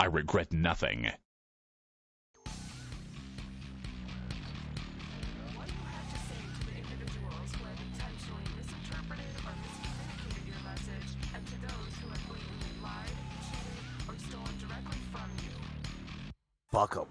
I regret nothing. What do you have to say to the individuals who have intentionally misinterpreted or miscommunicated your message, and to those who have blatantly lied, cheated, or stolen directly from you? Fuck 'em.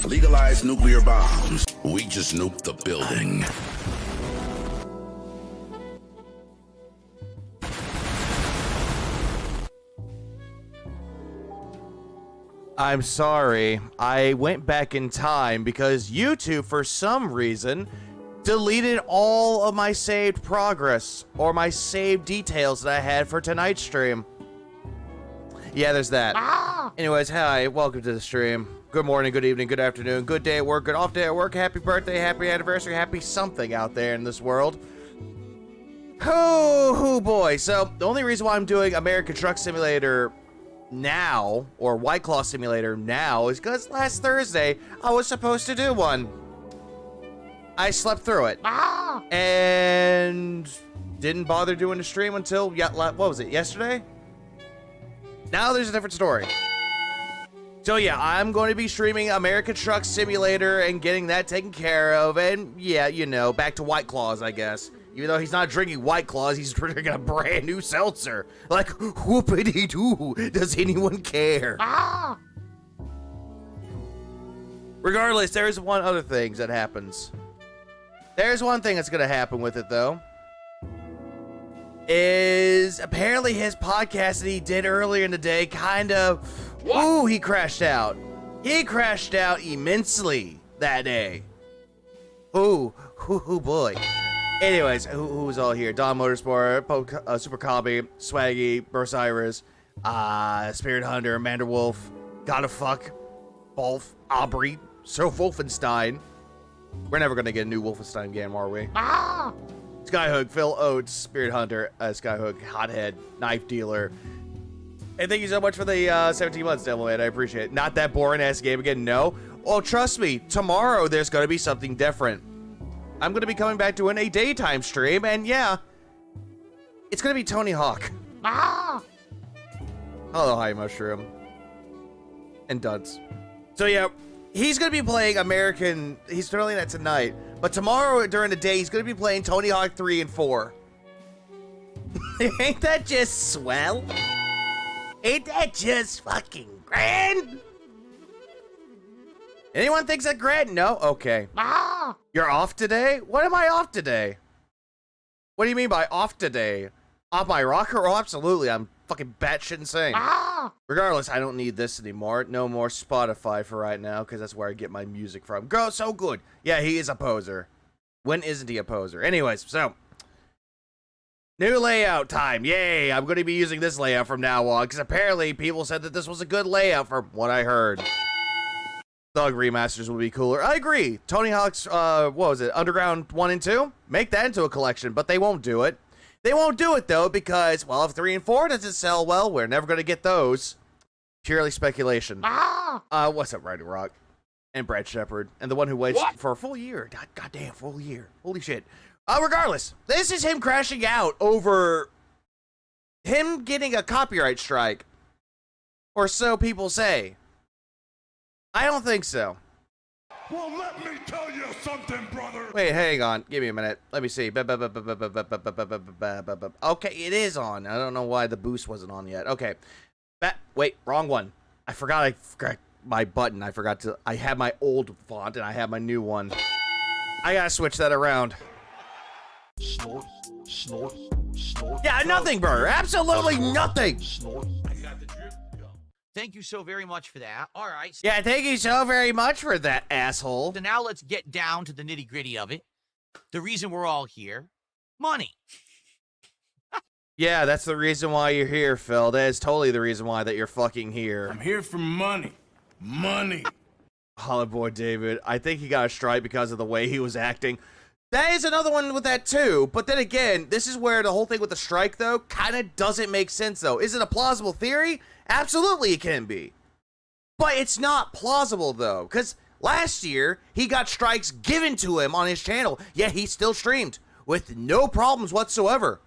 Legalize nuclear bombs. We just nuked the building. I'm sorry. I went back in time because YouTube, for some reason, deleted all of my saved progress or my saved details that I had for tonight's stream. Yeah, there's that. Anyways, hi, welcome to the stream. Good morning, good evening, good afternoon, good day at work, good off day at work, happy birthday, happy anniversary, happy something out there in this world. Oh boy. So, the only reason why I'm doing American Truck Simulator now, or White Claw Simulator now, is because last Thursday, I was supposed to do one. I slept through it. And didn't bother doing the stream until, what was it, yesterday? Now there's a different story. So yeah, I'm going to be streaming American Truck Simulator and getting that taken care of, and yeah, you know, back to White Claws, I guess. Even though he's not drinking White Claws, he's drinking a brand new seltzer. Like, whoopity-doo, does anyone care? Regardless, there's one other thing that happens. There's one thing that's gonna happen with it, though. Is apparently his podcast that he did earlier in the day kind of... Ooh, he crashed out. He crashed out immensely that day. Ooh, boy. Anyways, who's all here? Don Motorsport, Super Cobby, Swaggy, Bursiris, Spirit Hunter, Manderwolf, Gotta Fuck, Wolf, Aubrey, Sir Wolfenstein. We're never gonna get a new Wolfenstein game, are we? Skyhook, Phil Oates, Spirit Hunter, Skyhook, Hothead, Knife Dealer. Hey, thank you so much for the 17 months, Devilman. I appreciate it. Not that boring ass game again, no. Well, trust me, tomorrow there's gonna be something different. I'm gonna be coming back doing a daytime stream, and yeah, it's gonna be Tony Hawk. Hello, High Mushroom. And Dunce. So yeah, he's gonna be playing American. He's doing that tonight, but tomorrow during the day he's gonna be playing Tony Hawk 3 and 4. Ain't that just swell? Ain't that just fucking grand? Anyone thinks that grand? No? Okay. You're off today? What am I off today? What do you mean by off today? Off my rocker? Oh, absolutely. I'm fucking batshit insane. Regardless, I don't need this anymore. No more Spotify for right now, because that's where I get my music from. Girl, so good. Yeah, he is a poser. When isn't he a poser? Anyways, so. New layout time. Yay, I'm going to be using this layout from now on, because apparently people said that this was a good layout from what I heard. Thug remasters will be cooler. I agree. Tony Hawk's, what was it, Underground 1 and 2? Make that into a collection, but they won't do it. They won't do it, though, because, well, if 3 and 4 doesn't sell well, we're never going to get those. Purely speculation. What's up, Riding Rock? And Brad Shepard. And the one who waits for a full year. Goddamn, full year. Holy shit. Regardless, this is him crashing out over him getting a copyright strike. Or so people say. I don't think so. Well, let me tell you something, brother. Wait, hang on. Give me a minute. Let me see. Okay, it is on. I don't know why the boost wasn't on yet. Okay. Wait, wrong one. I forgot my button. I had my old font and I have my new one. I gotta switch that around. Snort, snort, snort. Yeah, nothing, brother. Absolutely nothing. Thank you so very much for that. All right. Yeah, thank you so very much for that, asshole. So now let's get down to the nitty-gritty of it. The reason we're all here, money. Yeah, that's the reason why you're here, Phil. That is totally the reason why that you're fucking here. I'm here for money. Money. Hollow Boy David, I think he got a strike because of the way he was acting. That is another one with that too, but then again, this is where the whole thing with the strike though kind of doesn't make sense though. Is it a plausible theory? Absolutely it can be. But it's not plausible though, because last year he got strikes given to him on his channel, yet he still streamed with no problems whatsoever.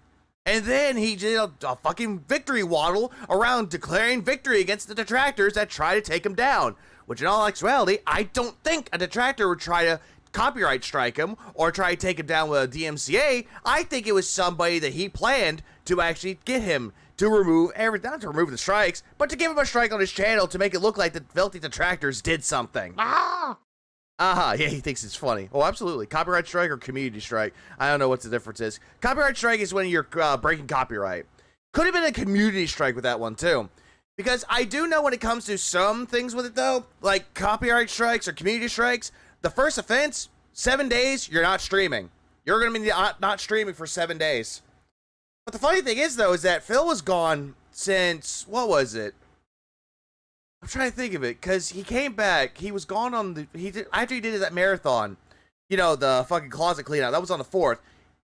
And then he did a fucking victory waddle around declaring victory against the detractors that try to take him down. Which in all actuality, I don't think a detractor would try to copyright strike him or try to take him down with a DMCA. I think it was somebody that he planned to actually get him to remove not to remove the strikes, but to give him a strike on his channel to make it look like the filthy detractors did something. Yeah, he thinks it's funny. Oh, absolutely. Copyright strike or community strike? I don't know what the difference is. Copyright strike is when you're breaking copyright. Could have been a community strike with that one too. Because I do know when it comes to some things with it though, like copyright strikes or community strikes, the first offense, 7 days, you're not streaming. You're going to be not streaming for 7 days. But the funny thing is, though, is that Phil was gone since, what was it? I'm trying to think of it, because he came back. He was gone on after he did that marathon. You know, the fucking closet cleanout. That was on the 4th.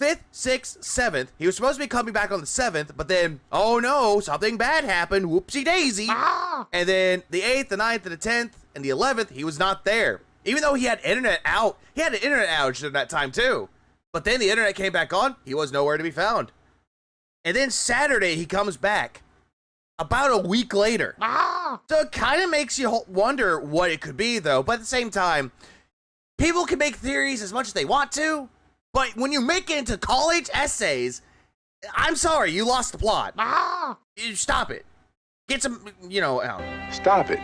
5th, 6th, 7th. He was supposed to be coming back on the 7th, but then, oh no, something bad happened. Whoopsie daisy. And then the 8th, the 9th, and the 10th, and the 11th, he was not there. Even though he had internet out, he had an internet outage during that time too. But then the internet came back on, he was nowhere to be found. And then Saturday, he comes back. About a week later. So it kind of makes you wonder what it could be though. But at the same time, people can make theories as much as they want to. But when you make it into college essays, I'm sorry, you lost the plot. Stop it. Get some, help. Stop it.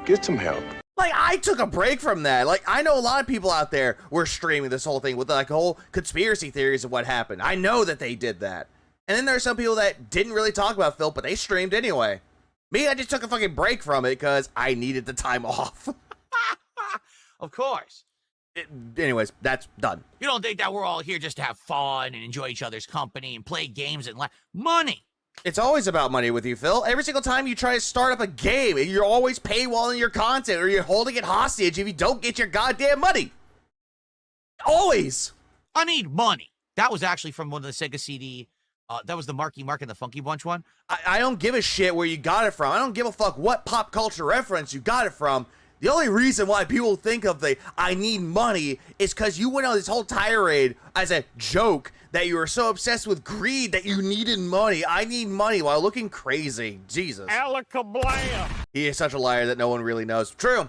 Get some help. Like, I took a break from that. Like, I know a lot of people out there were streaming this whole thing with, like, whole conspiracy theories of what happened. I know that they did that. And then there are some people that didn't really talk about Phil, but they streamed anyway. Me, I just took a fucking break from it because I needed the time off. Of course. Anyways, that's done. You don't think that we're all here just to have fun and enjoy each other's company and play games and money. It's always about money with you, Phil. Every single time you try to start up a game, you're always paywalling your content or you're holding it hostage if you don't get your goddamn money. Always. I need money. That was actually from one of the Sega CD. That was the Marky Mark and the Funky Bunch one. I don't give a shit where you got it from. I don't give a fuck what pop culture reference you got it from. The only reason why people think of the I need money is because you went on this whole tirade as a joke that you were so obsessed with greed that you needed money. I need money while looking crazy. Jesus. Alakablam. He is such a liar that no one really knows. True.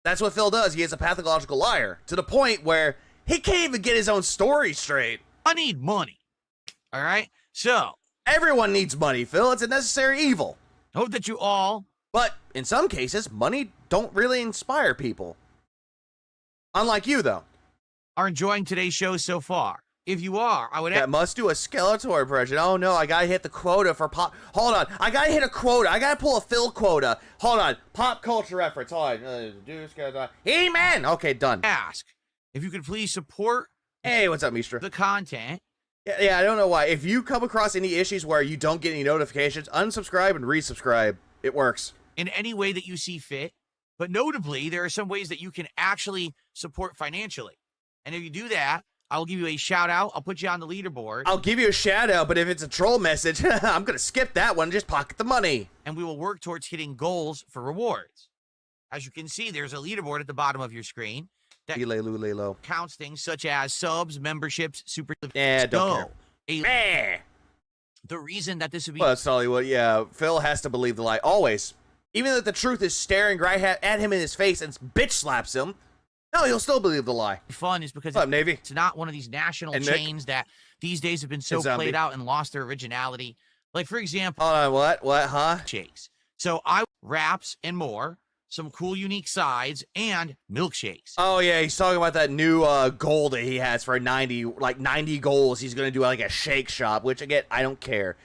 That's what Phil does. He is a pathological liar to the point where he can't even get his own story straight. I need money. All right? So, Everyone needs money, Phil. It's a necessary evil. hope that you all But in some cases, money don't really inspire people. Unlike you, though. are enjoying today's show so far. If you are, I would That must do a Skeletor impression. Oh no, I gotta hit the quota for pop. Hold on, I gotta hit a quota. I gotta pull a Phil quota. Hold on, pop culture reference. Hold on, He-Man. Okay, done. ask if you could please support Hey, what's up, Mistra? the content. Yeah, I don't know why. If you come across any issues where you don't get any notifications, unsubscribe and resubscribe. It works. In any way that you see fit. But notably, there are some ways that you can actually support financially. And if you do that, I'll give you a shout out. I'll put you on the leaderboard. I'll give you a shout out, but if it's a troll message, I'm gonna skip that one. Just pocket the money. And we will work towards hitting goals for rewards. As you can see, there's a leaderboard at the bottom of your screen that Lelo. counts things such as subs, memberships, super. Yeah, don't A- Meh. The reason that this would be Well, that's Hollywood. Yeah, Phil has to believe the lie always. Even if the truth is staring right at him in his face and bitch slaps him, no, he'll still believe the lie. fun is because What's up, Navy? it's not one of these national And Nick? chains that these days have been so And Zombie. played out and lost their originality. Like, for example, Hold on, what, huh? shakes. So I wraps and more, some cool unique sides, and milkshakes. Oh yeah, he's talking about that new goal that he has for 90 goals. He's gonna do like a shake shop, which again, I don't care.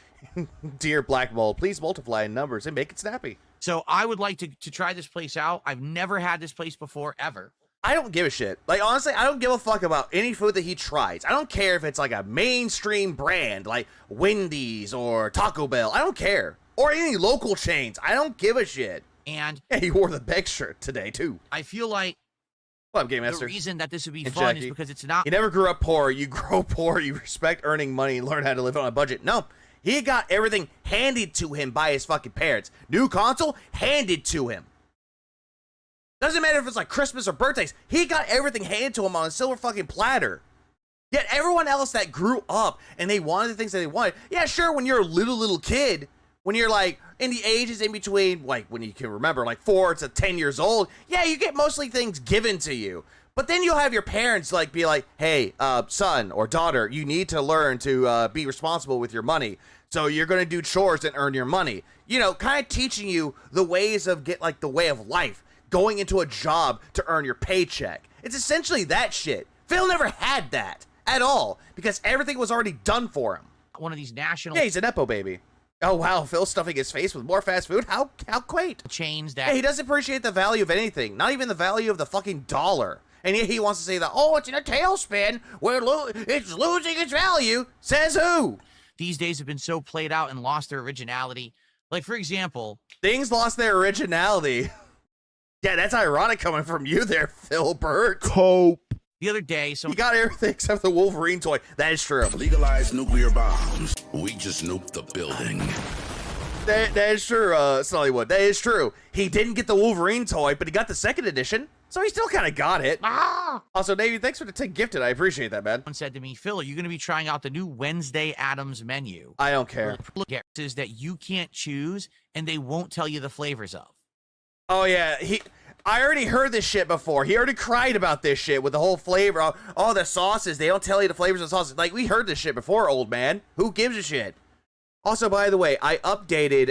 Dear Black Mold, please multiply in numbers and make it snappy. So I would like to try this place out. I've never had this place before, ever. I don't give a shit. Like, honestly, I don't give a fuck about any food that he tries. I don't care if it's like a mainstream brand like Wendy's or Taco Bell. I don't care. Or any local chains. I don't give a shit. And Yeah, he wore the Beck shirt today, too. I feel like What up, Game the Master? reason that this would be And fun Jackie. is because it's not You never grew up poor. You grow poor. You respect earning money and learn how to live on a budget. No, he got everything handed to him by his fucking parents. New console handed to him. Doesn't matter if it's like Christmas or birthdays. He got everything handed to him on a silver fucking platter. Yet everyone else that grew up and they wanted the things that they wanted. Yeah, sure, when you're a little kid, when you're like in the ages in between, like when you can remember, like 4 to 10 years old, yeah, you get mostly things given to you. But then you'll have your parents like be like, hey, son or daughter, you need to learn to be responsible with your money. So you're going to do chores and earn your money. You know, kind of teaching you the ways of the way of life, going into a job to earn your paycheck. It's essentially that shit. Phil never had that at all because everything was already done for him. one of these national Yeah, he's an Epo baby. Oh, wow, Phil's stuffing his face with more fast food? How quaint. chains Yeah, that he doesn't appreciate the value of anything, not even the value of the fucking dollar. And yet he wants to say that, oh, it's in a tailspin where it's losing its value. Says who? these days have been so played out and lost their originality. Like, for example, Things lost their originality. Yeah, that's ironic coming from you there, Phil Burt. Cope. the other day, He someone got everything except the Wolverine toy. That is true. Legalize nuclear bombs. We just nuked the building. That is true, Snollywood. That is true. He didn't get the Wolverine toy, but he got the second edition, so he still kind of got it. Also, Davey, thanks for the 10 gifted. I appreciate that, man. said to me, Phil, are you going to be trying out the new Wednesday Addams menu? I don't care. Look at is that you can't choose and they won't tell you the flavors of. Oh, yeah. I already heard this shit before. He already cried about this shit with the whole flavor. Oh, the sauces. They don't tell you the flavors of the sauces. Like, we heard this shit before, old man. Who gives a shit? Also, by the way, I updated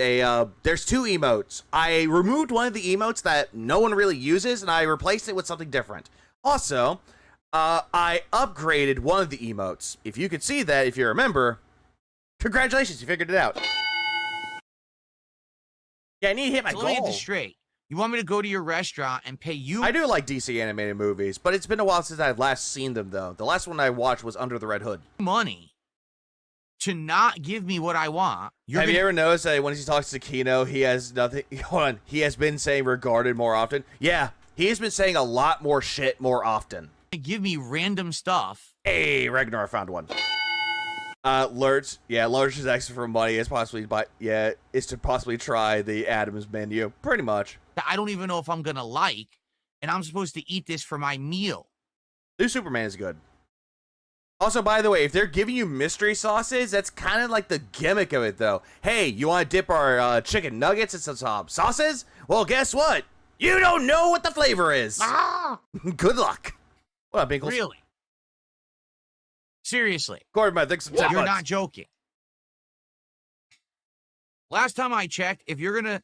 there's 2 emotes. I removed one of the emotes that no one really uses, and I replaced it with something different. Also, I upgraded one of the emotes. If you could see that, if you remember, congratulations, you figured it out. Yeah, I need to hit my So let me get goal. this straight. You want me to go to your restaurant and pay you I do like DC animated movies, but it's been a while since I've last seen them, though. The last one I watched was Under the Red Hood. money to not give me what I want. Have you ever noticed that when he talks to Kino, he has nothing? Hold on. He has been saying regarded more often. Yeah, he has been saying a lot more shit more often. Give me random stuff. Hey, Ragnar found one. Lurch. Yeah, Lurch is asking for money. Is to possibly try the Aames menu. Pretty much. That I don't even know if I'm gonna like, and I'm supposed to eat this for my meal. New Superman is good. Also, by the way, if they're giving you mystery sauces, that's kind of like the gimmick of it, though. Hey, you want to dip our chicken nuggets in some sauces? Well, guess what? You don't know what the flavor is. Ah! Good luck. What up, Binkles? Really? Seriously. Gordon, I think some 10 You're bucks. not joking. Last time I checked, if you're going to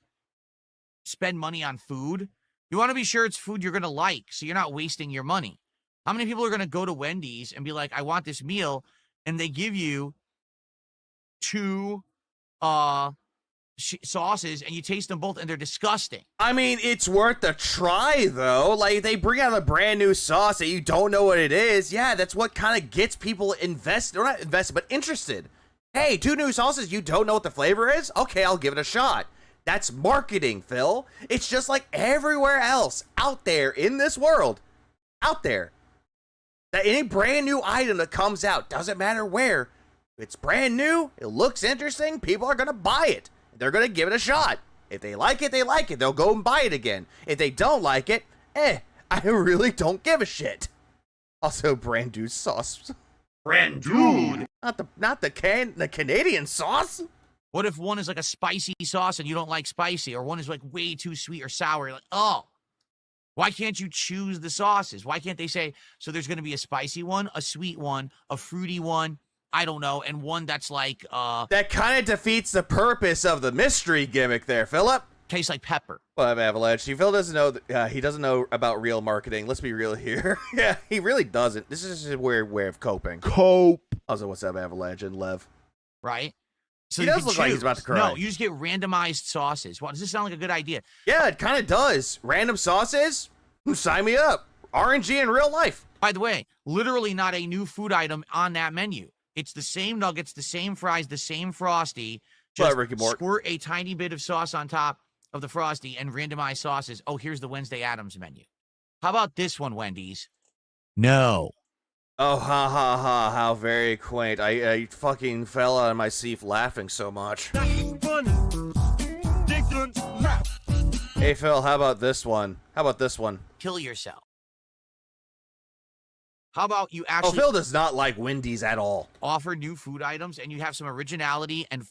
spend money on food, you want to be sure it's food you're going to like, so you're not wasting your money. How many people are going to go to Wendy's and be like, I want this meal, and they give you 2 sauces, and you taste them both, and they're disgusting. I mean, it's worth a try, though. Like, they bring out a brand new sauce that you don't know what it is. Yeah, that's what kind of gets people invested, or not invested, but interested. Hey, 2 new sauces, you don't know what the flavor is? Okay, I'll give it a shot. That's marketing, Phil. It's just like everywhere else out there in this world. Out there. That any brand new item that comes out, doesn't matter where, if it's brand new, it looks interesting, people are going to buy it. They're going to give it a shot. If they like it, they like it. They'll go and buy it again. If they don't like it, I really don't give a shit. Also, brand new sauce. Brand dude. Not the Canadian sauce. What if one is like a spicy sauce and you don't like spicy, or one is like way too sweet or sour? You're like, oh. Why can't you choose the sauces? Why can't they say, so there's going to be a spicy one, a sweet one, a fruity one, I don't know, and one that's like, That kind of defeats the purpose of the mystery gimmick there, Philip. tastes like pepper. Well, Avalanche, Phil doesn't know, he doesn't know about real marketing. Let's be real here. Yeah, he really doesn't. This is his weird way of coping. Cope. Also, what's up, Avalanche and Lev? Right? So He you does can look like he's choose. about to cry. No, you just get randomized sauces. Wow, does this sound like a good idea? Yeah, it kind of does. Random sauces? Sign me up. RNG in real life. By the way, literally not a new food item on that menu. It's the same nuggets, the same fries, the same Frosty. Just Ricky Mort. squirt a tiny bit of sauce on top of the Frosty and randomized sauces. Oh, here's the Wednesday Addams menu. How about this one, Wendy's? No. Oh, ha, ha, ha. How very quaint. I fucking fell out of my seat laughing so much. Hey, Phil, how about this one? How about this one? Kill yourself. How about you Oh, actually Phil does not like Wendy's at all. offer new food items and you have some originality and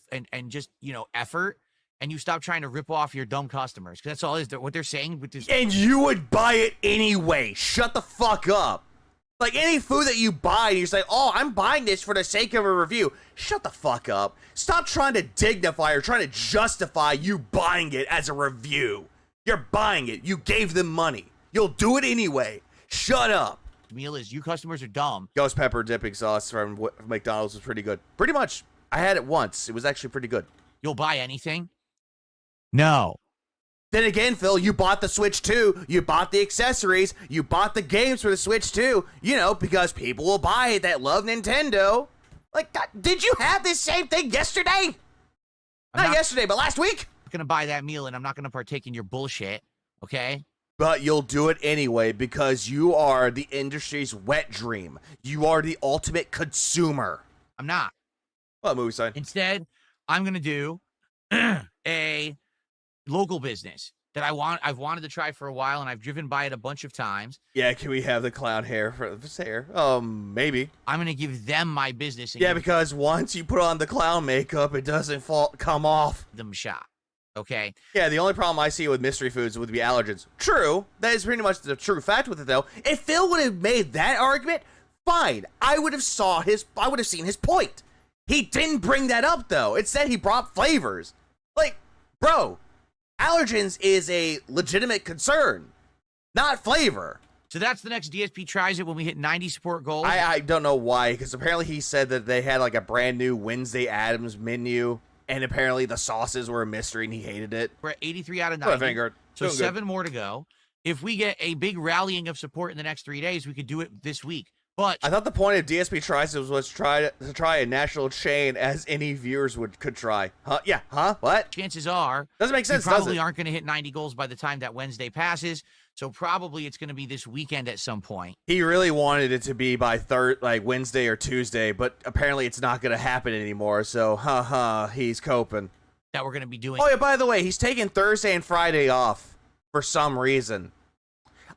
just, effort, and you stop trying to rip off your dumb customers? Because that's all it is. What they're saying with this. And you would buy it anyway. Shut the fuck up. Like, any food that you buy, and you say, oh, I'm buying this for the sake of a review. Shut the fuck up. Stop trying to dignify or trying to justify you buying it as a review. You're buying it. You gave them money. You'll do it anyway. Shut up. Meal is you customers are dumb. Ghost pepper dipping sauce from McDonald's was pretty good. Pretty much. I had it once. It was actually pretty good. You'll buy anything? No. Then again, Phil, you bought the Switch too. You bought the accessories. You bought the games for the Switch too. Because people will buy it that love Nintendo. Like, God, did you have this same thing yesterday? Not yesterday, but last week? I'm going to buy that meal and I'm not going to partake in your bullshit. Okay? But you'll do it anyway because you are the industry's wet dream. You are the ultimate consumer. I'm not. What movie sign? Instead, I'm going to do a local business that I've wanted to try for a while, and I've driven by it a bunch of times. Yeah, can we have the clown hair for this hair? Maybe. I'm going to give them my business and Yeah, give because once you put on the clown makeup, it doesn't come off. them a shot. Okay? Yeah, the only problem I see with mystery foods would be allergens. True. That is pretty much the true fact with it, though. If Phil would have made that argument, fine. I would have seen his point. He didn't bring that up, though. Instead, he brought flavors. Like, bro, allergens is a legitimate concern, not flavor. So that's the next DSP tries it when we hit 90 support goals. I don't know why, because apparently he said that they had like a brand new Wednesday Addams menu, and apparently the sauces were a mystery and he hated it. We're at 83 out of What a 90. finger. So Doing good. 7 more to go. If we get a big rallying of support in the next 3 days, we could do it this week. But I thought the point of DSP tries was to try a national chain as any viewers could try. Huh? Yeah. Huh? What? chances are Doesn't make sense, you does probably it? aren't going to hit 90 goals by the time that Wednesday passes. So probably it's going to be this weekend at some point. He really wanted it to be by Wednesday or Tuesday, but apparently it's not going to happen anymore. So, he's coping. That we're going to be doing. Oh yeah, by the way, he's taking Thursday and Friday off for some reason.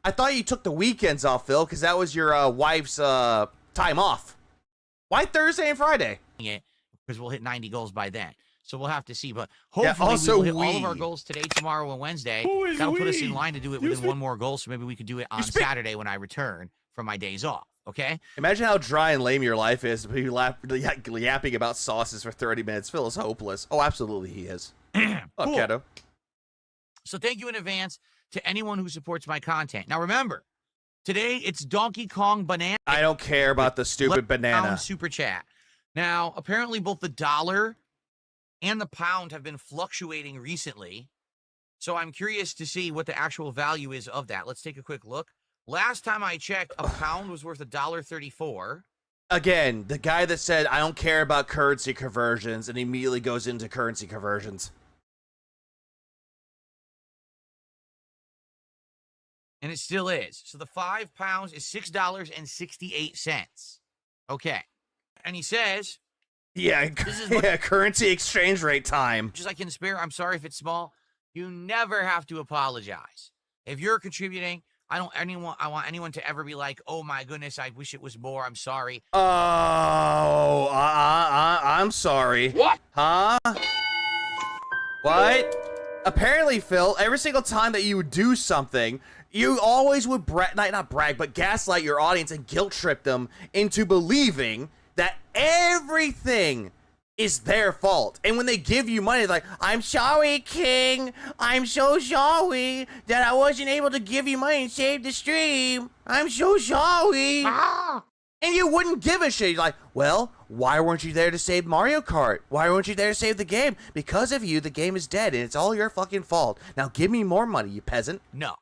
I thought you took the weekends off, Phil, because that was your wife's time off. Why Thursday and Friday? It because we'll hit 90 goals by then. So we'll have to see. But hopefully also we will hit all of we. our goals today, tomorrow, and Wednesday. Who is That'll put us we? in line to do it within one more goal. So maybe we could do it on Saturday when I return from my days off. Okay? Imagine how dry and lame your life is to be yapping about sauces for 30 minutes. Phil is hopeless. Oh, absolutely he is. Oh, Cool. Keto. So thank you in advance to anyone who supports my content. Now remember, today it's Donkey Kong Banana. I don't care about the stupid banana. Super chat. Now, apparently both the dollar and the pound have been fluctuating recently. So I'm curious to see what the actual value is of that. Let's take a quick look. Last time I checked, a pound was worth $1.34. Again, the guy that said, I don't care about currency conversions, and immediately goes into currency conversions. And it still is. So the 5 pounds is $6.68. Okay. And he says, Yeah, This is what- yeah, currency exchange rate time. just like in Spare, I'm sorry if it's small. You never have to apologize. If you're contributing, I want anyone to ever be like, oh my goodness, I wish it was more. I'm sorry. Oh, I'm sorry. What? Huh? What? Apparently, Phil, every single time that you would do something, you always would not brag, but gaslight your audience and guilt trip them into believing that everything is their fault. And when they give you money, it's like, I'm sorry, King. I'm so sorry that I wasn't able to give you money and save the stream. I'm so sorry. And you wouldn't give a shit. You're like, well, why weren't you there to save Mario Kart? Why weren't you there to save the game? Because of you, the game is dead, and it's all your fucking fault. Now give me more money, you peasant. No.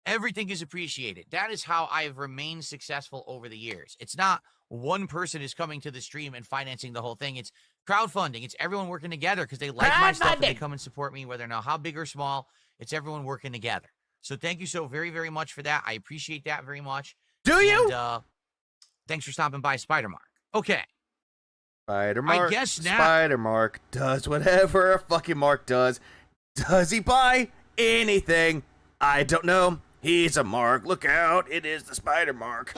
Everything is appreciated. That is how I have remained successful over the years. It's not one person is coming to the stream and financing the whole thing. It's crowdfunding. It's everyone working together because they like my stuff and they come and support me, whether now how big or small. It's everyone working together. So thank you so very, very much for that. I appreciate that very much. Do you? And, thanks for stopping by, Spider-Mark. Okay. Spider-Mark. I guess now- Spider-Mark does whatever a fucking Mark does. Does he buy anything? I don't know. He's a Mark. Look out. It is the Spider-Mark.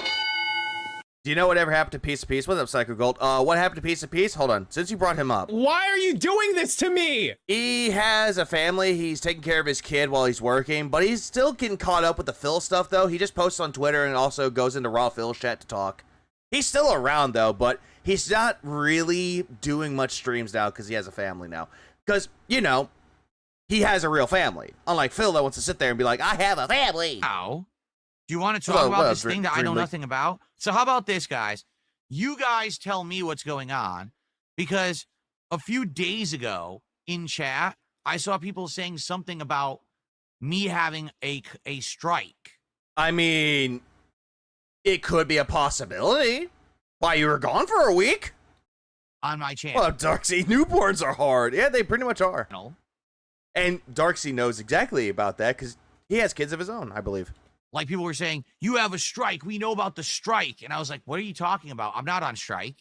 Do you know whatever happened to Piece of Peace? What's up, Psycho Gold? What happened to Piece of Peace? Hold on. Since you brought him up. Why are you doing this to me? He has a family. He's taking care of his kid while he's working, but he's still getting caught up with the Phil stuff, though. He just posts on Twitter and also goes into Raw Phil's chat to talk. He's still around, though, but he's not really doing much streams now because he has a family now. Because, you know, he has a real family. Unlike Phil that wants to sit there and be like, I have a family. Now, do you want to talk about this thing that I know Dream League. nothing about? So how about this, guys? You guys tell me what's going on, because a few days ago in chat, I saw people saying something about me having a strike. I mean, it could be a possibility. Why, you were gone for a week? On my channel. Well, Darksea, newborns are hard. Yeah, they pretty much are. And Darksea knows exactly about that because he has kids of his own, I believe. Like people were saying, you have a strike. We know about the strike. And I was like, what are you talking about? I'm not on strike.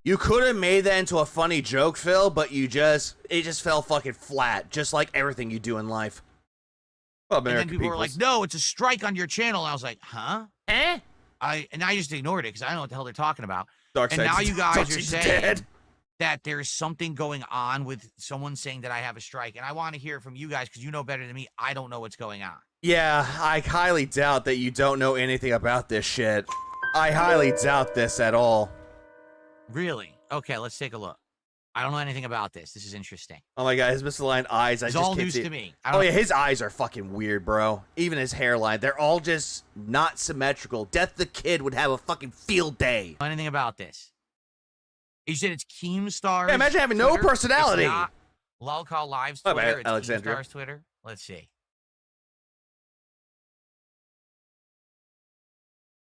You could have made that into a funny joke, Phil, but it just fell fucking flat, just like everything you do in life. Well, And then people were like, no, it's a strike on your channel. And I was like, huh? eh? And I just ignored it because I don't know what the hell they're talking about. And now you guys are saying dead. that there's something going on with someone saying that I have a strike. And I want to hear from you guys because you know better than me. I don't know what's going on. Yeah, I highly doubt that you don't know anything about this shit. I highly doubt this at all. Really? Okay, let's take a look. I don't know anything about this. This is interesting. Oh my god, his misaligned eyes. It's I just all can't news see to it. me. Oh yeah, his eyes are fucking weird, bro. Even his hairline. They're all just not symmetrical. Death the Kid would have a fucking field day. Know anything about this? You said it's Keemstar's Yeah, imagine having no Twitter? personality. It's not Lolcall Live's My Twitter. bad, It's Alexandria. Keemstar's Twitter. Let's see.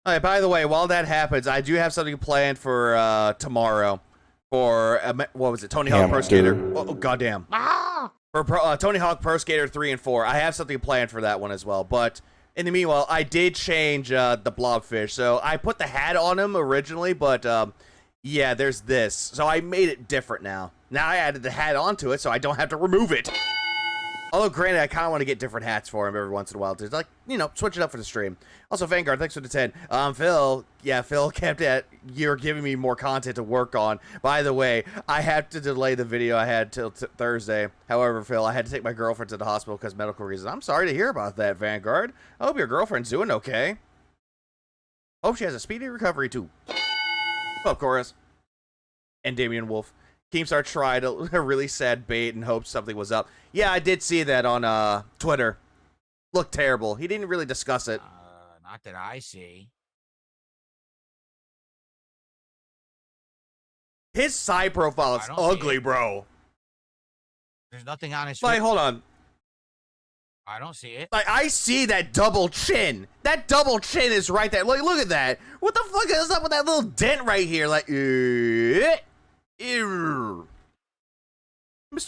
All right, by the way, while that happens, I do have something planned for tomorrow for, what was it, Tony Hawk Pro Skater. Oh, goddamn. For Tony Hawk Pro Skater 3 and 4. I have something planned for that one as well. But in the meanwhile, I did change the blobfish. So I put the hat on him originally, but yeah, there's this. So I made it different now. Now I added the hat onto it so I don't have to remove it. Although, granted, I kind of want to get different hats for him every once in a while to, like, you know, switch it up for the stream. Also, Vanguard, thanks for the 10. Phil, yeah, Phil kept at, you're giving me more content to work on. By the way, I had to delay the video I had till Thursday. However, Phil, I had to take my girlfriend to the hospital because of medical reasons. I'm sorry to hear about that, Vanguard. I hope your girlfriend's doing okay. Hope she has a speedy recovery, too. Well, Chorus. And Damian Wolf. Keemstar tried a really sad bait and hoped something was up. Yeah, I did see that on Twitter. Looked terrible. He didn't really discuss it. Not that I see. His side profile is I don't see ugly, it. bro. There's nothing on his. Like, hold on. I don't see it. Like, I see that double chin. That double chin is right there. Look at that. What the fuck is up with that little dent right here? Like, Mr.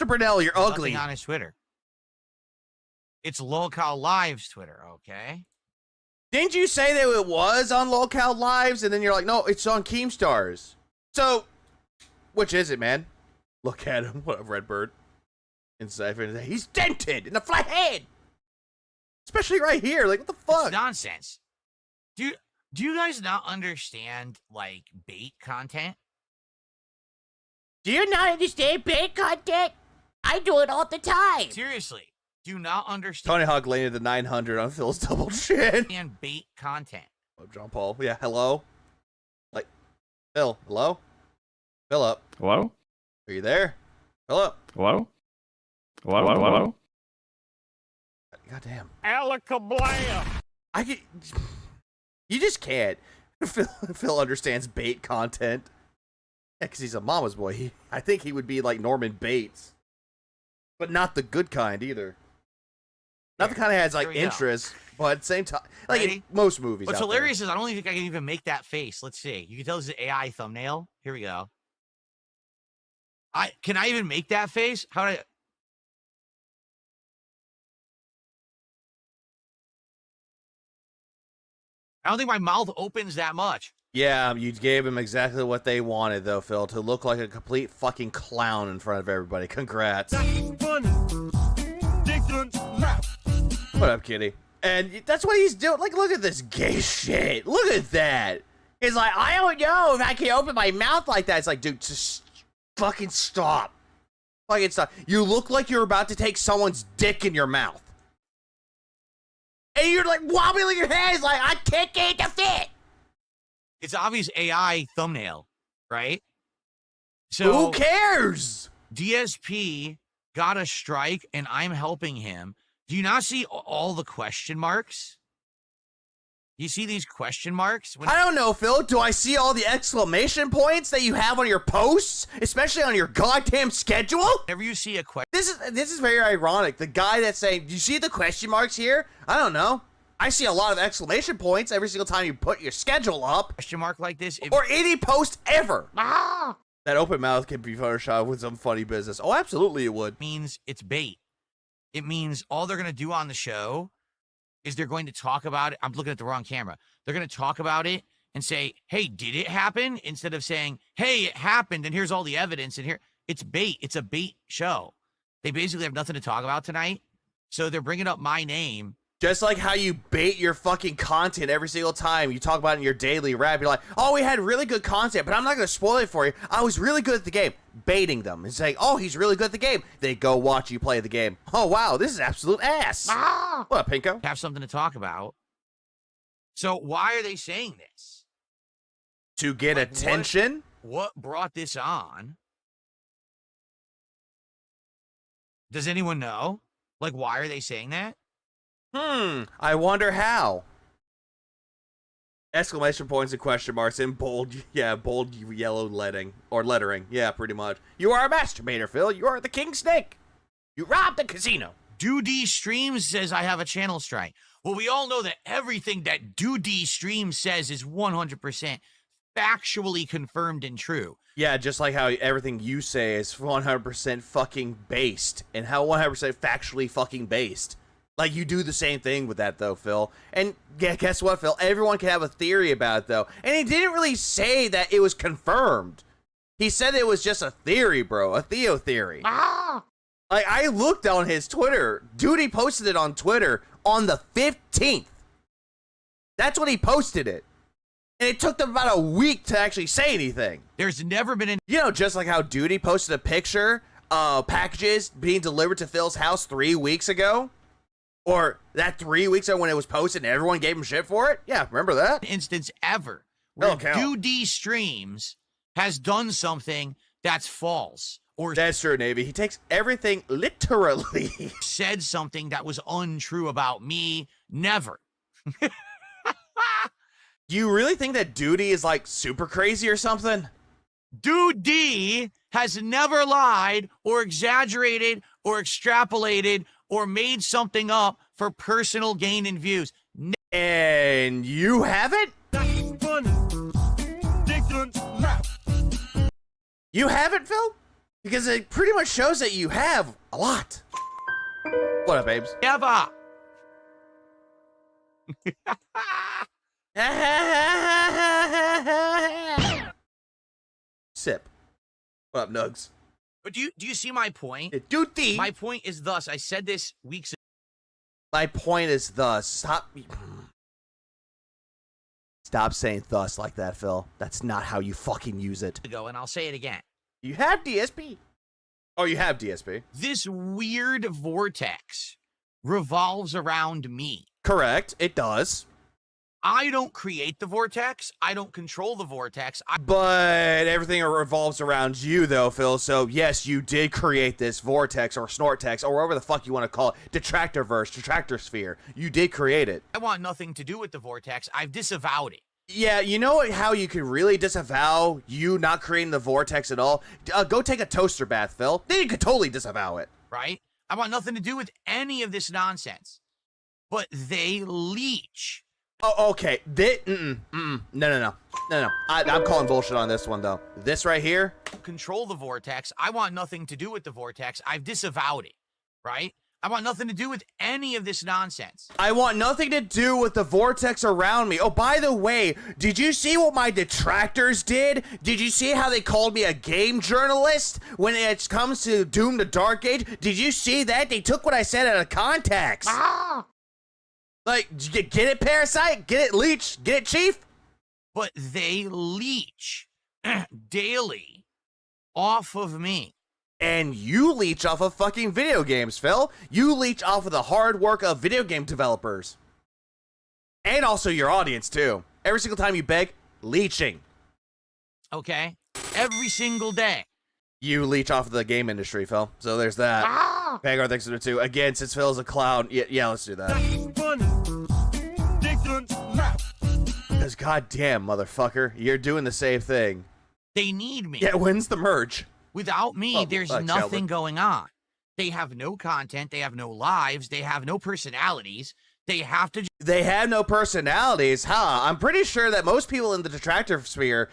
Brunel, you're There's ugly. nothing on his Twitter. It's Lolcow Live's Twitter, okay? Didn't you say that it was on Lolcow Lives? And then you're like, no, it's on Keemstars. So, which is it, man? Look at him. What a Redbird. Inside, he's dented in the flat head. Especially right here. Like, what the fuck? It's nonsense. Do you guys not understand, like, bait content? Do you not understand bait content? I do it all the time. Seriously. Do you not understand Tony Hawk landed the 900 on Phil's double chin. bait content? Oh, John Paul. Yeah, hello? Like, Phil, hello? Philip, Hello? are you there? Philip? Hello? Hello? Hello? Hello? Goddamn. Alakablam! I get... You just can't. Phil understands bait content. Yeah, because he's a mama's boy. I think he would be like Norman Bates. But not the good kind, either. Not the kind that has, like, Here we go. interest, but at the same time... Like, in Ready? most movies What's out there. hilarious is I don't think I can even make that face. Let's see. You can tell this is an AI thumbnail. Here we go. Can I even make that face? How do I... I don't think my mouth opens that much. Yeah, you gave him exactly what they wanted, though, Phil, to look like a complete fucking clown in front of everybody. Congrats. What up, kitty? And that's what he's doing. Like, look at this gay shit. Look at that. He's like, I don't know if I can open my mouth like that. It's like, dude, just fucking stop. Fucking stop. You look like you're about to take someone's dick in your mouth. And you're like wobbling your head. It's like, I can't get it to fit. It's obvious AI thumbnail, right? So Who cares? DSP got a strike and I'm helping him. Do you not see all the question marks? You see these question marks? When I don't know, Phil. Do I see all the exclamation points that you have on your posts, especially on your goddamn schedule? whenever you see a question, This is very ironic. The guy that's saying, "Do you see the question marks here?" I don't know. I see a lot of exclamation points every single time you put your schedule up, mark like this, it or any post ever. That open mouth can be photoshopped with some funny business. Oh, absolutely, it would. means it's bait. It means all they're going to do on the show is they're going to talk about it. I'm looking at the wrong camera. They're going to talk about it and say, hey, did it happen? Instead of saying, hey, it happened, and here's all the evidence, and here, it's bait. It's a bait show. They basically have nothing to talk about tonight, so they're bringing up my name. Just like how you bait your fucking content every single time you talk about it in your daily rap. You're like, oh, we had really good content, but I'm not going to spoil it for you. I was really good at the game. Baiting them and saying, oh, he's really good at the game. They go watch you play the game. Oh, wow, this is absolute ass. What up, Pinko? Have something to talk about. So why are they saying this? To get Like, attention? What brought this on? Does anyone know? Like, why are they saying that? I wonder how. Exclamation points and question marks in bold, bold yellow lettering. Yeah, pretty much. You are a masturbator, Phil. You are the king snake. You robbed the casino. Duty Streams says I have a channel strike. Well, we all know that everything that Duty Streams says is 100% factually confirmed and true. Yeah, just like how everything you say is 100% fucking based, and how 100% factually fucking based. Like, you do the same thing with that, though, Phil. And yeah, guess what, Phil? Everyone can have a theory about it, though. And he didn't really say that it was confirmed. He said it was just a theory, bro. A Theo theory. Like, I looked on his Twitter. Duty posted it on Twitter on the 15th. That's when he posted it. And it took them about a week to actually say anything. There's never been an... You know, just like how Duty posted a picture of packages being delivered to Phil's house 3 weeks ago? Or that 3 weeks ago when it was posted and everyone gave him shit for it? Yeah, remember that? Instance ever where Okay. Duty Streams has done something that's false or That's true, Navy. He takes everything literally. said something that was untrue about me. Never. Do you really think that Duty is like super crazy or something? Duty has never lied or exaggerated or extrapolated or made something up for personal gain and views. And you haven't? You haven't, Phil? Because it pretty much shows that you have a lot. What up, babes? Never. Sip. What up, Nugs? But do you see my point? Duty. My point is thus. I said this weeks My point is thus. Stop saying thus like that, Phil. That's not how you fucking use it. ago, and I'll say it again. You have DSP. Oh, you have DSP. This weird vortex revolves around me. Correct. It does. I don't create the vortex. I don't control the vortex. But everything revolves around you, though, Phil. So, yes, you did create this vortex or snortex or whatever the fuck you want to call it. Detractorverse, Detractor Sphere. You did create it. I want nothing to do with the vortex. I've disavowed it. Yeah, you know how you can really disavow you not creating the vortex at all? Go take a toaster bath, Phil. Then you could totally disavow it. Right? I want nothing to do with any of this nonsense. But they leech. Oh, okay. No. I'm calling bullshit on this one, though. This right here. Control the vortex. I want nothing to do with the vortex. I've disavowed it. Right? I want nothing to do with any of this nonsense. I want nothing to do with the vortex around me. Oh, by the way, did you see what my detractors did? Did you see how they called me a game journalist when it comes to Doom the Dark Age? Did you see that? They took what I said out of context. Like, get it, Parasite? Get it, Leech? Get it, Chief? But they leech daily off of me. And you leech off of fucking video games, Phil. You leech off of the hard work of video game developers. And also your audience, too. Every single time you beg, leeching. Okay? Every single day. You leech off of the game industry, Phil. So there's that. Vanguard thinks it too. Again, since Phil's a clown, yeah, let's do that. Because goddamn, motherfucker, you're doing the same thing. They need me. Yeah, when's the merge? Without me, Oh, there's Sheldon. nothing going on. They have no content. They have no lives. They have no personalities. They have to... They have no personalities, huh? I'm pretty sure that most people in the Detractor Sphere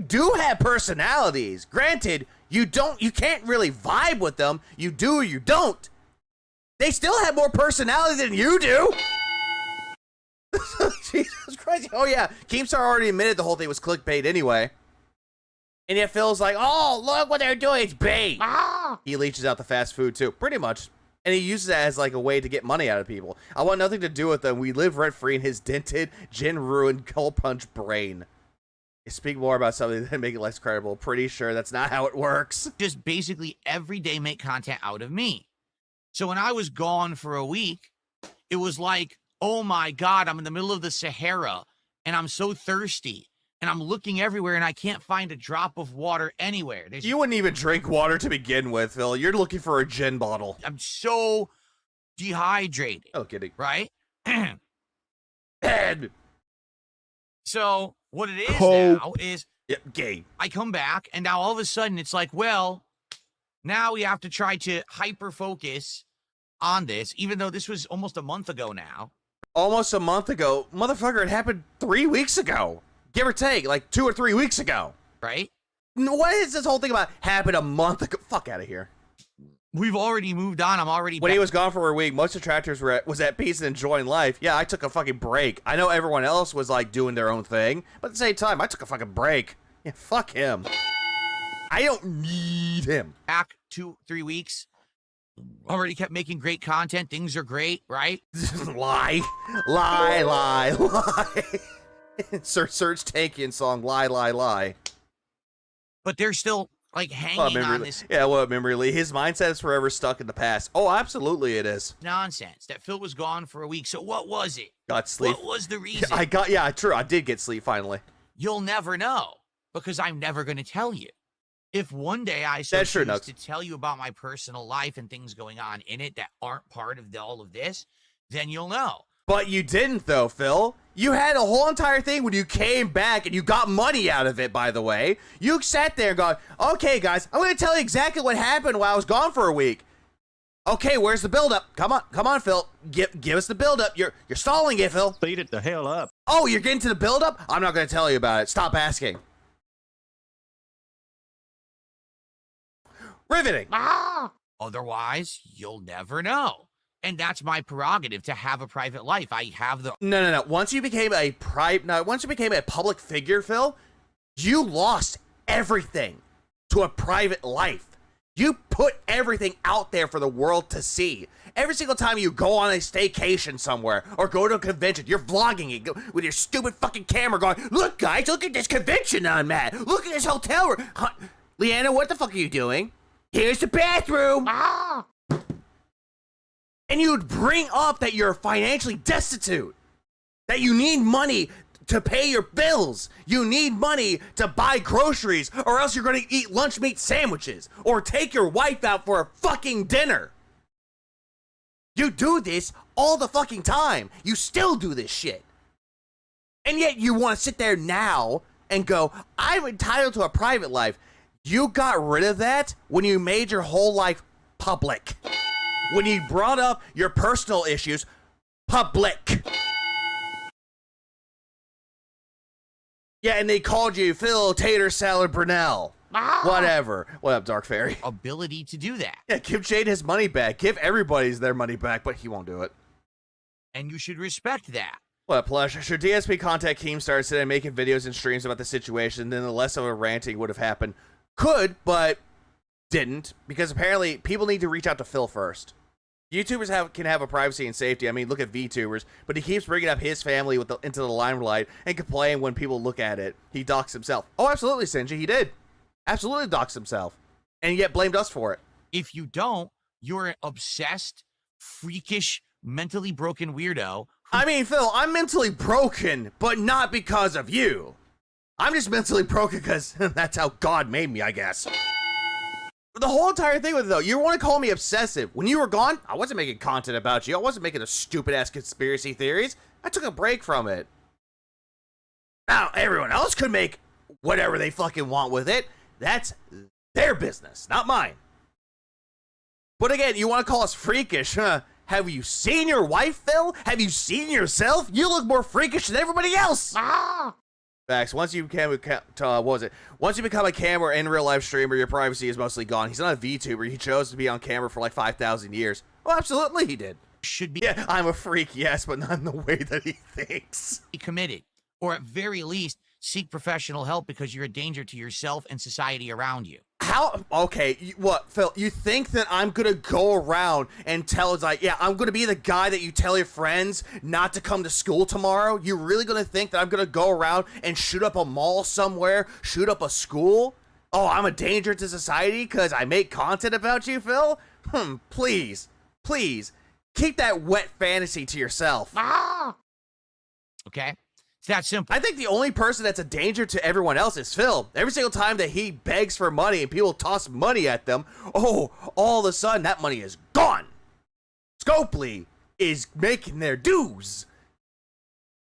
do have personalities. Granted, you can't really vibe with them. You do or you don't. They still have more personality than you do. Jesus Christ. Oh yeah, Keemstar already admitted the whole thing was clickbait anyway. And yet Phil's like, oh, look what they're doing, it's bait. He leeches out the fast food too, pretty much. And he uses that as like a way to get money out of people. I want nothing to do with them. We live rent-free in his dented, gin-ruined, cold punch brain. Speak more about something than make it less credible. Pretty sure that's not how it works. just basically every day make content out of me. So when I was gone for a week, it was like, oh my God, I'm in the middle of the Sahara and I'm so thirsty and I'm looking everywhere and I can't find a drop of water anywhere. You wouldn't even drink water to begin with, Phil. You're looking for a gin bottle. I'm so dehydrated. Oh, kidding. Right? Bad. So what it is Coke. now is Yep, gay. I come back and now all of a sudden it's like, well, now we have to try to hyper focus on this, even though this was almost a month ago now. Almost a month ago. Motherfucker, it happened 3 weeks ago. Give or take, like 2 or 3 weeks ago. Right? What is this whole thing about happened a month ago? Fuck out of here. We've already moved on. I'm already When he was gone for a week, most detractors was at peace and enjoying life. Yeah, I took a fucking break. I know everyone else was like doing their own thing, but at the same time, I took a fucking break. Yeah, fuck him. I don't need him. back 2-3 weeks. Already kept making great content. Things are great, right? Lie. Search Tankian song, lie. But they're still like hanging on this Yeah, what memory Lee? His mindset is forever stuck in the past. Oh, absolutely it is. nonsense that Phil was gone for a week. So what was it? Got sleep. What was the reason? True. I did get sleep finally. You'll never know because I'm never going to tell you. If one day I so That's true, choose Nux. to tell you about my personal life and things going on in it that aren't part of all of this, then you'll know. But you didn't, though, Phil. You had a whole entire thing when you came back and you got money out of it, by the way. You sat there and go, okay, guys, I'm going to tell you exactly what happened while I was gone for a week. Okay, where's the buildup? Come on, Phil. Give us the buildup. You're stalling it, Phil. Speed it the hell up. Oh, you're getting to the buildup? I'm not going to tell you about it. Stop asking. Riveting. Otherwise, you'll never know. And that's my prerogative to have a private life. I have the No. Once you became a public figure, Phil, you lost everything to a private life. You put everything out there for the world to see. Every single time you go on a staycation somewhere or go to a convention, you're vlogging it with your stupid fucking camera going, look, guys, look at this convention I'm at. Look at this hotel room. Leanna, what the fuck are you doing? Here's the bathroom. And you'd bring up that you're financially destitute, that you need money to pay your bills. You need money to buy groceries, or else you're going to eat lunch meat sandwiches or take your wife out for a fucking dinner. You do this all the fucking time. You still do this shit. And yet you want to sit there now and go, I'm entitled to a private life. You got rid of that when you made your whole life public. When you brought up your personal issues, public. Yeah, and they called you Phil Tater Salad Brunel. Whatever. What up, Dark Fairy? ability to do that. Yeah, give Jade his money back. Give everybody's their money back, but he won't do it. And you should respect that. What a pleasure. Should DSP contact Keemstar instead of making videos and streams about the situation, then the less of a ranting would have happened. Could, but didn't, because apparently people need to reach out to Phil first. YouTubers can have a privacy and safety. I mean, look at VTubers, but he keeps bringing up his family into the limelight and complain when people look at it. He doxed himself. Oh, absolutely, Sinji, he did. Absolutely doxed himself, and yet blamed us for it. If you don't, you're an obsessed, freakish, mentally broken weirdo. I mean, Phil, I'm mentally broken, but not because of you. I'm just mentally broken because that's how God made me, I guess. The whole entire thing with it, though, you want to call me obsessive. When you were gone, I wasn't making content about you. I wasn't making the stupid-ass conspiracy theories. I took a break from it. Now, everyone else could make whatever they fucking want with it. That's their business, not mine. But again, you want to call us freakish, huh? Have you seen your wife, Phil? Have you seen yourself? You look more freakish than everybody else. Facts. Once you become Once you become a cam or in real life streamer, your privacy is mostly gone. He's not a VTuber. He chose to be on camera for like 5,000 years. Oh, absolutely, he did. Should be Yeah, I'm a freak, yes, but not in the way that he thinks. committed, or at very least, seek professional help because you're a danger to yourself and society around you. How? Okay, what, Phil? You think that I'm gonna go around and tell, like, yeah, I'm gonna be the guy that you tell your friends not to come to school tomorrow? You really gonna think that I'm gonna go around and shoot up a mall somewhere, shoot up a school? Oh, I'm a danger to society because I make content about you, Phil? Please, keep that wet fantasy to yourself. Okay? It's that simple. I think the only person that's a danger to everyone else is Phil. Every single time that he begs for money and people toss money at them, oh, all of a sudden that money is gone. Scopely is making their dues.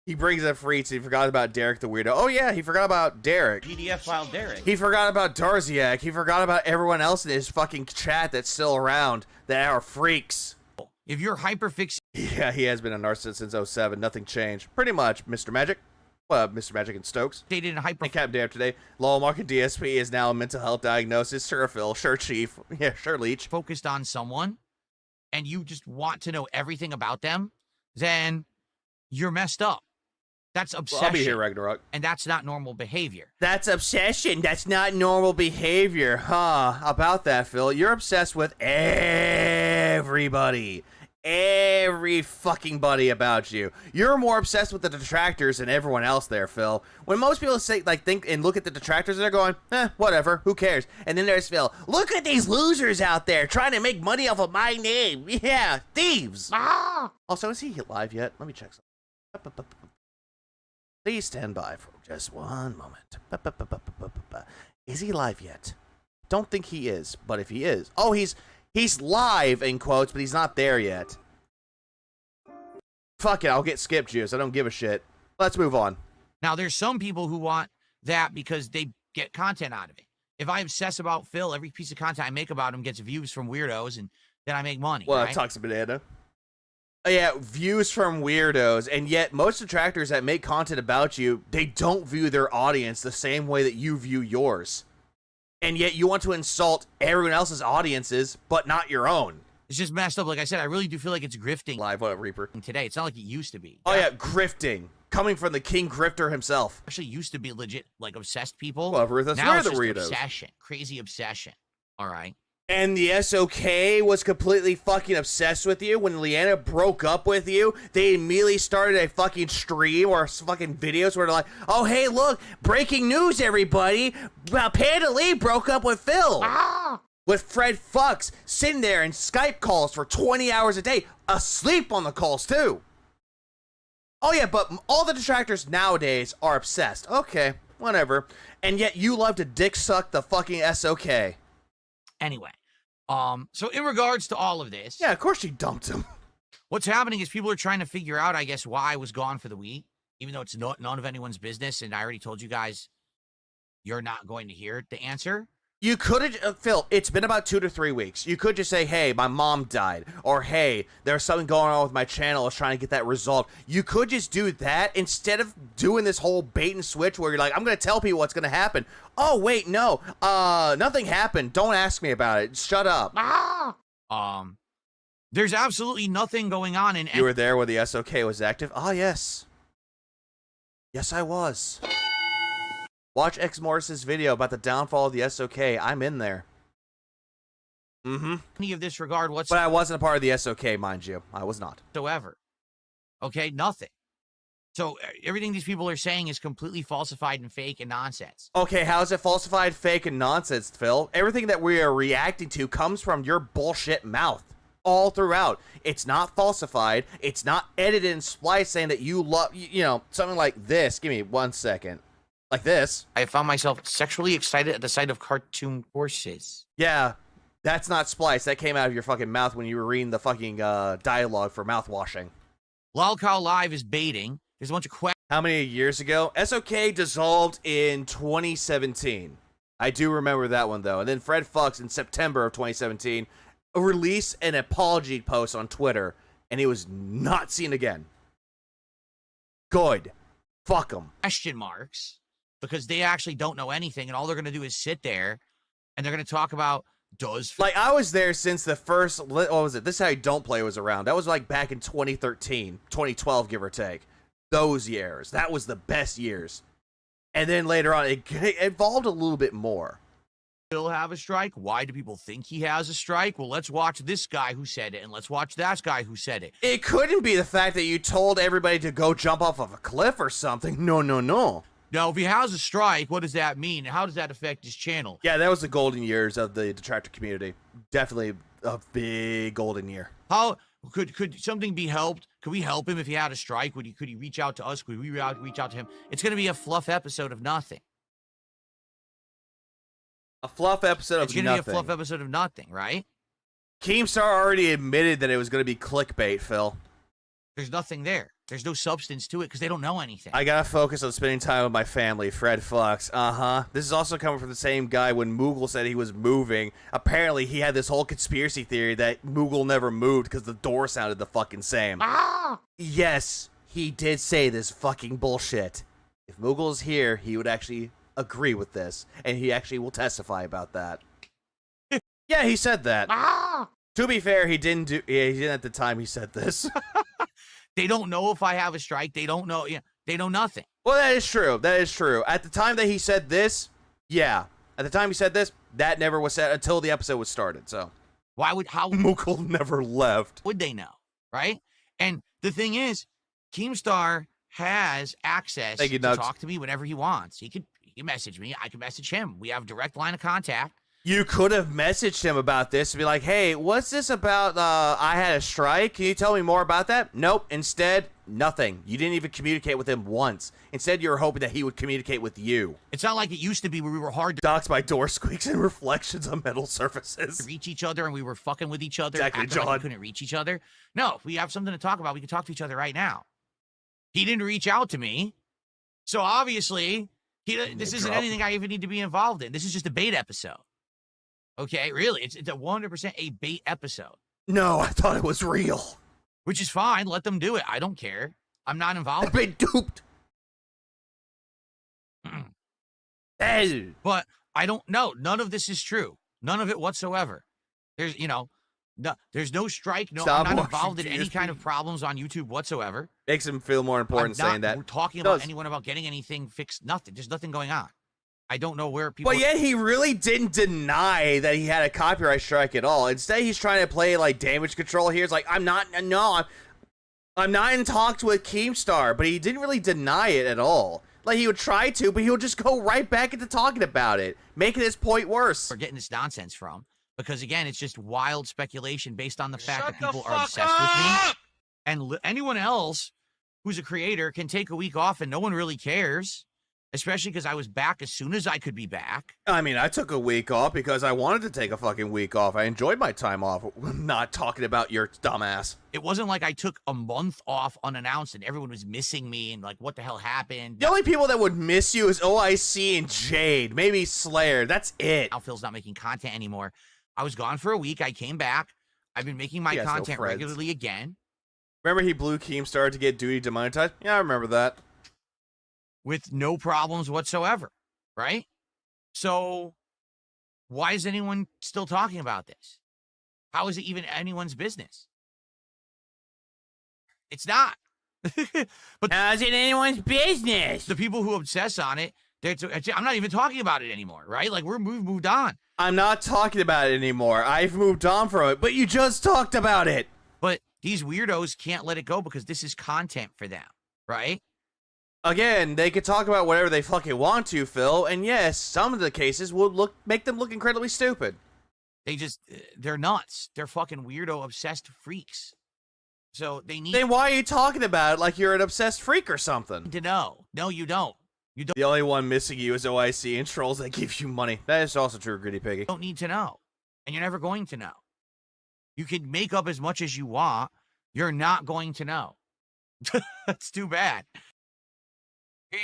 He brings up Freets. He forgot about Derek the Weirdo. Oh yeah, he forgot about Derek. PDF file Derek. He forgot about Darziak. He forgot about everyone else in his fucking chat that's still around that are freaks. if you're hyperfixated Yeah, he has been a narcissist since 07. Nothing changed. Pretty much, Mr. Magic. Well, Mr. Magic and Stokes. and hyper And Captain Dave today. Lol, Market DSP is now a mental health diagnosis. Sure, Phil. Sure, Chief. Yeah, sure, Leech. focused on someone and you just want to know everything about them, then you're messed up. That's Well, obsession. I'll be here, Ragnarok. And that's not normal behavior. That's obsession. That's not normal behavior. Huh. About that, Phil. You're obsessed with everybody. Every fucking buddy about you. You're more obsessed with the detractors than everyone else there, Phil. When most people say, like, think and look at the detractors, they're going, whatever, who cares? And then there's Phil. Look at these losers out there trying to make money off of my name. Yeah, thieves. Also, is he live yet? Let me check something. Please stand by for just one moment. Is he live yet? Don't think he is, but if he is, oh, he's live in quotes, but he's not there yet. Fuck it, I'll get skip juice. I don't give a shit. Let's move on. Now, there's some people who want that because they get content out of it. If I obsess about Phil, every piece of content I make about him gets views from weirdos, and then I make money. Well, right? Toxic Banana. Oh, yeah, views from weirdos, and yet most detractors that make content about you, they don't view their audience the same way that you view yours. And yet you want to insult everyone else's audiences, but not your own. It's just messed up. Like I said, I really do feel like it's grifting Live, what up, Reaper? today. It's not like it used to be. Oh, yeah, grifting. Coming from the king grifter himself. Actually used to be legit, like, obsessed people. Well, Ruth, that's now where it's the just weirdos. obsession. Crazy obsession. All right. And the SOK was completely fucking obsessed with you. When Leanna broke up with you, they immediately started a fucking stream or fucking videos where they're like, oh, hey, look, breaking news, everybody. Panda Lee broke up with Phil. With Fred Fucks sitting there in Skype calls for 20 hours a day, asleep on the calls, too. Oh, yeah, but all the detractors nowadays are obsessed. Okay, whatever. And yet you love to dick suck the fucking SOK. Anyway. So in regards to all of this, Yeah, of course she dumped him. what's happening is people are trying to figure out, I guess, why I was gone for the week, even though it's none of anyone's business, and I already told you guys you're not going to hear the answer. You could have, Phil, it's been about 2 to 3 weeks. You could just say, hey, my mom died. Or, hey, there's something going on with my channel. I was trying to get that resolved. You could just do that instead of doing this whole bait and switch where you're like, I'm going to tell people what's going to happen. Oh, wait, no. Nothing happened. Don't ask me about it. Shut up. There's absolutely nothing going on in You were there when the SOK was active? Ah, yes. Yes, I was. Watch X Morris's video about the downfall of the SOK. I'm in there. any of this regard But I wasn't a part of the SOK, mind you. I was not. whatsoever. Okay, nothing. So everything these people are saying is completely falsified and fake and nonsense. Okay, how is it falsified, fake, and nonsense, Phil? Everything that we are reacting to comes from your bullshit mouth. All throughout. It's not falsified. It's not edited and spliced saying that you love, you know, something like this. Give me 1 second. Like this. I found myself sexually excited at the sight of cartoon horses. Yeah, that's not spliced. That came out of your fucking mouth when you were reading the fucking dialogue for mouthwashing. Lolcow Live is baiting. There's a bunch of questions. How many years ago? SOK dissolved in 2017. I do remember that one, though. And then Fred Fucks in September of 2017 released an apology post on Twitter, and he was not seen again. Good. Fuck him. Question marks because they actually don't know anything, and all they're going to do is sit there and they're going to talk about Like, I was there since the first, what was it? This Is How You Don't Play was around. That was like back in 2013, 2012, give or take. Those years. That was the best years. And then later on, it evolved a little bit more. Still have a strike? Why do people think he has a strike? Well, let's watch this guy who said it, and let's watch that guy who said it. It couldn't be the fact that you told everybody to go jump off of a cliff or something. No, no, no. Now, if he has a strike, what does that mean? How does that affect his channel? Yeah, that was the golden years of the Detractor community. Definitely a big golden year. How could something be helped? Could we help him if he had a strike? Could he reach out to us? Could we reach out to him? It's going to be a fluff episode of nothing. A fluff episode of nothing. It's going to be a fluff episode of nothing, right? Keemstar already admitted that it was going to be clickbait, Phil. There's nothing there. There's no substance to it because they don't know anything. I gotta focus on spending time with my family. Fred Fox. This is also coming from the same guy when Moogle said he was moving. Apparently, he had this whole conspiracy theory that Moogle never moved because the door sounded the fucking same. Yes, he did say this fucking bullshit. If Moogle is here, he would actually agree with this, and he actually will testify about that. Yeah, he said that. To be fair, he didn't at the time he said this. They don't know if I have a strike. They don't know. Yeah, they know nothing. Well, that is true. That is true. At the time that he said this, yeah. At the time he said this, that never was said until the episode was started. So How Moogle never left. would they know, right? And the thing is, Keemstar has access Thank you, to Nugs. talk to me whenever he wants. He can message me. I can message him. We have direct line of contact. You could have messaged him about this and be like, hey, what's this about I had a strike? Can you tell me more about that? Nope. Instead, nothing. You didn't even communicate with him once. Instead, you were hoping that he would communicate with you. It's not like it used to be where we were hard to Docs by door squeaks and reflections on metal surfaces. reach each other and we were fucking with each other. Exactly, acting like John. we couldn't reach each other. No, if we have something to talk about, we can talk to each other right now. He didn't reach out to me. So obviously, this isn't anything I even need to be involved in. This is just a bait episode. Okay, really, it's a 100% a bait episode. No, I thought it was real. Which is fine. Let them do it. I don't care. I'm not involved. I've been duped. Hey. But I don't know. None of this is true. None of it whatsoever. There's, there's no strike. No, Stop I'm not watching involved in any DSP. kind of problems on YouTube whatsoever. Makes him feel more important saying that. We're talking about anyone about getting anything fixed. Nothing. There's nothing going on. I don't know where people. But yet he really didn't deny that he had a copyright strike at all. Instead, he's trying to play like damage control here. It's like, I'm not in talks with Keemstar, but he didn't really deny it at all. Like, he would try to, but he would just go right back into talking about it, making his point worse. We're getting this nonsense from. Because again, it's just wild speculation based on the fact that people are obsessed with me. And anyone else who's a creator can take a week off and no one really cares. Especially because I was back as soon as I could be back. I mean, I took a week off because I wanted to take a fucking week off. I enjoyed my time off, not talking about your dumbass. It wasn't like I took a month off unannounced and everyone was missing me and like, what the hell happened? The only people that would miss you is OIC and Jade, maybe Slayer. That's it. Now Phil's not making content anymore. I was gone for a week. I came back. I've been making my He has no content friends. regularly again. Remember he blew Keemstar to get duty demonetized? Yeah, I remember that. With no problems whatsoever, right? So why is anyone still talking about this? How is it even anyone's business? It's not. But How's it anyone's business? the people who obsess on it, I'm not even talking about it anymore, right? Like we've moved on. I'm not talking about it anymore. I've moved on from it, but you just talked about it. But these weirdos can't let it go because this is content for them, right? Again, they could talk about whatever they fucking want to, Phil, and yes, some of the cases would make them look incredibly stupid. They're nuts. They're fucking weirdo obsessed freaks. So they need Then why are you talking about it like you're an obsessed freak or something? to know. No, you don't. You The only one missing you is OIC and trolls that give you money. That is also true, Gritty Piggy. don't need to know. And you're never going to know. You can make up as much as you want. You're not going to know. That's too bad.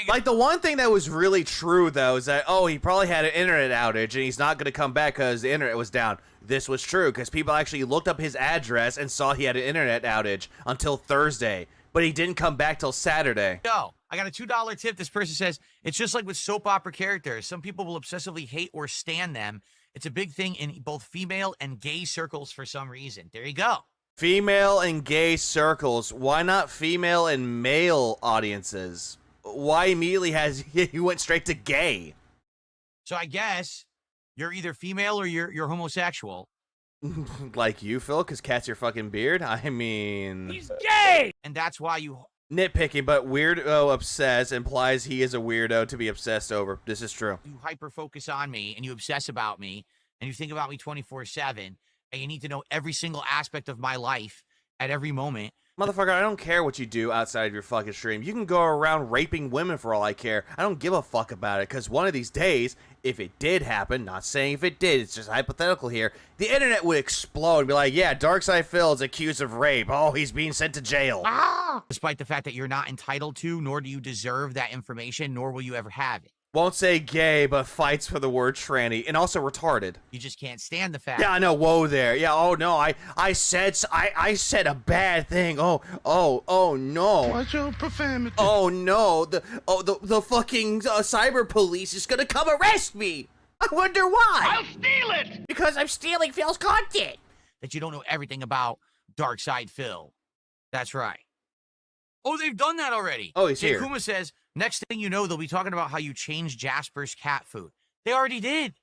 Like, the one thing that was really true, though, is that, oh, he probably had an internet outage and he's not going to come back because the internet was down. This was true because people actually looked up his address and saw he had an internet outage until Thursday, but he didn't come back till Saturday. No, I got a $2 tip. This person says, it's just like with soap opera characters. Some people will obsessively hate or stan them. It's a big thing in both female and gay circles for some reason. There you go. Female and gay circles. Why not female and male audiences? Why immediately he went straight to gay? So I guess you're either female or you're homosexual. Like you, Phil, because cat's your fucking beard? I mean... He's gay! And that's why you Nitpicking, but weirdo obsessed implies he is a weirdo to be obsessed over. This is true. hyper focus on me and you obsess about me and you think about me 24/7 and you need to know every single aspect of my life at every moment Motherfucker, I don't care what you do outside of your fucking stream. You can go around raping women for all I care. I don't give a fuck about it, because one of these days, if it did happen, not saying if it did, it's just hypothetical here, the internet would explode and be like, yeah, Darkside Phil is accused of rape. Oh, he's being sent to jail. Despite the fact that you're not entitled to, nor do you deserve that information, nor will you ever have it. Won't say gay, but fights for the word tranny, and also retarded. You just can't stand the fact. Yeah, I know. Whoa there. Yeah. Oh no. I said a bad thing. Oh no. What's your profanity? Oh no. The fucking cyber police is gonna come arrest me. I wonder why. I'll steal it! Because I'm stealing Phil's content. That you don't know everything about Darkside Phil. That's right. Oh, they've done that already. Oh, he's here. Kuma says, next thing you know, they'll be talking about how you changed Jasper's cat food. They already did.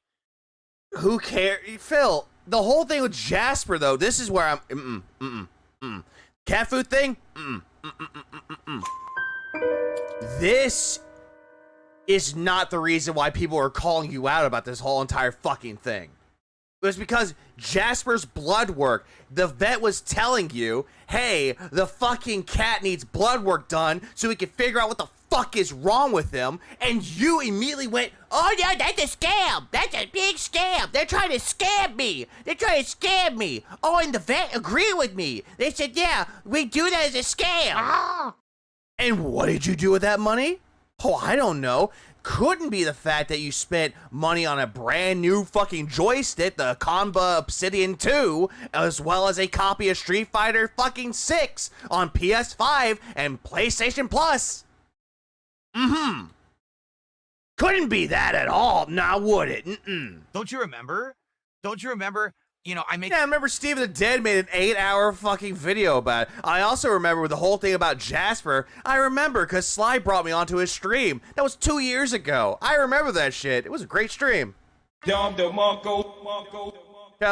Who cares? Phil, the whole thing with Jasper, though, this is where I'm... Cat food thing? This is not the reason why people are calling you out about this whole entire fucking thing. It was because Jasper's blood work, the vet was telling you, hey, the fucking cat needs blood work done so we can figure out what the fuck is wrong with him, and you immediately went, Oh, yeah, that's a scam. That's a big scam. They're trying to scam me. They're trying to scam me. Oh, and the vet agreed with me. They said, yeah, we do that as a scam. and what did you do with that money? Oh, I don't know. Couldn't be the fact that you spent money on a brand new fucking joystick, the Conba Obsidian 2, as well as a copy of Street Fighter fucking 6 on PS5 and PlayStation Plus. Couldn't be that at all, now would it? Don't you remember? You know, Yeah, I remember Steve the Dead made an 8-hour fucking video about it. I also remember the whole thing about Jasper. I remember because Sly brought me onto his stream. That was 2 years ago. I remember that shit. It was a great stream. Shout out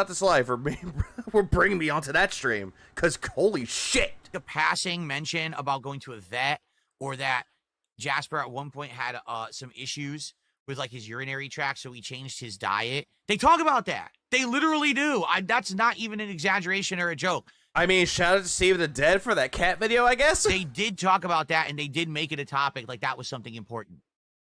to Sly for bringing me onto that stream. Because holy shit. the passing mention about going to a vet, or that Jasper at one point had some issues with like his urinary tract, so he changed his diet. They talk about that. They literally do. That's not even an exaggeration or a joke. I mean, shout out to Steve the Dead for that cat video, I guess. They did talk about that, and they did make it a topic. Like, that was something important,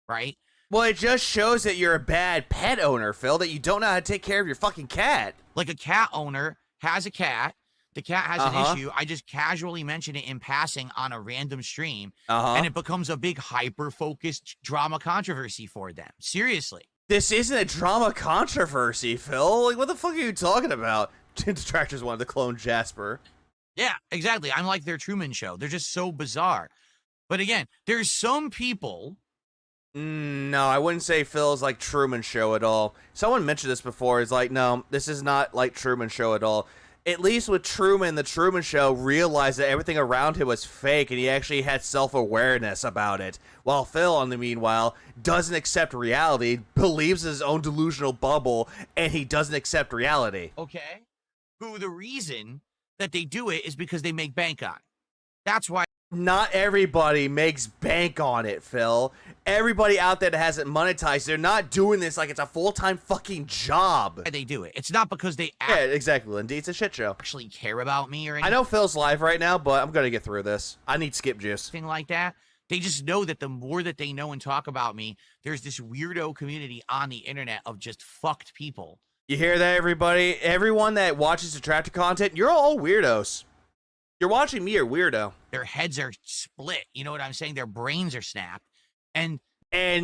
right? Well, it just shows that you're a bad pet owner, Phil, that you don't know how to take care of your fucking cat. Like, a cat owner has a cat. The cat has an issue. I just casually mention it in passing on a random stream, and it becomes a big hyper-focused drama controversy for them. Seriously. This isn't a drama controversy, Phil. Like, what the fuck are you talking about? Detractors wanted to clone Jasper. Yeah, exactly. I'm like their Truman Show. They're just so bizarre. But again, there's some people... No, I wouldn't say Phil's like Truman Show at all. Someone mentioned this before. It's like, no, this is not like Truman Show at all. At least with Truman, the Truman Show realized that everything around him was fake, and he actually had self-awareness about it. While Phil, on the meanwhile, doesn't accept reality, believes in his own delusional bubble, and he doesn't accept reality. Okay. Who the reason that they do it is because they make bank on it. That's why. Not everybody makes bank on it, Phil. Everybody out there that hasn't monetized, they're not doing this like it's a full-time fucking job. They do it. It's not because they yeah, exactly, Lindy. It's a shit show. Actually care about me or anything. I know Phil's live right now, but I'm gonna get through this. I need skip juice. Thing like that. They just know that the more that they know and talk about me, there's this weirdo community on the internet of just fucked people. You hear that, everybody? Everyone that watches Detractor content, you're all weirdos. You're watching me, you're weirdo. Their heads are split. You know what I'm saying? Their brains are snapped. And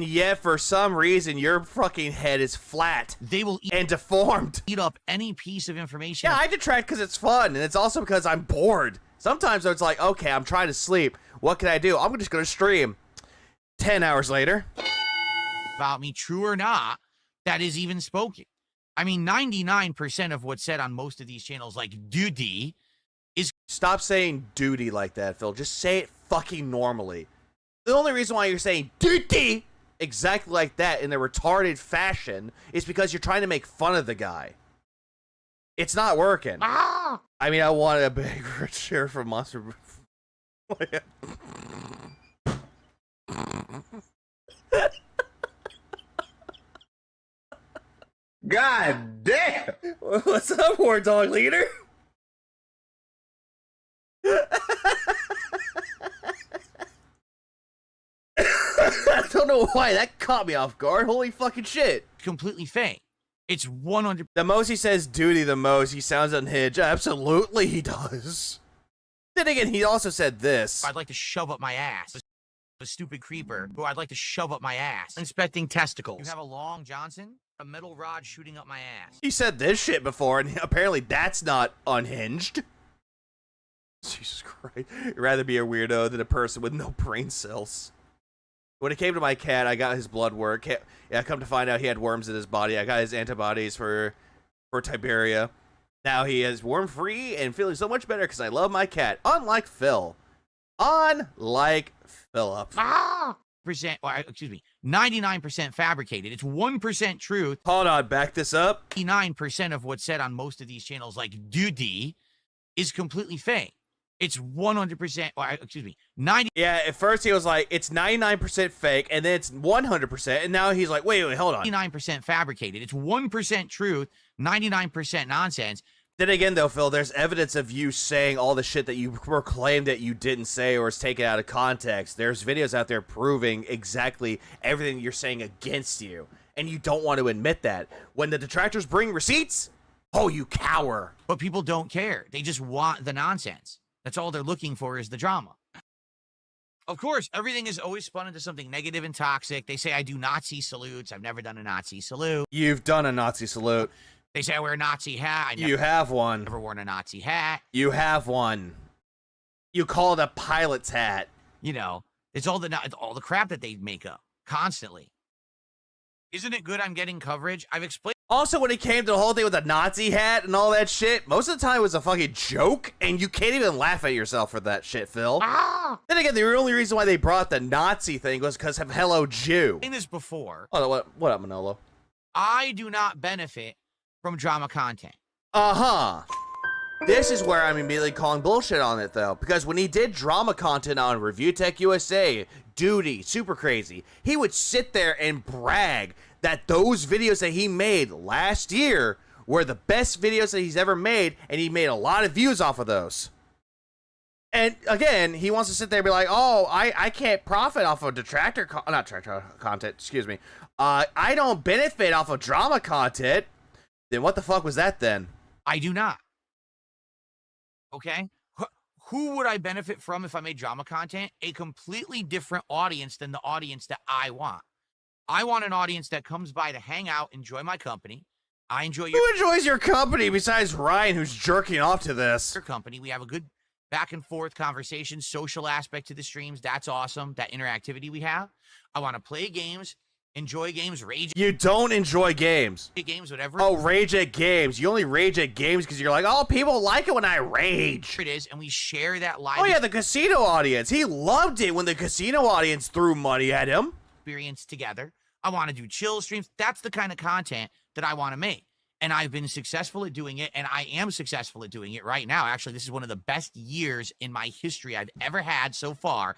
yet, for some reason, your fucking head is flat. They will and deformed. Eat up any piece of information. Yeah, I detract because it's fun, and it's also because I'm bored. Sometimes it's like, okay, I'm trying to sleep. What can I do? I'm just going to stream. 10 hours later. About me, true or not, that is even spoken. I mean, 99% of what's said on most of these channels, like duty, is... Stop saying duty like that, Phil. Just say it fucking normally. The only reason why you're saying duty exactly like that in a retarded fashion is because you're trying to make fun of the guy. It's not working. Ah! I mean, I want a big share from Monster... God damn! What's up, War Dog Leader? I don't know why that caught me off guard. Holy fucking shit. Completely fake. It's 100. The most he says duty, the most he sounds unhinged. Absolutely he does. Then again, he also said this. I'd like to shove up my ass. A stupid creeper who I'd like to shove up my ass. Inspecting testicles. You have a long Johnson? A metal rod shooting up my ass. He said this shit before, and apparently that's not unhinged. Jesus Christ. I'd rather be a weirdo than a person with no brain cells. When it came to my cat, I got his blood work. Yeah, come to find out he had worms in his body. I got his antibodies for Tiberia. Now he is worm-free and feeling so much better because I love my cat. Unlike Phil. Unlike Philip. Excuse me, 99% fabricated. It's 1% truth. Hold on, back this up. 99% of what's said on most of these channels, like Duty, is completely fake. It's 100%, excuse me, 90. Yeah, at first he was like, it's 99% fake, and then it's 100%, and now he's like, wait, hold on. 99% fabricated. It's 1% truth, 99% nonsense. Then again, though, Phil, there's evidence of you saying all the shit that you proclaimed that you didn't say or is taken out of context. There's videos out there proving exactly everything you're saying against you, and you don't want to admit that. When the detractors bring receipts, oh, you cower. But people don't care. They just want the nonsense. That's all they're looking for is the drama. Of course, everything is always spun into something negative and toxic. They say I do Nazi salutes. I've never done a Nazi salute. You've done a Nazi salute. They say I wear a Nazi hat. You have one. Never worn a Nazi hat. You have one. You call it a pilot's hat. You know, it's all the crap that they make up constantly. Isn't it good I'm getting coverage? I've explained. Also, when it came to the whole thing with the Nazi hat and all that shit, most of the time it was a fucking joke, and you can't even laugh at yourself for that shit, Phil. Then again, the only reason why they brought the Nazi thing was because of Hello Jew. I've seen this before. Oh, what up, Manolo? I do not benefit from drama content. Uh-huh. This is where I'm immediately calling bullshit on it, though, because when he did drama content on Review Tech USA, Duty, Super Crazy, he would sit there and brag that those videos that he made last year were the best videos that he's ever made, and he made a lot of views off of those. And again, he wants to sit there and be like, oh, I can't profit off of detractor content, excuse me. I don't benefit off of drama content. Then what the fuck was that then? I do not. Okay? Who would I benefit from if I made drama content? A completely different audience than the audience that I want. I want an audience that comes by to hang out, enjoy my company. I enjoy your... Who enjoys your company besides Ryan, who's jerking off to this? Your company. We have a good back and forth conversation, social aspect to the streams. That's awesome. That interactivity we have. I want to play games, enjoy games, rage. You don't enjoy games. Games, whatever. Oh, rage at games. You only rage at games because you're like, oh, people like it when I rage. It is, and we share that live. Oh, yeah, the casino audience. He loved it when the casino audience threw money at him. Experience together. I want to do chill streams. That's the kind of content that I want to make. And I've been successful at doing it, and I am successful at doing it right now. Actually, this is one of the best years in my history I've ever had so far.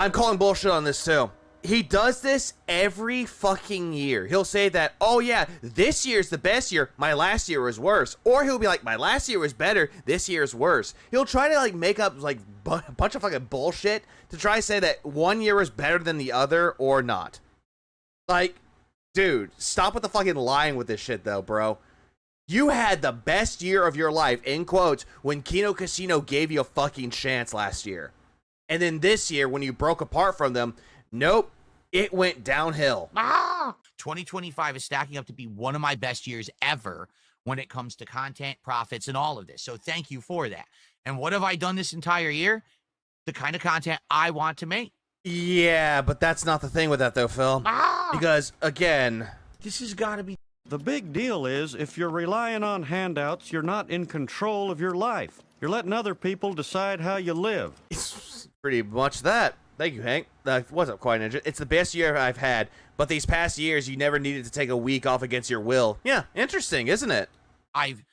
I'm calling bullshit on this, too. He does this every fucking year. He'll say that, oh, yeah, this year's the best year. My last year was worse. Or he'll be like, my last year was better. This year's worse. He'll try to, like, make up, like, a bunch of fucking bullshit to try to say that one year was better than the other or not. Like, dude, stop with the fucking lying with this shit, though, bro. You had the best year of your life, in quotes, when Kino Casino gave you a fucking chance last year. And then this year, when you broke apart from them, nope, it went downhill. 2025 is stacking up to be one of my best years ever when it comes to content, profits, and all of this. So thank you for that. And what have I done this entire year? The kind of content I want to make. Yeah, but that's not the thing with that, though, Phil. Because, again... This has got to be... The big deal is, if you're relying on handouts, you're not in control of your life. You're letting other people decide how you live. It's pretty much that. Thank you, Hank. What's up, Quiet Ninja? It's the best year I've had, but these past years, you never needed to take a week off against your will. Yeah, interesting, isn't it? I've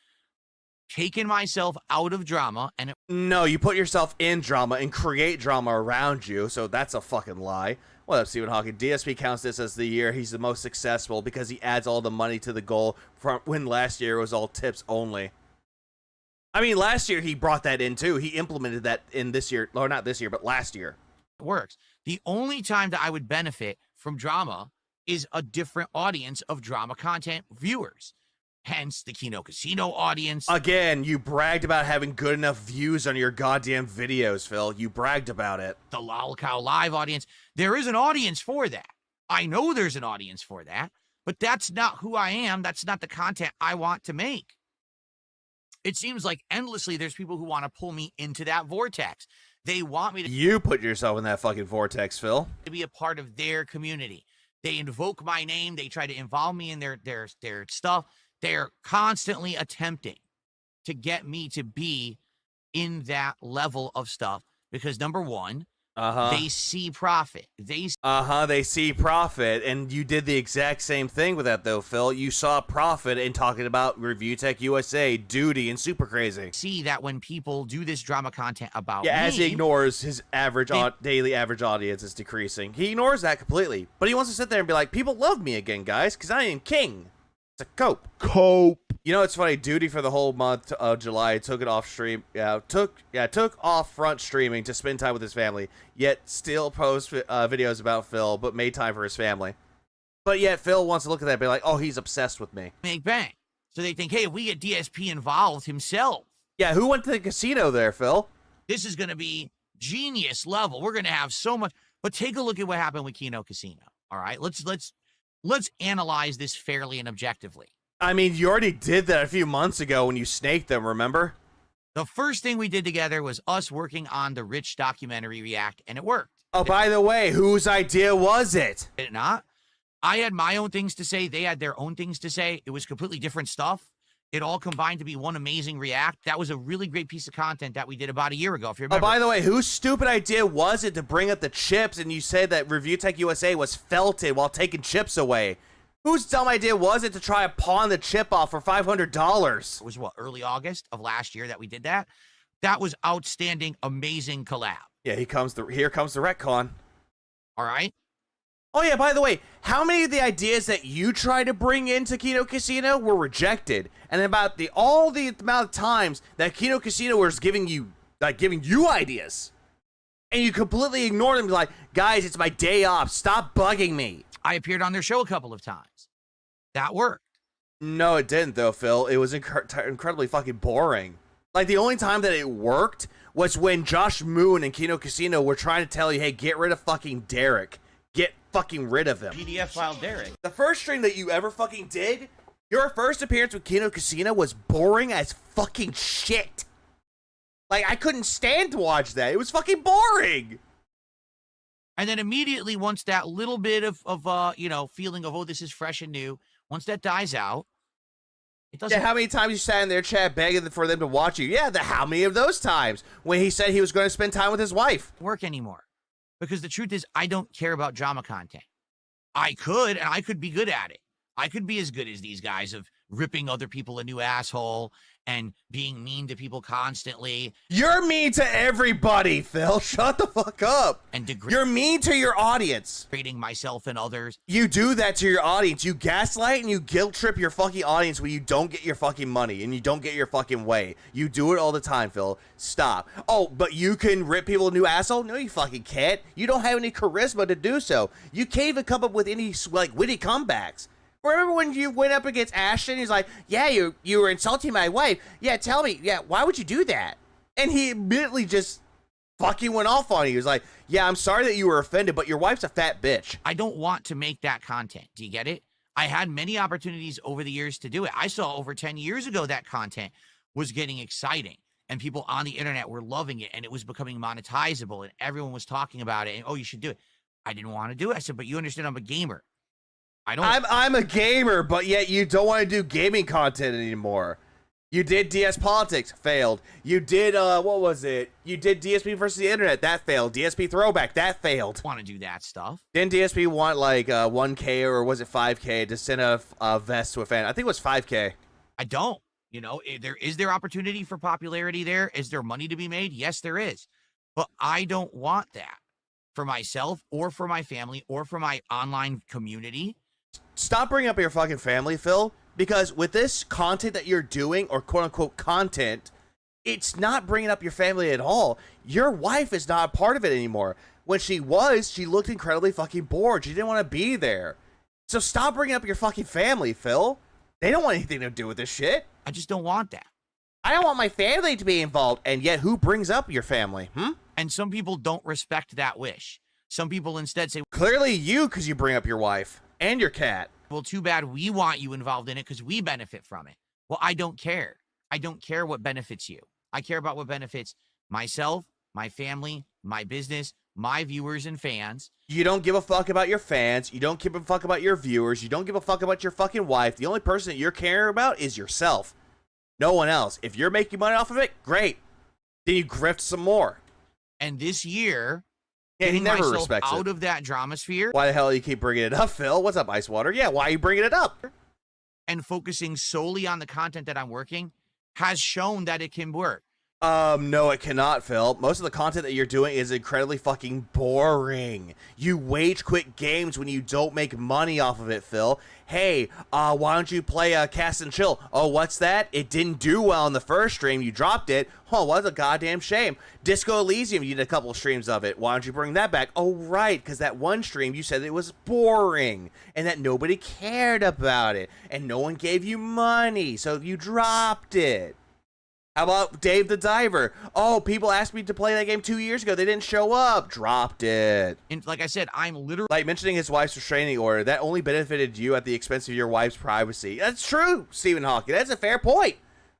taken myself out of drama, and No, you put yourself in drama and create drama around you, so that's a fucking lie. What up, Stephen Hawking? DSP counts this as the year he's the most successful because he adds all the money to the goal from when last year was all tips only. I mean, last year he brought that in, too. He implemented that in this year, or not this year, but last year. works. The only time that I would benefit from drama is a different audience of drama content viewers. Hence the Kino Casino audience. Again, you bragged about having good enough views on your goddamn videos, Phil. You bragged about it. The Lol Cow Live audience. There is an audience for that. I know there's an audience for that, but that's not who I am. That's not the content I want to make. It seems like endlessly there's people who want to pull me into that vortex. They want me to You put yourself in that fucking vortex, Phil. be a part of their community. They invoke my name. They try to involve me in their stuff. They're constantly attempting to get me to be in that level of stuff because number one, they see profit. They see profit, and you did the exact same thing with that, though, Phil. You saw profit in talking about Review Tech USA, Duty, and Super Crazy. See that when people do this drama content about me, as he ignores his average daily average audience is decreasing. He ignores that completely, but he wants to sit there and be like, people love me again, guys, because I am king. It's a cope. You know, it's funny. Duty for the whole month of July took it off stream. Took off front streaming to spend time with his family. Yet still post videos about Phil, but made time for his family. But yet Phil wants to look at that and be like, "Oh, he's obsessed with me." make bang. So they think, hey, if we get DSP involved himself, Yeah, who went to the casino there, Phil? this is going to be genius level. We're going to have so much. But take a look at what happened with Kino Casino. All right, let's analyze this fairly and objectively. I mean, you already did that a few months ago when you snaked them, remember? The first thing we did together was us working on the Rich documentary React, and it worked. Oh, by the way, whose idea was it? Did it not? I had my own things to say. They had their own things to say. It was completely different stuff. It all combined to be one amazing React. That was a really great piece of content that we did about a year ago, if you remember. Oh, by the way, whose stupid idea was it to bring up the chips and you said that Review Tech USA was felted while taking chips away? Whose dumb idea was it to try to pawn the chip off for $500? It was what, early August of last year that we did that? That was outstanding, amazing collab. Yeah, here comes the retcon. All right? Oh yeah, by the way, how many of the ideas that you tried to bring into Kino Casino were rejected? And about all the amount of times that Kino Casino was giving you ideas. And you completely ignored them, like, guys, it's my day off. Stop bugging me. I appeared on their show a couple of times. That worked. No, it didn't, though, Phil. It was incredibly fucking boring. Like, the only time that it worked was when Josh Moon and Kino Casino were trying to tell you, hey, get rid of fucking Derek. Get fucking rid of him. PDF file Derek. The first stream that you ever fucking did, your first appearance with Kino Casino was boring as fucking shit. Like, I couldn't stand to watch that. It was fucking boring. And then immediately, once that little bit of feeling of, oh, this is fresh and new, once that dies out, it doesn't. Yeah, how many times you sat in their chat begging for them to watch you? Yeah, how many of those times when he said he was going to spend time with his wife? Work anymore. Because the truth is, I don't care about drama content. I could be good at it. I could be as good as these guys of ripping other people a new asshole and being mean to people constantly. You're mean to everybody, Phil. Shut the fuck up. And You're mean to your audience. degrading myself and others. You do that to your audience. You gaslight and you guilt trip your fucking audience when you don't get your fucking money and you don't get your fucking way. You do it all the time, Phil. Stop. Oh, but you can rip people a new asshole? No, you fucking can't. You don't have any charisma to do so. You can't even come up with any, like, witty comebacks. Remember when you went up against Ashton? He's like, yeah, you were insulting my wife. Yeah, tell me. Yeah, why would you do that? And he immediately just fucking went off on you. He was like, yeah, I'm sorry that you were offended, but your wife's a fat bitch. I don't want to make that content. Do you get it? I had many opportunities over the years to do it. I saw over 10 years ago that content was getting exciting and people on the internet were loving it and it was becoming monetizable and everyone was talking about it and, oh, you should do it. I didn't want to do it. I said, but you understand I'm a gamer. I'm a gamer, but yet you don't want to do gaming content anymore. You did DS Politics, failed. You did, what was it? You did DSP versus the Internet, that failed. DSP Throwback, that failed. Want to do that stuff. Didn't DSP want, like, 1K or was it 5K to send a vest to a fan? I think it was 5K. I don't. You know, is there opportunity for popularity there? Is there money to be made? Yes, there is. But I don't want that for myself or for my family or for my online community. Stop bringing up your fucking family, Phil, because with this content that you're doing, or quote-unquote content, It's not bringing up your family at all. Your wife is not a part of it anymore. When she was, she looked incredibly fucking bored. She didn't want to be there. So stop bringing up your fucking family, Phil. They don't want anything to do with this shit. I just don't want that. I don't want my family to be involved. And yet, who brings up your family? And some people don't respect that wish. Some people instead say, Clearly you, because you bring up your wife and your cat. well, too bad we want you involved in it because we benefit from it. Well, I don't care. I don't care what benefits you. I care about what benefits myself, my family, my business, my viewers and fans. You don't give a fuck about your fans. You don't give a fuck about your viewers. You don't give a fuck about your fucking wife. The only person that you're caring about is yourself. No one else. If you're making money off of it, great. Then you grift some more. And this year, Yeah, he getting never myself respects out it. of that drama sphere Why the hell do you keep bringing it up, Phil? What's up, Icewater? Yeah, why are you bringing it up? and focusing solely on the content that I'm working has shown that it can work. No, it cannot, Phil. Most of the content that you're doing is incredibly fucking boring. You wage quit games when you don't make money off of it, Phil. Hey, why don't you play Cast and Chill? Oh, what's that? It didn't do well in the first stream. You dropped it. Oh, what a goddamn shame. Disco Elysium, you did a couple streams of it. Why don't you bring that back? Oh, right, because that one stream you said it was boring and that nobody cared about it and no one gave you money, so you dropped it. How about Dave the Diver? Oh, people asked me to play that game 2 years ago. They didn't show up. Dropped it. And like I said, I'm literally Like mentioning his wife's restraining order, that only benefited you at the expense of your wife's privacy. That's true, Stephen Hawking. That's a fair point.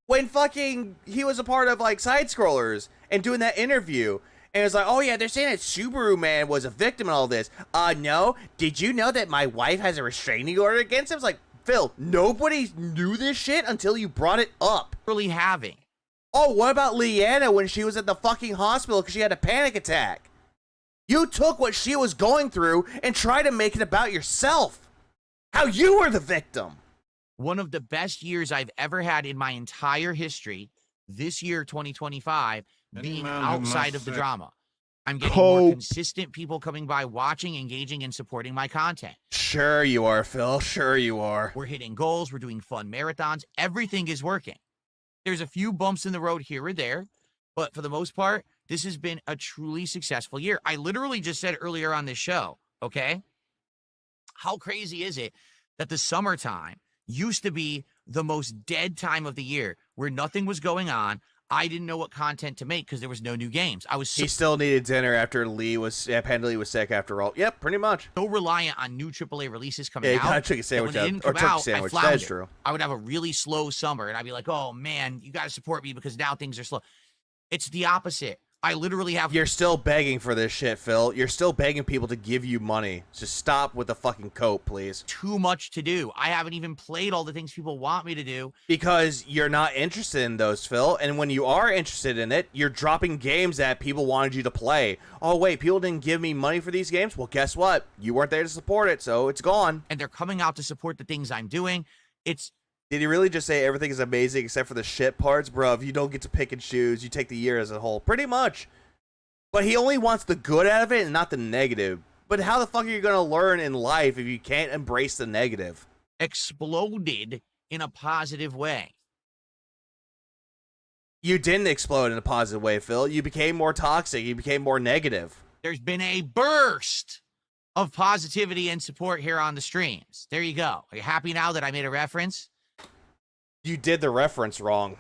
When fucking he was a part of like Side Scrollers and doing that interview, and it was like, oh yeah, they're saying that Subaru Man was a victim in all this. No. Did you know that my wife has a restraining order against him? It's like, Phil, nobody knew this shit until you brought it up. having. Oh, what about Leanna when she was at the fucking hospital because she had a panic attack? You took what she was going through and tried to make it about yourself. How you were the victim. One of the best years I've ever had in my entire history, this year, 2025, being outside of the drama. I'm getting more consistent people coming by, watching, engaging, and supporting my content. Sure you are, Phil. Sure you are. We're hitting goals. We're doing fun marathons. Everything is working. There's a few bumps in the road here or there, but for the most part, this has been a truly successful year. I literally just said earlier on this show, okay? How crazy is it that the summertime used to be the most dead time of the year where nothing was going on? I didn't know what content to make because there was no new games. I was He still needed dinner after Panda Lee was sick after all. Yep, pretty much. so reliant on new AAA releases coming Yeah, out. you got a chicken sandwich that when they up, didn't or come turkey out, sandwich. I floundered. That's true. I would have a really slow summer, and I'd be like, oh, man, you got to support me because now things are slow. It's the opposite. I literally have... You're still begging for this shit, Phil. You're still begging people to give you money. Just stop with the fucking cope, please. too much to do. I haven't even played all the things people want me to do. Because you're not interested in those, Phil. And when you are interested in it, you're dropping games that people wanted you to play. Oh, wait, people didn't give me money for these games? Well, guess what? You weren't there to support it, so it's gone. And they're coming out to support the things I'm doing. It's... Did he really just say everything is amazing except for the shit parts? Bruv, you don't get to pick and choose. You take the year as a whole. Pretty much. But he only wants the good out of it and not the negative. But how the fuck are you going to learn in life if you can't embrace the negative? exploded in a positive way. You didn't explode in a positive way, Phil. You became more toxic. You became more negative. There's been a burst of positivity and support here on the streams. There you go. Are you happy now that I made a reference? You did the reference wrong.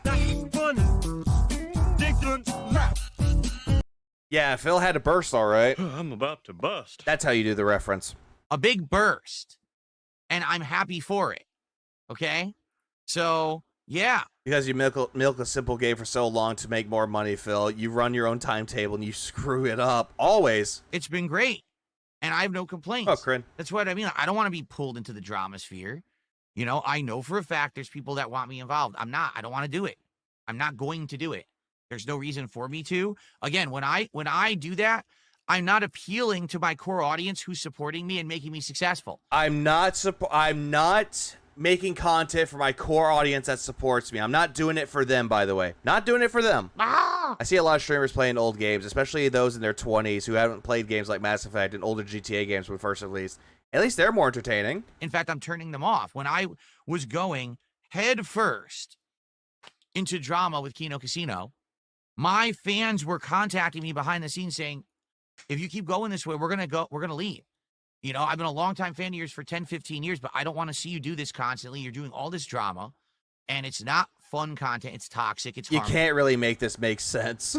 Yeah, Phil had a burst, all right. I'm about to bust. That's how you do the reference. A big burst. And I'm happy for it. Okay? So, yeah. Because you milk a simple game for so long to make more money, Phil. You run your own timetable and you screw it up. Always. It's been great. And I have no complaints. Oh, Crin. That's what I mean. I don't want to be pulled into the drama sphere. You know, I know for a fact there's people that want me involved. I'm not. I don't want to do it. I'm not going to do it. There's no reason for me to. Again, when I do that, I'm not appealing to my core audience who's supporting me and making me successful. I'm not making content for my core audience that supports me. I'm not doing it for them, by the way. Not doing it for them. I see a lot of streamers playing old games, especially those in their 20s who haven't played games like Mass Effect and older GTA games when first released. At least they're more entertaining. In fact, I'm turning them off. When I was going head first into drama with Kino Casino, My fans were contacting me behind the scenes saying, if you keep going this way, we're going to leave. You know, I've been a longtime fan of yours for 10, 15 years, but I don't want to see you do this constantly. You're doing all this drama, and it's not fun content. It's toxic. It's harmful. You can't really make this make sense.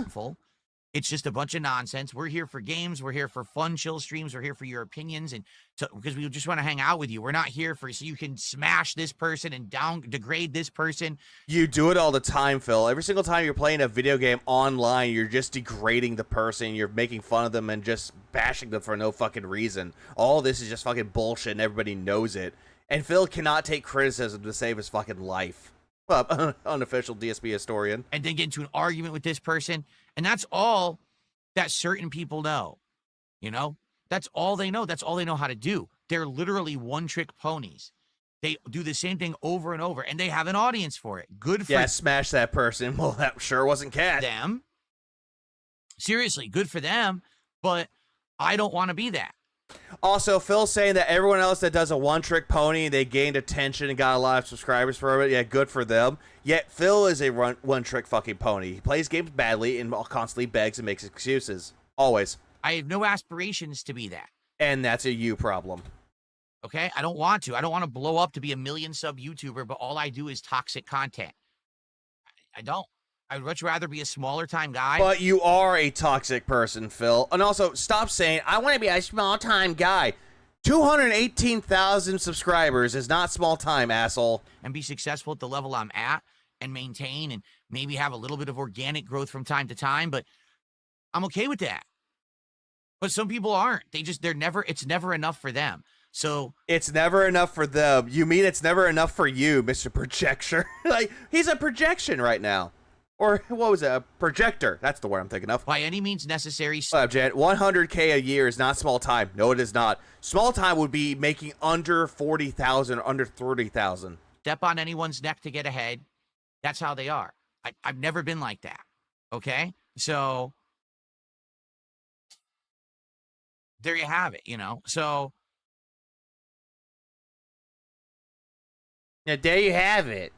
It's just a bunch of nonsense. We're here for games. We're here for fun, chill streams. We're here for your opinions, and because we just want to hang out with you. We're not here for so you can smash this person and degrade this person. You do it all the time, Phil. Every single time you're playing a video game online, you're just degrading the person. You're making fun of them and just bashing them for no fucking reason. All this is just fucking bullshit, and everybody knows it. And Phil cannot take criticism to save his fucking life. Well, unofficial DSP historian. And then get into an argument with this person. And that's all that certain people know. You know? That's all they know. That's all they know how to do. They're literally one-trick ponies. They do the same thing over and over, and they have an audience for it. Good for smash that person. Well, that sure wasn't Cat. Them. Seriously, good for them, but I don't want to be that. Also, Phil's saying that everyone else that does a one-trick pony, they gained attention and got a lot of subscribers from it. Yeah, good for them. Yet Phil is a one-trick fucking pony. He plays games badly and constantly begs and makes excuses. Always. I have no aspirations to be that. And that's a you problem. Okay? I don't want to. I don't want to blow up to be a million sub YouTuber, but all I do is toxic content. I don't. I'd much rather be a smaller time guy. But you are a toxic person, Phil. And also, stop saying, I want to be a small time guy. 218,000 subscribers is not small time, asshole. And be successful at the level I'm at and maintain and maybe have a little bit of organic growth from time to time, but I'm okay with that. But some people aren't. It's never enough for them. So it's never enough for them. You mean it's never enough for you, Mr. Projector? Like, he's a projection right now. Or what was it? A projector. That's the word I'm thinking of. By any means necessary. Jet, 100K a year is not small time. No, it is not. Small time would be making under 40,000, under 30,000. Step on anyone's neck to get ahead. That's how they are. I've never been like that. Okay? So there you have it, you know? So now, there you have it.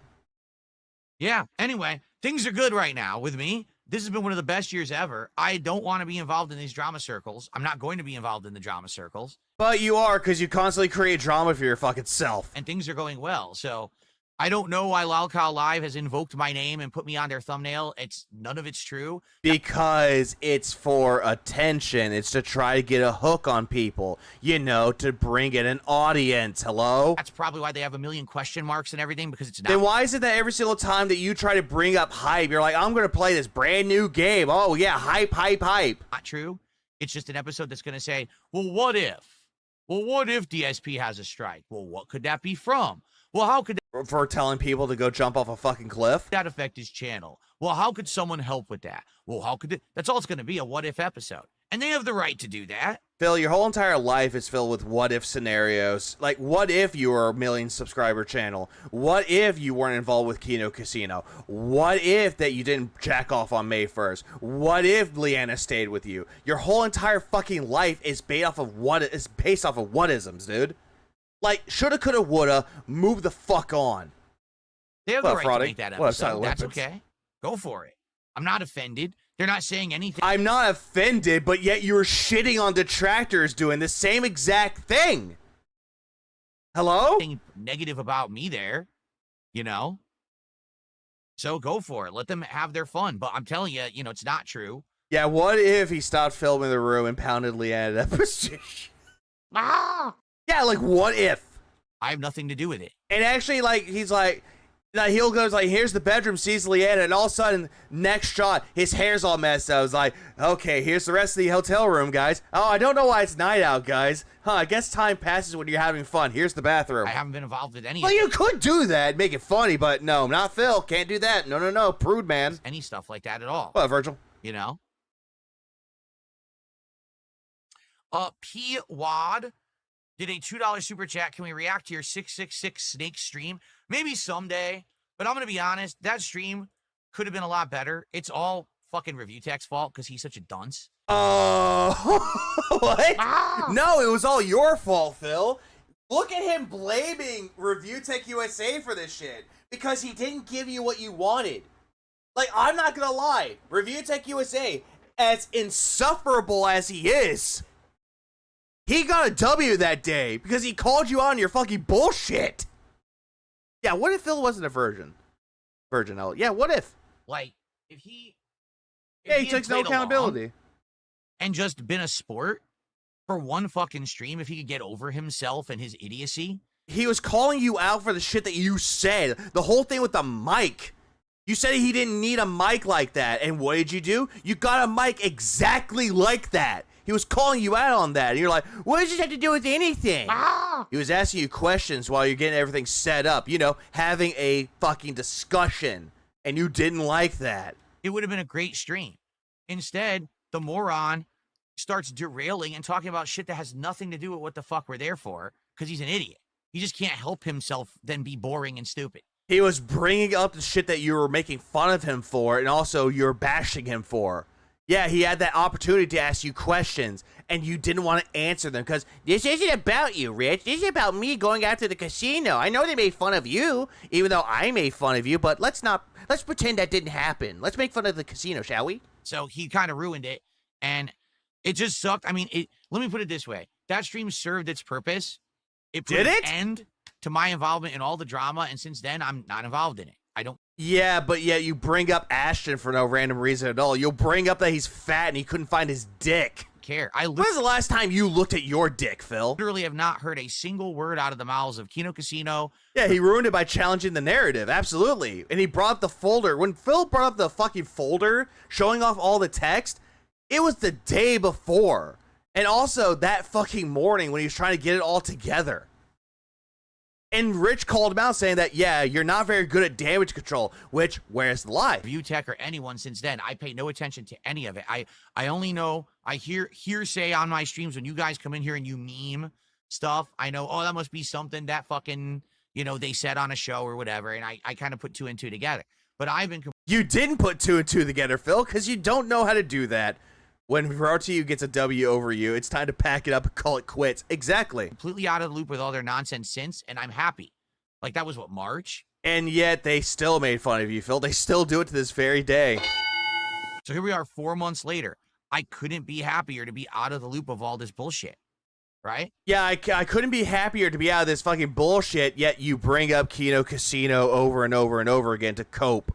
Yeah. Anyway, things are good right now with me. This has been one of the best years ever. I don't want to be involved in these drama circles. I'm not going to be involved in the drama circles. But you are, because you constantly create drama for your fucking self. And things are going well. So I don't know why Lolcow Live has invoked my name and put me on their thumbnail. None of it's true. Because it's for attention. It's to try to get a hook on people. You know, to bring in an audience. Hello? That's probably why they have a million question marks and everything, because it's not. Then why is it that every single time that you try to bring up hype, you're like, I'm going to play this brand new game. Oh, yeah, hype, hype, hype. Not true. It's just an episode that's going to say, well, what if? Well, what if DSP has a strike? Well, what could that be from? Well, how could for telling people to go jump off a fucking cliff? That affect his channel? Well, how could someone help with that? Well, how could it? That's all it's going to be, a what if episode. And they have the right to do that. Phil, your whole entire life is filled with what if scenarios. Like, what if you were a million subscriber channel? What if you weren't involved with Kino Casino? What if that you didn't jack off on May 1st? What if Leanna stayed with you? Your whole entire fucking life is based off of what-isms, dude. Like, shoulda, coulda, woulda, move the fuck on. They have the right to make that episode. That's okay. Go for it. I'm not offended. They're not saying anything. I'm not offended, but yet you're shitting on detractors doing the same exact thing. Hello? Negative about me there, you know? So go for it. Let them have their fun. But I'm telling you, it's not true. Yeah, what if he stopped filming the room and pounded Leanna at that position? Ah! Yeah, like, what if? I have nothing to do with it. And actually, like, he's like, he'll goes like, here's the bedroom, sees Leanna, and all of a sudden, next shot, his hair's all messed up. I was like, okay, here's the rest of the hotel room, guys. Oh, I don't know why it's night out, guys. I guess time passes when you're having fun. Here's the bathroom. I haven't been involved with any Well, you could do that, make it funny, but no, not Phil. Can't do that. No. Prude, man. Any stuff like that at all. What, Virgil? You know? P. Wad did a $2 super chat. Can we react to your 666 snake stream? Maybe someday, but I'm going to be honest. That stream could have been a lot better. It's all fucking Review Tech's fault because he's such a dunce. Oh, what? Ah. No, it was all your fault, Phil. Look at him blaming Review Tech USA for this shit because he didn't give you what you wanted. Like, I'm not gonna lie. Review Tech USA, as insufferable as he is, he got a W that day because he called you on your fucking bullshit. Yeah, what if Phil wasn't a virgin? Yeah, what if? Like, if he He had takes no played along accountability. and just been a sport for one fucking stream, if he could get over himself and his idiocy. He was calling you out for the shit that you said. The whole thing with the mic. You said he didn't need a mic like that. And what did you do? You got a mic exactly like that. He was calling you out on that. And you're like, what does this have to do with anything? He was asking you questions while you're getting everything set up. You know, having a fucking discussion. And you didn't like that. It would have been a great stream. Instead, the moron starts derailing and talking about shit that has nothing to do with what the fuck we're there for, because he's an idiot. He just can't help himself then be boring and stupid. He was bringing up the shit that you were making fun of him for, and also you're bashing him for. Yeah, he had that opportunity to ask you questions, and you didn't want to answer them because this isn't about you, Rich. This is about me going after the casino. I know they made fun of you, even though I made fun of you, but let's pretend that didn't happen. Let's make fun of the casino, shall we? So he kind of ruined it, and it just sucked. I mean, let me put it this way. That stream served its purpose. It put an end to my involvement in all the drama, and since then, I'm not involved in it. I don't. Yeah, but yet you bring up Ashton for no random reason at all. You'll bring up that he's fat and he couldn't find his dick. Care. When was the last time you looked at your dick, Phil? Literally have not heard a single word out of the mouths of Kino Casino. Yeah, he ruined it by challenging the narrative, absolutely. And he brought up the folder. When Phil brought up the fucking folder, showing off all the text, it was the day before. And also that fucking morning when he was trying to get it all together. And Rich called him out saying that, yeah, you're not very good at damage control, which, where's the lie? ViewTech or anyone since then, I pay no attention to any of it. I only know, I hear hearsay on my streams when you guys come in here and you meme stuff. I know, oh, that must be something that fucking, you know, they said on a show or whatever. And I kind of put two and two together. But I've been... You didn't put two and two together, Phil, because you don't know how to do that. When RTU gets a W over you, it's time to pack it up and call it quits. Exactly. Completely out of the loop with all their nonsense since, and I'm happy. Like, that was what, March? And yet, they still made fun of you, Phil. They still do it to this very day. So here we are 4 months later. I couldn't be happier to be out of the loop of all this bullshit. Right? Yeah, I couldn't be happier to be out of this fucking bullshit, yet you bring up Kino Casino over and over and over again to cope.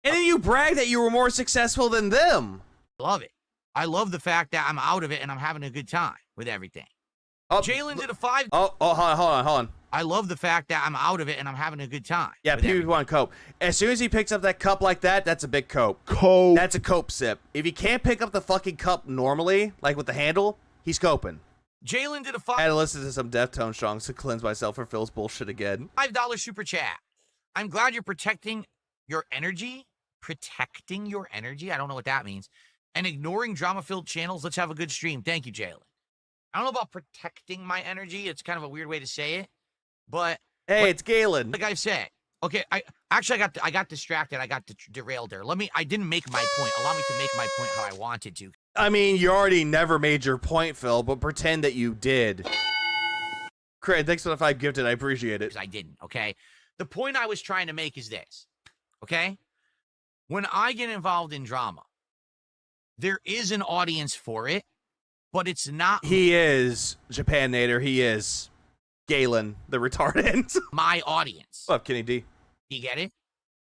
And then you brag that you were more successful than them. Love it. I love the fact that I'm out of it and I'm having a good time with everything. Oh, Jalen did a 5. Oh, hold on. I love the fact that I'm out of it and I'm having a good time. Yeah, people want cope. As soon as he picks up that cup like that, that's a big cope. Cope. That's a cope sip. If he can't pick up the fucking cup normally, like with the handle, he's coping. Jalen did a I had to listen to some Deftone songs to cleanse myself from Phil's bullshit again. $5 super chat. I'm glad you're protecting your energy. Protecting your energy? I don't know what that means. And ignoring drama-filled channels. Let's have a good stream. Thank you, Jalen. I don't know about protecting my energy. It's kind of a weird way to say it. But hey, it's Galen. Like I said. Okay, I got distracted. I got derailed there. I didn't make my point. Allow me to make my point how I wanted to. I mean, you already never made your point, Phil, but pretend that you did. Craig, thanks for the 5 gifted. I appreciate it. Because I didn't, okay? The point I was trying to make is this, okay? When I get involved in drama, there is an audience for it, but it's not... He is, Japan Nader, he is. Galen, the retardant. My audience. What's up, Kenny D? You get it?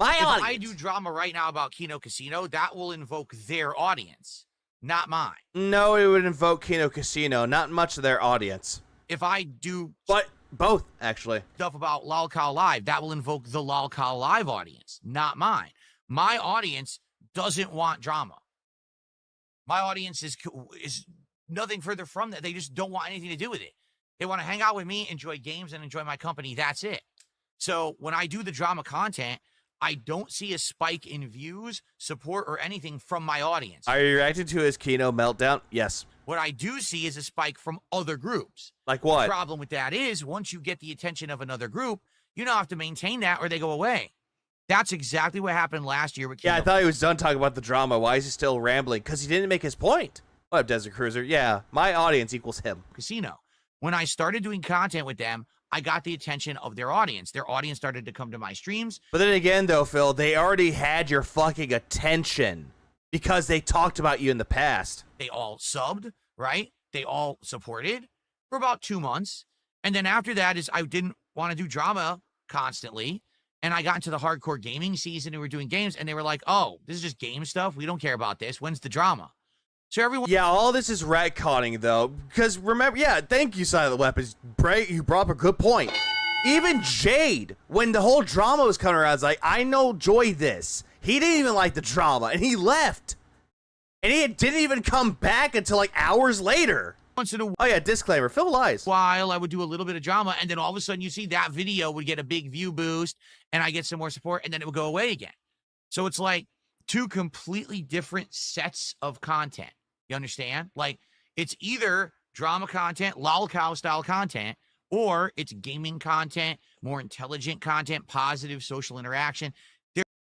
My if audience. I do drama right now about Kino Casino, that will invoke their audience, not mine. No, it would invoke Kino Casino, not much of their audience. If I do... But both, actually. Stuff about LolCal Live, that will invoke the LolCal Live audience, not mine. My audience doesn't want drama. My audience is nothing further from that. They just don't want anything to do with it. They want to hang out with me, enjoy games, and enjoy my company. That's it. So when I do the drama content, I don't see a spike in views, support, or anything from my audience. Are you reacting to his Kino meltdown? Yes. What I do see is a spike from other groups. Like what? The problem with that is once you get the attention of another group, you now have to maintain that or they go away. That's exactly what happened last year with Kino. Yeah, I thought he was done talking about the drama. Why is he still rambling? Because he didn't make his point. What up, Desert Cruiser? Yeah, my audience equals him. Casino. When I started doing content with them, I got the attention of their audience. Their audience started to come to my streams. But then again, though, Phil, they already had your fucking attention because they talked about you in the past. They all subbed, right? They all supported for about 2 months. And then after that is I didn't want to do drama constantly. And I got into the hardcore gaming season and we were doing games. And they were like, oh, this is just game stuff. We don't care about this. When's the drama? So everyone... Yeah, all this is retconning, though. Because remember, yeah, thank you, Silent Weapons. You brought up a good point. Even Jade, when the whole drama was coming around, was like, I know Joy this. He didn't even like the drama, and he left. And he didn't even come back until like hours later. Once in a Oh yeah, disclaimer, Phil lies. while, I would do a little bit of drama, and then all of a sudden you see that video would get a big view boost, and I get some more support, and then it would go away again. So it's like 2 completely different sets of content. You understand? Like, it's either drama content, lolcow style content, or it's gaming content, more intelligent content, positive social interaction.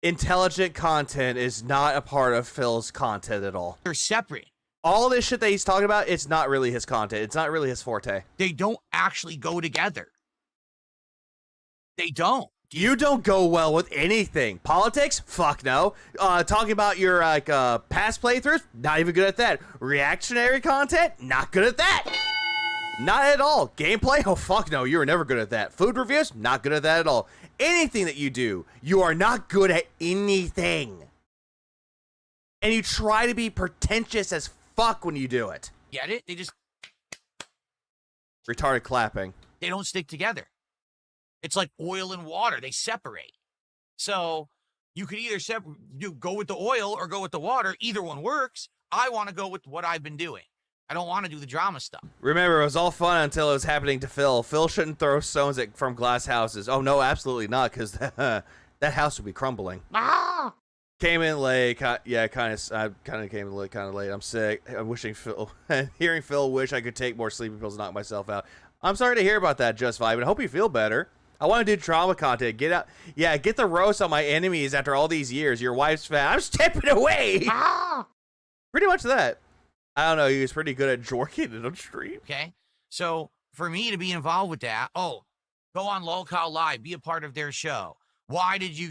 Intelligent content is not a part of Phil's content at all. They're separate. All this shit that he's talking about, it's not really his content. It's not really his forte. They don't actually go together. They don't. You don't go well with anything. Politics? Fuck no. Talking about your past playthroughs? Not even good at that. Reactionary content? Not good at that. Not at all. Gameplay? Oh fuck no, you were never good at that. Food reviews? Not good at that at all. Anything that you do, you are not good at anything. And you try to be pretentious as fuck when you do it. Get it? They just... Retarded clapping. They don't stick together. It's like oil and water. They separate. So you could either go with the oil or go with the water. Either one works. I want to go with what I've been doing. I don't want to do the drama stuff. Remember, it was all fun until it was happening to Phil. Phil shouldn't throw stones from glass houses. Oh, no, absolutely not, because that house would be crumbling. Ah! Came in late. Yeah, I kind of came in kind of late. I'm sick. I'm wishing Phil... Hearing Phil wish I could take more sleeping pills and knock myself out. I'm sorry to hear about that, Just Vibe, and I hope you feel better. I want to do drama content. Get out. Yeah, get the roast on my enemies after all these years. Your wife's fat. I'm stepping away. Ah! Pretty much that. I don't know. He was pretty good at jorking it on stream. Okay. So for me to be involved with that, go on Lolcow Live, be a part of their show. Why did you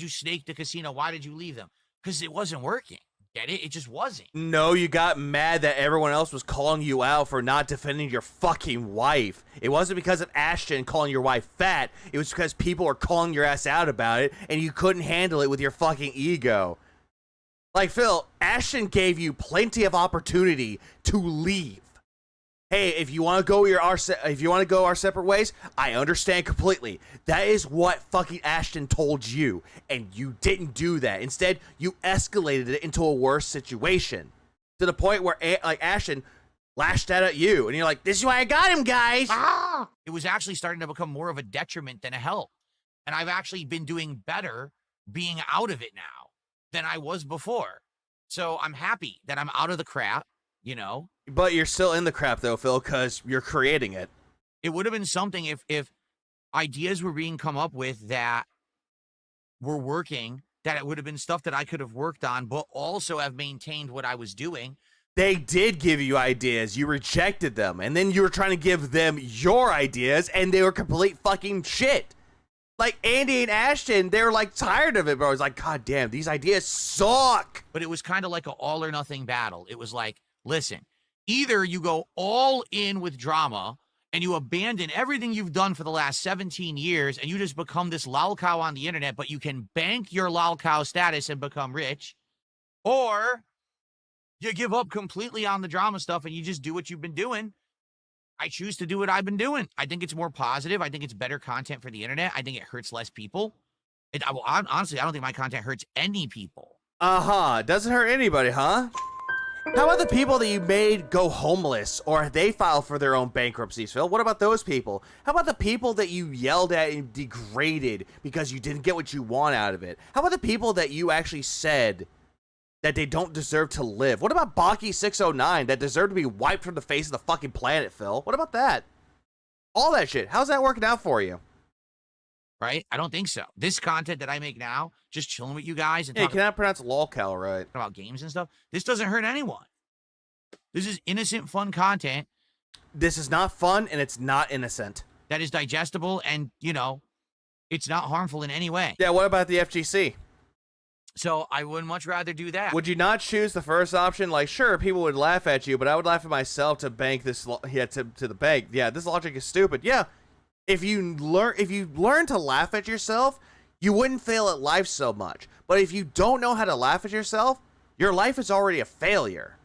snake the casino? Why did you leave them? Because it wasn't working. Get it? It just wasn't. No, you got mad that everyone else was calling you out for not defending your fucking wife. It wasn't because of Ashton calling your wife fat. It was because people were calling your ass out about it, and you couldn't handle it with your fucking ego. Like, Phil, Ashton gave you plenty of opportunity to leave. Hey, if you want to go our separate ways, I understand completely. That is what fucking Ashton told you, and you didn't do that. Instead, you escalated it into a worse situation to the point where Ashton lashed out at you, and you're like, "This is why I got him, guys." Ah! It was actually starting to become more of a detriment than a help, and I've actually been doing better being out of it now than I was before. So I'm happy that I'm out of the crap. You know, but you're still in the crap though, Phil, because you're creating it. It would have been something if ideas were being come up with that were working, that it would have been stuff that I could have worked on, but also have maintained what I was doing. They did give you ideas. You rejected them, and then you were trying to give them your ideas, and they were complete fucking shit. Like Andy and Ashton, they're like tired of it, bro. It's like, God damn, these ideas suck. But it was kind of like an all or nothing battle. It was like, listen, either you go all in with drama and you abandon everything you've done for the last 17 years and you just become this lolcow on the internet, but you can bank your lolcow status and become rich, or you give up completely on the drama stuff and you just do what you've been doing. I choose to do what I've been doing. I think it's more positive. I think it's better content for the internet. I think it hurts less people. Honestly, I don't think my content hurts any people. Doesn't hurt anybody, huh? How about the people that you made go homeless or they file for their own bankruptcies, Phil? What about those people? How about the people that you yelled at and degraded because you didn't get what you want out of it? How about the people that you actually said that they don't deserve to live? What about Baki609 that deserved to be wiped from the face of the fucking planet, Phil? What about that? All that shit. How's that working out for you? Right? I don't think so. This content that I make now, just chilling with you guys and you cannot pronounce lolcow right. About games and stuff, this doesn't hurt anyone. This is innocent, fun content. This is not fun, and it's not innocent. that is digestible and, you know, it's not harmful in any way. Yeah, what about the FGC? So I would much rather do that. Would you not choose the first option? Like, sure, people would laugh at you, but I would laugh at myself to bank this. To the bank. Yeah, this logic is stupid. Yeah, if you learn to laugh at yourself, you wouldn't fail at life so much. But if you don't know how to laugh at yourself, your life is already a failure.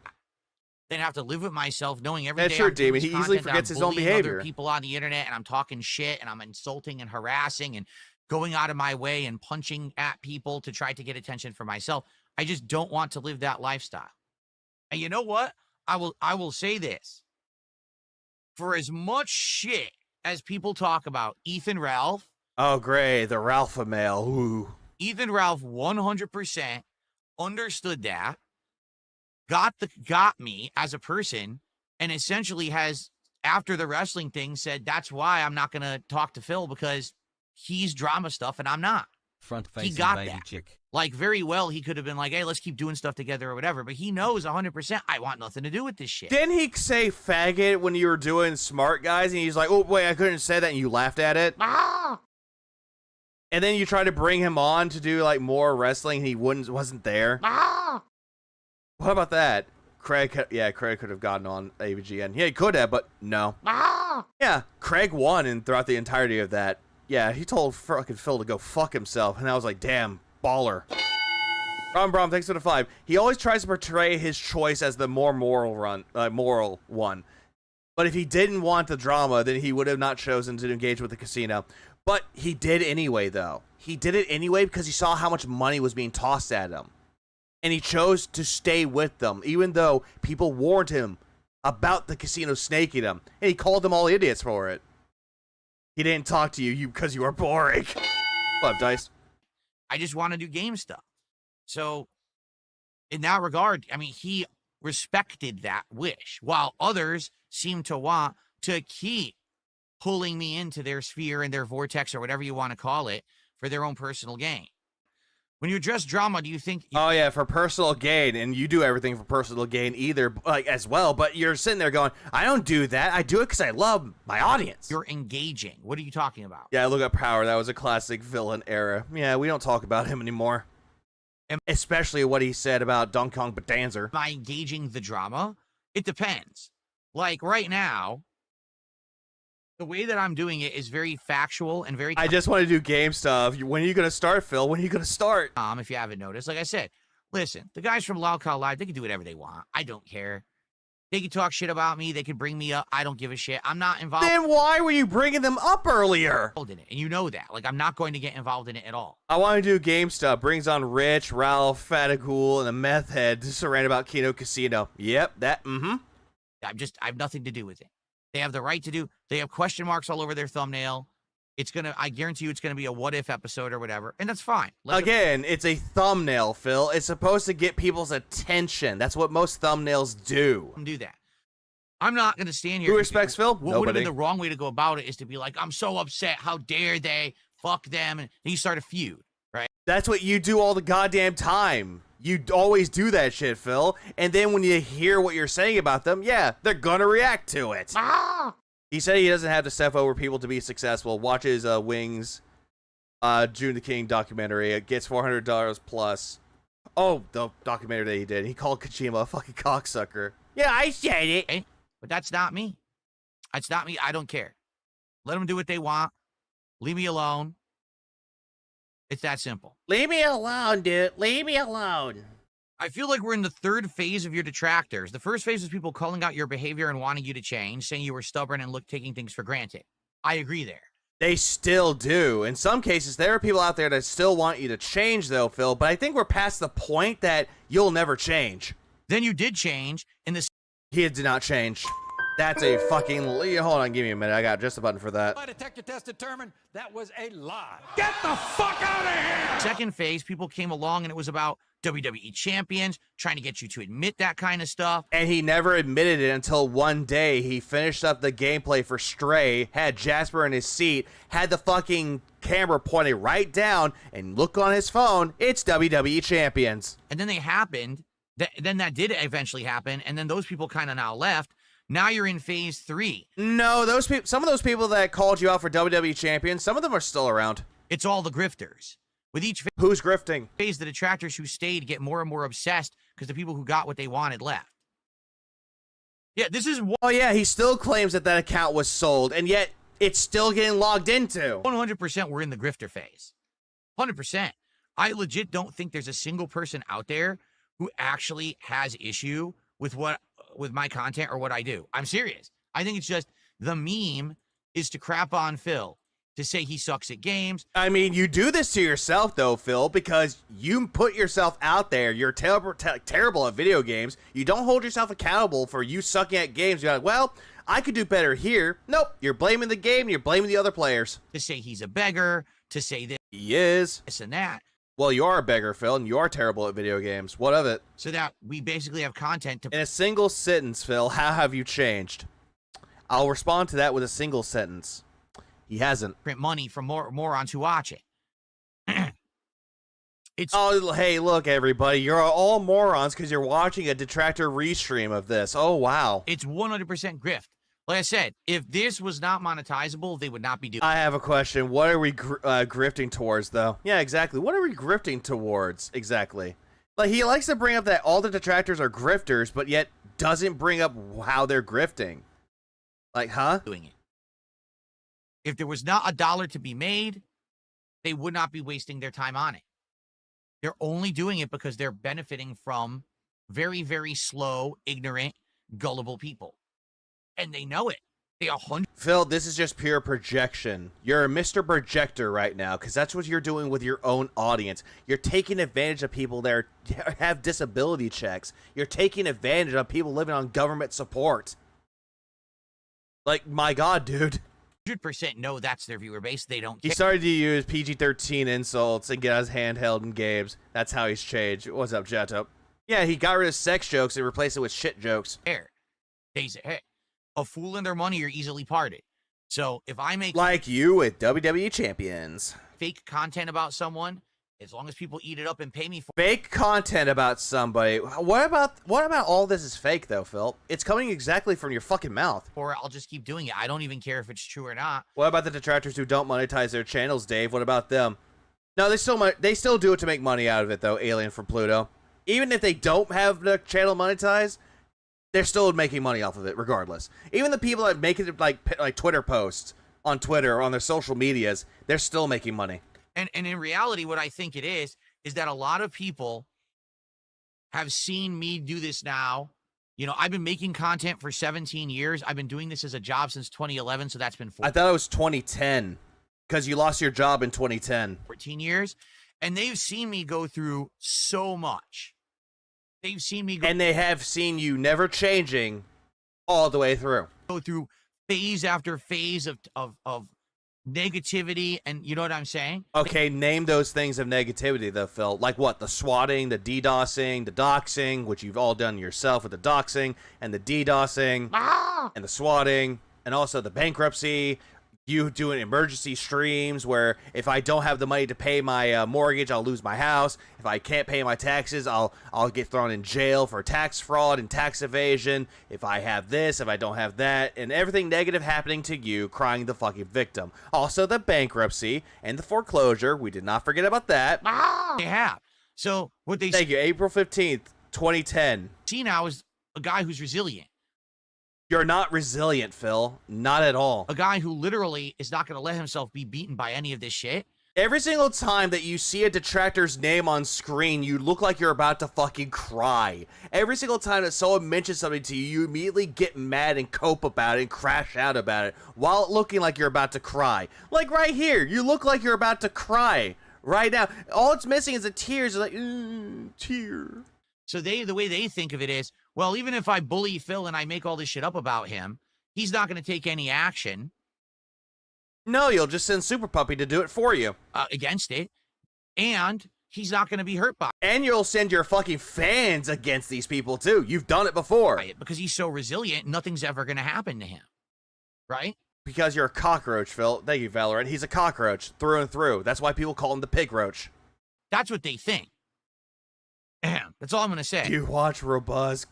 Then have to live with myself knowing every That's day true, I'm doing Damon. this He easily content, that forgets I'm his own bullying behavior. Other people on the internet, and I'm talking shit, and I'm insulting and harassing and going out of my way and punching at people to try to get attention for myself. I just don't want to live that lifestyle. And you know what? I will say this. For as much shit as people talk about Ethan Ralph. Oh, great. The Ralpha male. Ooh. Ethan Ralph 100% understood that, got me as a person, and essentially has, after the wrestling thing, said, that's why I'm not going to talk to Phil, because he's drama stuff and I'm not. He got that. Chick. Like, very well, he could have been like, hey, let's keep doing stuff together or whatever. But he knows 100% I want nothing to do with this shit. Didn't he say faggot when you were doing Smart Guys? And he's like, oh, wait, I couldn't say that. And you laughed at it. Ah! And then you tried to bring him on to do like more wrestling. And he wasn't there. Ah! What about that? Craig could have gotten on AVGN. Yeah, he could have, but no. Ah! Yeah, Craig won and throughout the entirety of that. Yeah, he told fucking Phil to go fuck himself. And I was like, damn, baller. Brom, thanks for the 5. He always tries to portray his choice as the more moral one. But if he didn't want the drama, then he would have not chosen to engage with the casino. But he did anyway, though. He did it anyway because he saw how much money was being tossed at him. And he chose to stay with them, even though people warned him about the casino snaking him. And he called them all idiots for it. He didn't talk to you because you were boring. What up, Dice? I just want to do game stuff. So, in that regard, I mean, he respected that wish, while others seem to want to keep pulling me into their sphere and their vortex or whatever you want to call it for their own personal gain. When you address drama, do you think... Oh, yeah, for personal gain, and you do everything for personal gain either, like, as well, but you're sitting there going, I don't do that. I do it because I love my audience. You're engaging. What are you talking about? Yeah, look at Power. That was a classic villain era. Yeah, we don't talk about him anymore. Especially what he said about Donkey Kong Bonanza. Am I engaging the drama? It depends. Like, right now, the way that I'm doing it is very factual and very... I just want to do game stuff. When are you going to start, Phil? When are you going to start? If you haven't noticed, like I said, listen, the guys from Loud Call Live, they can do whatever they want. I don't care. They can talk shit about me. They can bring me up. I don't give a shit. I'm not involved. Then why were you bringing them up earlier? In it, and you know that. Like, I'm not going to get involved in it at all. I want to do game stuff. Brings on Rich, Ralph, Fatagool, and a meth head to rant about Kino Casino. Yep, that, I have nothing to do with it. They have the right to do. They have question marks all over their thumbnail. I guarantee you it's going to be a what if episode or whatever. And that's fine. Again, it's a thumbnail, Phil. It's supposed to get people's attention. That's what most thumbnails do. Do that. I'm not going to stand here. Who respects Phil? What would have been the wrong way to go about it is to be like, I'm so upset. How dare they? Fuck them. And you start a feud, right? That's what you do all the goddamn time. You always do that shit, Phil. And then when you hear what you're saying about them, yeah, they're going to react to it. Ah! He said he doesn't have to step over people to be successful. Watch his Wings June the King documentary. It gets $400 plus. Oh, the documentary that he did. He called Kojima a fucking cocksucker. Yeah, I said it. Okay? But that's not me. That's not me. I don't care. Let them do what they want. Leave me alone. It's that simple. Leave me alone, dude. Leave me alone. I feel like we're in the third phase of your detractors. The first phase is people calling out your behavior and wanting you to change, saying you were stubborn and taking things for granted. I agree there. They still do. In some cases, there are people out there that still want you to change, though, Phil. But I think we're past the point that you'll never change. Then you did change in this. He did not change. That's a fucking... Hold on, give me a minute. I got just a button for that. My detector test determined that was a lie. Get the fuck out of here! Second phase, people came along and it was about WWE champions, trying to get you to admit that kind of stuff. And he never admitted it until one day he finished up the gameplay for Stray, had Jasper in his seat, had the fucking camera pointed right down, and look on his phone, it's WWE champions. And then they happened. Then that did eventually happen, and then those people kind of now left. Now you're in phase 3. No, those people, some of those people that called you out for WWE champion, some of them are still around. It's all the grifters. With each Who's grifting? phase, the detractors who stayed get more and more obsessed because the people who got what they wanted left. Yeah, this is Oh yeah, he still claims that account was sold, and yet it's still getting logged into. 100% we're in the grifter phase. 100%. I legit don't think there's a single person out there who actually has issue with my content or what I do. I'm serious. I think it's just the meme is to crap on Phil, to say he sucks at games. I mean, you do this to yourself, though, Phil, because you put yourself out there. You're terrible at video games. You don't hold yourself accountable for you sucking at games. You're like, well, I could do better here. Nope, you're blaming the game. You're blaming the other players. To say he's a beggar, to say this, He is. this and that. Well, you are a beggar, Phil, and you are terrible at video games. What of it? So that we basically have content to... In a single sentence, Phil, how have you changed? I'll respond to that with a single sentence. He hasn't. Print money from morons who watch it. It's Oh, hey, look, everybody. You're all morons because you're watching a Detractor restream of this. Oh, wow. It's 100% grift. Like I said, if this was not monetizable, they would not be doing. I have a question. What are we grifting towards, though? Yeah, exactly. What are we grifting towards, exactly? Like, he likes to bring up that all the detractors are grifters, but yet doesn't bring up how they're grifting. Like, huh? Doing it. If there was not $1 to be made, they would not be wasting their time on it. They're only doing it because they're benefiting from very, very slow, ignorant, gullible people. And they know it. They 100. Phil, this is just pure projection. You're a Mr. Projector right now, because that's what you're doing with your own audience. You're taking advantage of people that have disability checks. You're taking advantage of people living on government support. Like, my God, dude. 100% know that's their viewer base. They don't He care. started to use PG-13 insults and get his handheld in games. That's how he's changed. What's up, Jetto? Yeah, he got rid of sex jokes and replaced it with shit jokes. They say, hey, a fool and their money are easily parted. So if I make Like you with WWE champions. fake content about someone, as long as people eat it up and pay me for Fake content about somebody. What about all this is fake, though, Phil? It's coming exactly from your fucking mouth. it, I'll just keep doing it. I don't even care if it's true or not. What about the detractors who don't monetize their channels, Dave? What about them? No, they still do it to make money out of it, though, Alien from Pluto. Even if they don't have the channel monetized, they're still making money off of it, regardless. Even the people that make it like Twitter posts on Twitter or on their social medias, they're still making money. And in reality, what I think it is that a lot of people have seen me do this now. You know, I've been making content for 17 years. I've been doing this as a job since 2011, so that's been I thought it was 2010, because you lost your job in 2010. 14 years. And they've seen me go through so much. They've seen me And they have seen you never changing all the way through. go through phase after phase of negativity, and you know what I'm saying? Okay, name those things of negativity, though, Phil. Like what? The swatting, the DDoSing, the doxing, which you've all done yourself with the doxing, and the DDoSing, and the swatting, and also the bankruptcy. You doing emergency streams where if I don't have the money to pay my mortgage, I'll lose my house. If I can't pay my taxes, I'll get thrown in jail for tax fraud and tax evasion. If I have this, if I don't have that, and everything negative happening to you, crying the fucking victim. Also the bankruptcy and the foreclosure. We did not forget about that. They have. So what they Thank you. April 15th, 2010. see now is a guy who's resilient. You're not resilient, Phil. Not at all. A guy who literally is not going to let himself be beaten by any of this shit. Every single time that you see a detractor's name on screen, you look like you're about to fucking cry. Every single time that someone mentions something to you, you immediately get mad and cope about it and crash out about it while looking like you're about to cry. Like right here, you look like you're about to cry right now. All it's missing is the tears. Like, tear. So the way they think of it is, well, even if I bully Phil and I make all this shit up about him, he's not going to take any action. No, you'll just send Super Puppy to do it for you. Against it. And he's not going to be hurt by And you'll send your fucking fans against these people, too. You've done it before. it because he's so resilient, nothing's ever going to happen to him. Right? Because you're a cockroach, Phil. Thank you, Valorant. He's a cockroach through and through. That's why people call him the pig roach. That's what they think. That's all I'm gonna say. You watch Robust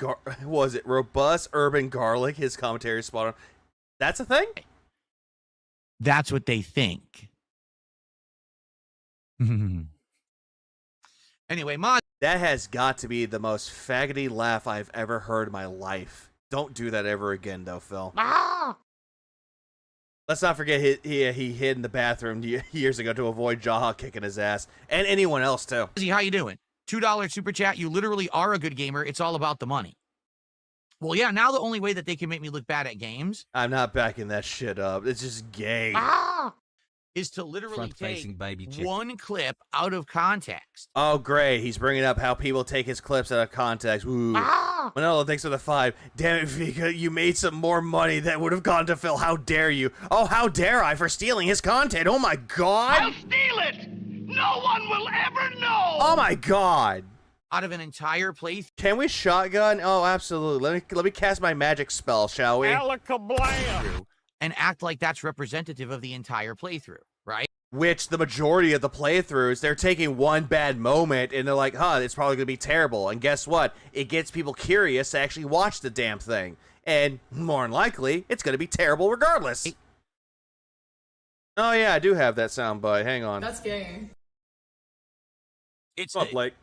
Urban Garlic? His commentary is spot on. That's a thing? That's what they think. Anyway, Mod. That has got to be the most faggoty laugh I've ever heard in my life. Don't do that ever again, though, Phil. Let's not forget he hid in the bathroom years ago to avoid Jaha kicking his ass. And anyone else, too. How you doing? $2 super chat. You literally are a good gamer. It's all about the money. Well, yeah, now the only way that they can make me look bad at games... I'm not backing that shit up. It's just gay. Is to literally take one clip out of context. Oh, great. He's bringing up how people take his clips out of context. Ooh. Manolo, thanks for the 5. Damn it, Vika, you made some more money that would have gone to Phil. How dare you? Oh, how dare I for stealing his content? Oh, my God. I'll steal it! No one will ever know! Oh, my God. Out of an entire playthrough. Can we shotgun? Oh, absolutely. Let me cast my magic spell, shall we? Alakablam! And act like that's representative of the entire playthrough, right? Which the majority of the playthroughs, they're taking one bad moment and they're like, it's probably going to be terrible. And guess what? It gets people curious to actually watch the damn thing. And more than likely, it's going to be terrible regardless. Oh, yeah, I do have that soundbite. Hang on. That's gay. It's What's up, Blake?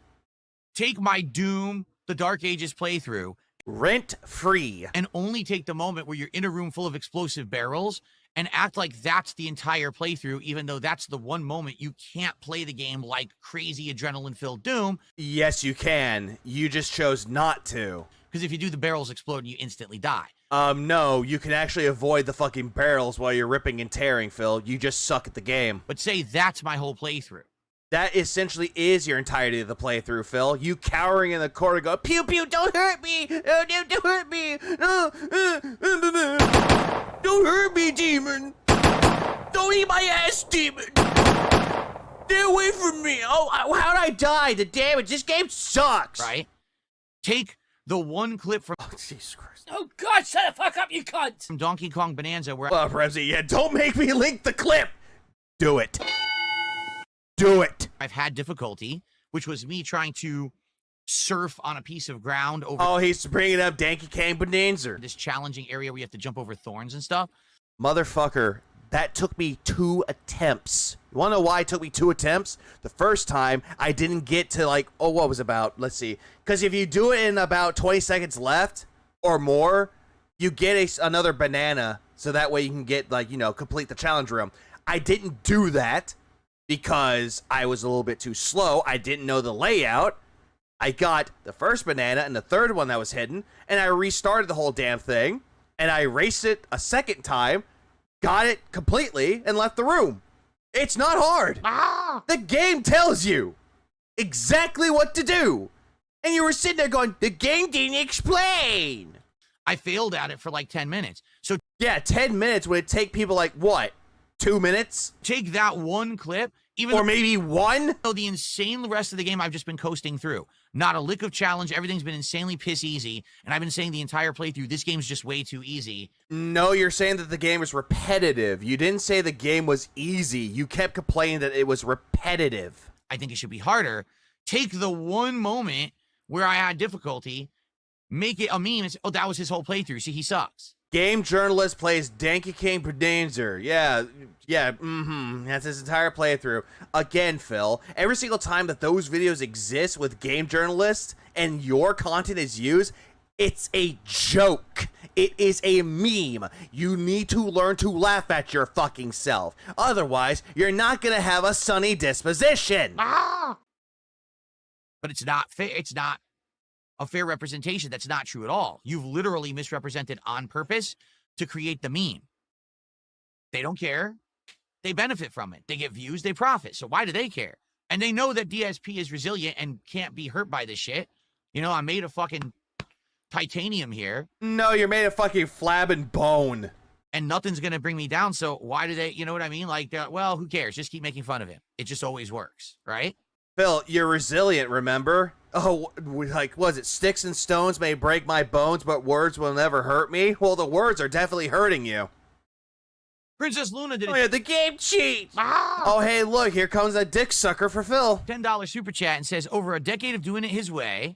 Take my Doom, the Dark Ages playthrough. Rent free. And only take the moment where you're in a room full of explosive barrels and act like that's the entire playthrough, even though that's the one moment you can't play the game like crazy adrenaline-filled Doom. Yes, you can. You just chose not to. Because if you do, the barrels explode and you instantly die. No, you can actually avoid the fucking barrels while you're ripping and tearing, Phil. You just suck at the game. But say that's my whole playthrough. That essentially is your entirety of the playthrough, Phil. You cowering in the corner go, pew pew, don't hurt me! Oh, no, don't hurt me! No, don't hurt me, demon! Don't eat my ass, demon! Stay away from me! Oh, how'd I die? The damage, this game sucks! Right? Take the one clip from... Oh, Jesus Christ. Oh, God, shut the fuck up, you cunt! From Donkey Kong Bonanza where... Remzi, yeah, don't make me link the clip! Do it. Do it. I've had difficulty, which was me trying to surf on a piece of ground over... Oh, he's bringing up Donkey Kong Bonanza. This challenging area where you have to jump over thorns and stuff. Motherfucker, that took me 2 attempts. You wanna know why it took me 2 attempts? The first time, I didn't get to what was about? Let's see. Because if you do it in about 20 seconds left or more, you get another banana, so that way you can get, complete the challenge room. I didn't do that because I was a little bit too slow. I didn't know the layout. I got the first banana and the third one that was hidden, and I restarted the whole damn thing, and I raced it a second time, got it completely, and left the room. It's not hard. The game tells you exactly what to do. And you were sitting there going, the game didn't explain. I failed at it for 10 minutes. So yeah, 10 minutes would take people what? 2 minutes? Take that one clip, or maybe one? The insane rest of the game I've just been coasting through. Not a lick of challenge. Everything's been insanely piss easy. And I've been saying the entire playthrough, this game's just way too easy. No, you're saying that the game is repetitive. You didn't say the game was easy. You kept complaining that it was repetitive. I think it should be harder. Take the one moment where I had difficulty, make it a meme, and say, oh, that was his whole playthrough. See, he sucks. Game journalist plays Donkey Kong Bonanza. Yeah, that's his entire playthrough. Again, Phil, every single time that those videos exist with game journalists and your content is used, it's a joke. It is a meme. You need to learn to laugh at your fucking self. Otherwise, you're not gonna have a sunny disposition. But it's not fair. It's not a fair representation. That's not true at all. You've literally misrepresented on purpose to create the meme. They don't care. They benefit from it. They get views, they profit. So why do they care? And they know that DSP is resilient and can't be hurt by this shit. I'm made of fucking titanium here. No, you're made of fucking flab and bone. And nothing's going to bring me down. So why do they, you know what I mean? Well, who cares? Just keep making fun of him. It just always works, right? Phil, you're resilient, remember? Oh, was it sticks and stones may break my bones, but words will never hurt me? Well, the words are definitely hurting you. Princess Luna did Oh a yeah, the game cheat. Oh hey, look, here comes a dick sucker for Phil. $10 super chat and says, over a decade of doing it his way,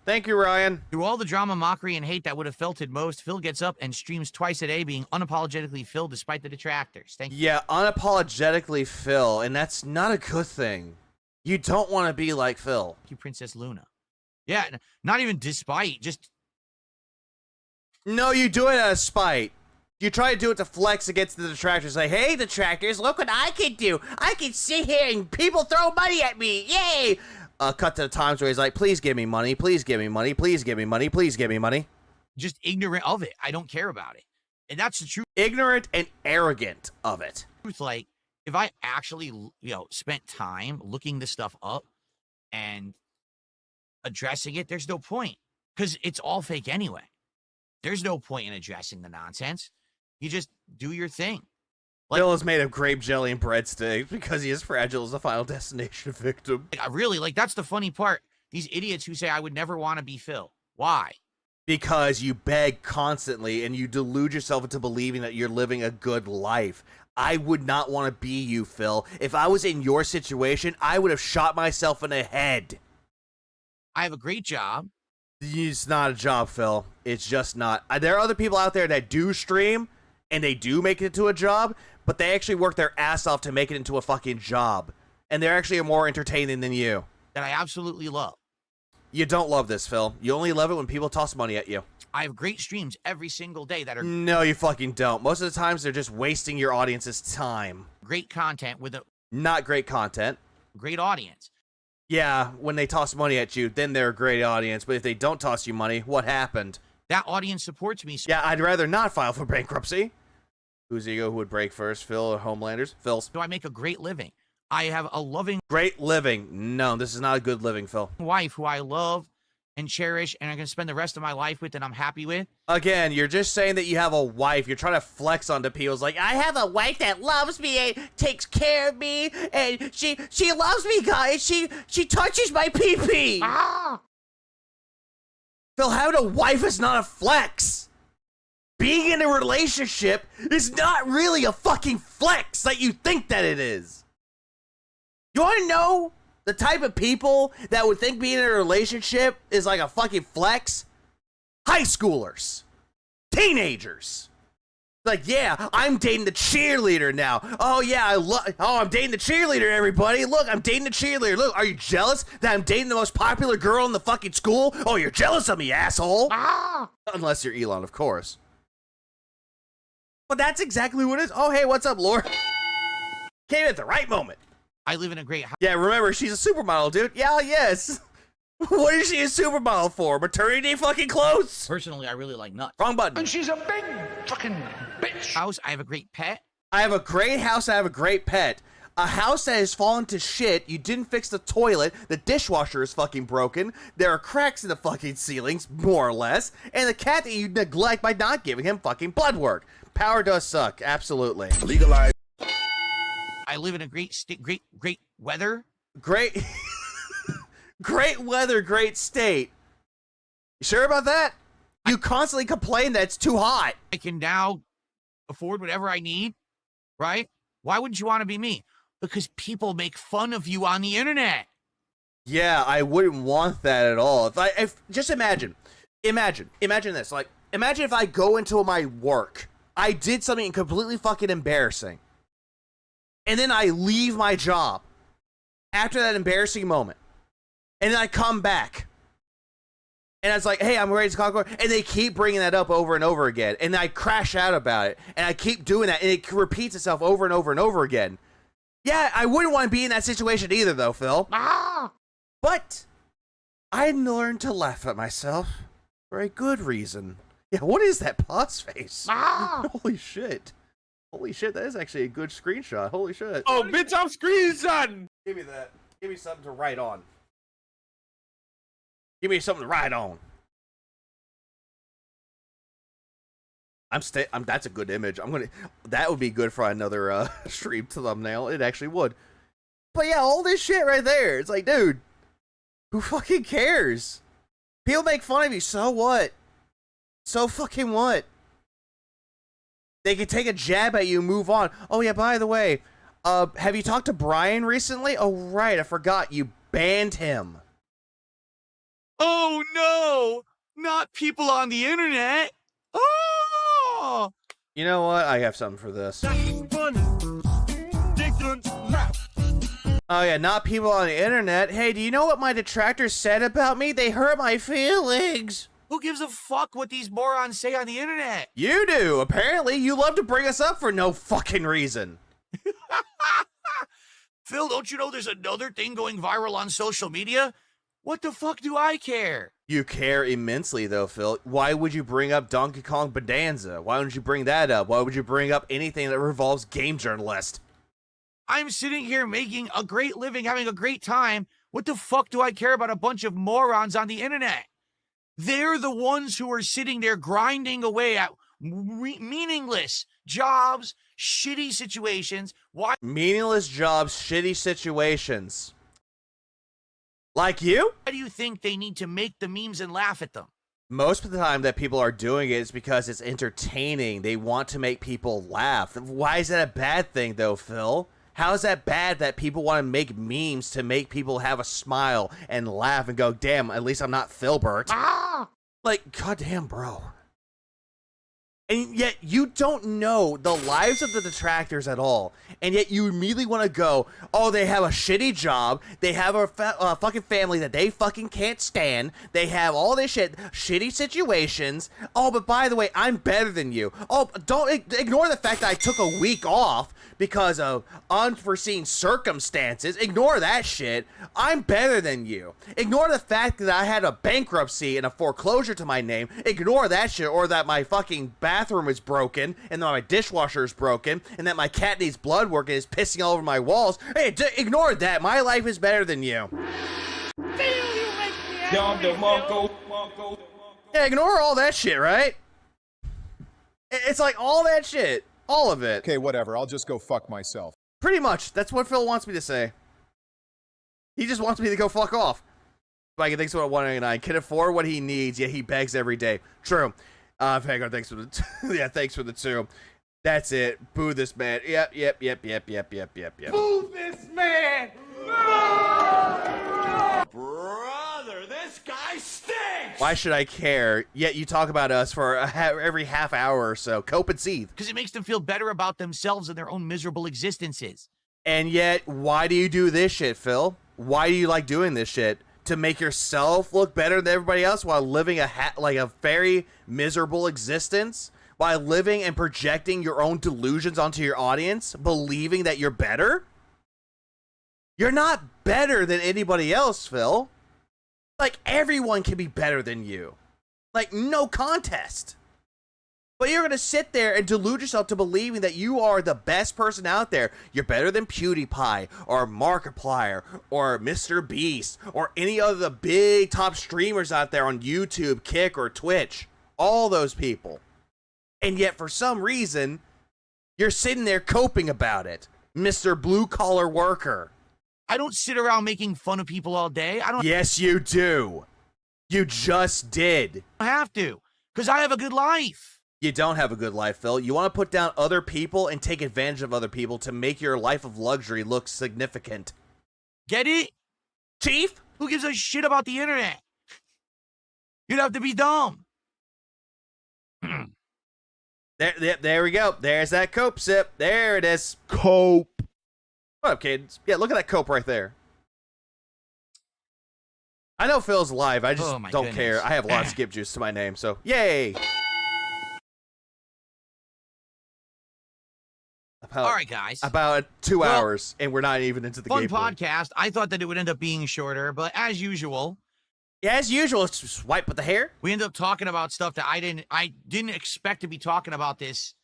Thank you, Ryan. through all the drama, mockery, and hate that would have felted most, Phil gets up and streams twice a day, being unapologetically Phil despite the detractors. Thank you. Yeah, unapologetically Phil, and that's not a good thing. You don't want to be like Phil. Thank you, Princess Luna. Yeah, not even despite, just No, you do it out of spite. You try to do it to flex against the detractors. Like, hey, detractors, look what I can do. I can sit here and people throw money at me. Yay! Cut to the times where he's like, please give me money, please give me money, please give me money, please give me money. just ignorant of it. I don't care about it. And that's the truth. Ignorant and arrogant of it. Like, if I actually, spent time looking this stuff up and addressing it, there's no point. Because it's all fake anyway. There's no point in addressing the nonsense. You just do your thing. Bill is made of grape jelly and breadsticks because he is fragile as a Final Destination victim. Really, that's the funny part. These idiots who say, I would never want to be Phil. Why? Because you beg constantly and you delude yourself into believing that you're living a good life. I would not want to be you, Phil. If I was in your situation, I would have shot myself in the head. I have a great job. It's not a job, Phil. It's just not. There are other people out there that do stream and they do make it into a job, but they actually work their ass off to make it into a fucking job. And they're actually more entertaining than you. That I absolutely love. You don't love this, Phil. You only love it when people toss money at you. I have great streams every single day that are No, you fucking don't. Most of the times, they're just wasting your audience's time. great content with a Not great content. great audience. Yeah, when they toss money at you, then they're a great audience. But if they don't toss you money, what happened? That audience supports me. Yeah, I'd rather not file for bankruptcy. Whose ego who would break first, Phil or Homelanders? Phil's. So I make a great living. I have a loving Great living. No, this is not a good living, Phil. wife who I love and cherish and I'm going to spend the rest of my life with and I'm happy with. Again, you're just saying that you have a wife. You're trying to flex onto people. It's like, I have a wife that loves me and takes care of me, and she loves me, guys. She touches my pee-pee. Phil, having a wife is not a flex. Being in a relationship is not really a fucking flex that you think that it is. You want to know the type of people that would think being in a relationship is like a fucking flex? High schoolers. Teenagers. Like, yeah, I'm dating the cheerleader now. Oh, yeah, I'm dating the cheerleader, everybody. Look, I'm dating the cheerleader. Look, are you jealous that I'm dating the most popular girl in the fucking school? Oh, you're jealous of me, asshole. Unless you're Elon, of course. But that's exactly what it is. Oh, hey, what's up, Lord? Came at the right moment. I live in a great house. Yeah, remember, she's a supermodel, dude. Yeah, yes. What is she a supermodel for? Maternity fucking clothes? Personally, I really like nuts. Wrong button. And she's a big fucking bitch. House, I have a great pet. I have a great house. I have a great pet. A house that has fallen to shit. You didn't fix the toilet. The dishwasher is fucking broken. There are cracks in the fucking ceilings, more or less. And the cat that you neglect by not giving him fucking blood work. Power does suck. Absolutely. Legalize. I live in a great great weather. Great. Great weather, great state. You sure about that? You constantly complain that it's too hot. I can now afford whatever I need, right? Why wouldn't you want to be me? Because people make fun of you on the internet. Yeah, I wouldn't want that at all. If just imagine this. Like, imagine if I go into my work, I did something completely fucking embarrassing, and then I leave my job after that embarrassing moment, and then I come back, and it's like, hey, I'm ready to conquer, and they keep bringing that up over and over again, and I crash out about it, and I keep doing that, and it repeats itself over and over and over again. Yeah, I wouldn't want to be in that situation either, though, Phil. But I learned to laugh at myself for a good reason. Yeah, what is that pause face? Holy shit. Holy shit, that is actually a good screenshot. Holy shit. Oh, bitch, I'm screenshotting. Give me that. Give me something to write on. Give me something to write on. That's a good image. That would be good for another stream thumbnail. It actually would. But yeah, all this shit right there. It's like, dude, who fucking cares? People make fun of you, so what? So fucking what? They can take a jab at you and move on. Oh, yeah, by the way, have you talked to Brian recently? Oh, right, I forgot. You banned him. Oh, no. Not people on the internet. Oh! You know what? I have something for this. Oh, yeah, not people on the internet. Hey, do you know what my detractors said about me? They hurt my feelings. Who gives a fuck what these morons say on the internet? You do. Apparently, you love to bring us up for no fucking reason. Phil, don't you know there's another thing going viral on social media? What the fuck do I care? You care immensely, though, Phil. Why would you bring up Donkey Kong Bonanza? Why would you bring that up? Why would you bring up anything that revolves game journalists? I'm sitting here making a great living, having a great time. What the fuck do I care about a bunch of morons on the internet? They're the ones who are sitting there grinding away at meaningless jobs, shitty situations. Why? Meaningless jobs, shitty situations. Like you? Why do you think they need to make the memes and laugh at them? Most of the time that people are doing it is because it's entertaining. They want to make people laugh. Why is that a bad thing, though, Phil? How is that bad that people want to make memes to make people have a smile and laugh and go, damn, at least I'm not Philbert? Ah! Like, goddamn, bro. And yet you don't know the lives of the detractors at all. And yet you immediately want to go, oh, they have a shitty job. They have a fucking family that they fucking can't stand. They have all this shit, shitty situations. Oh, but by the way, I'm better than you. Oh, don't ignore the fact that I took a week off because of unforeseen circumstances. Ignore that shit. I'm better than you. Ignore the fact that I had a bankruptcy and a foreclosure to my name. Ignore that shit, or that my fucking bathroom is broken and that my dishwasher is broken and that my cat needs blood work and is pissing all over my walls. Hey, ignore that. My life is better than you. Yeah, ignore all that shit, right? It's like all that shit. All of it. Okay, whatever. I'll just go fuck myself. Pretty much. That's what Phil wants me to say. He just wants me to go fuck off. Mike, thanks for 199. Can afford what he needs, yet he begs every day. True. Hang on, thanks for the yeah, thanks for the 2. That's it. Boo this man. Yep. Boo this man! Brother, this guy stinks! Why should I care? Yet you talk about us for every half hour or so. Cope and seethe. Because it makes them feel better about themselves and their own miserable existences. And yet, why do you do this shit, Phil? Why do you like doing this shit? To make yourself look better than everybody else while living a very miserable existence? While living and projecting your own delusions onto your audience, believing that you're better? You're not better than anybody else, Phil. Like, everyone can be better than you. Like, no contest. But you're going to sit there and delude yourself to believing that you are the best person out there. You're better than PewDiePie or Markiplier or Mr. Beast or any of the big top streamers out there on YouTube, Kick, or Twitch. All those people. And yet, for some reason, you're sitting there coping about it. Mr. Blue Collar Worker. I don't sit around making fun of people all day. I don't Yes, you do. You just did. have to, because I have a good life. You don't have a good life, Phil. You want to put down other people and take advantage of other people to make your life of luxury look significant. Get it? Chief? Who gives a shit about the internet? You'd have to be dumb. There we go. There's that cope sip. There it is. Cope. What up, kids? Yeah, look at that cope right there. I know Phil's live. I just Oh, my don't goodness. care. I have a lot of skip juice to my name, so yay. All right, guys. About 2 Well, hours, and we're not even into the Fun gameplay. podcast. I thought that it would end up being shorter, but as usual, Yeah, as usual, it's just swipe with the hair. we ended up talking about stuff that I didn't expect to be talking about. This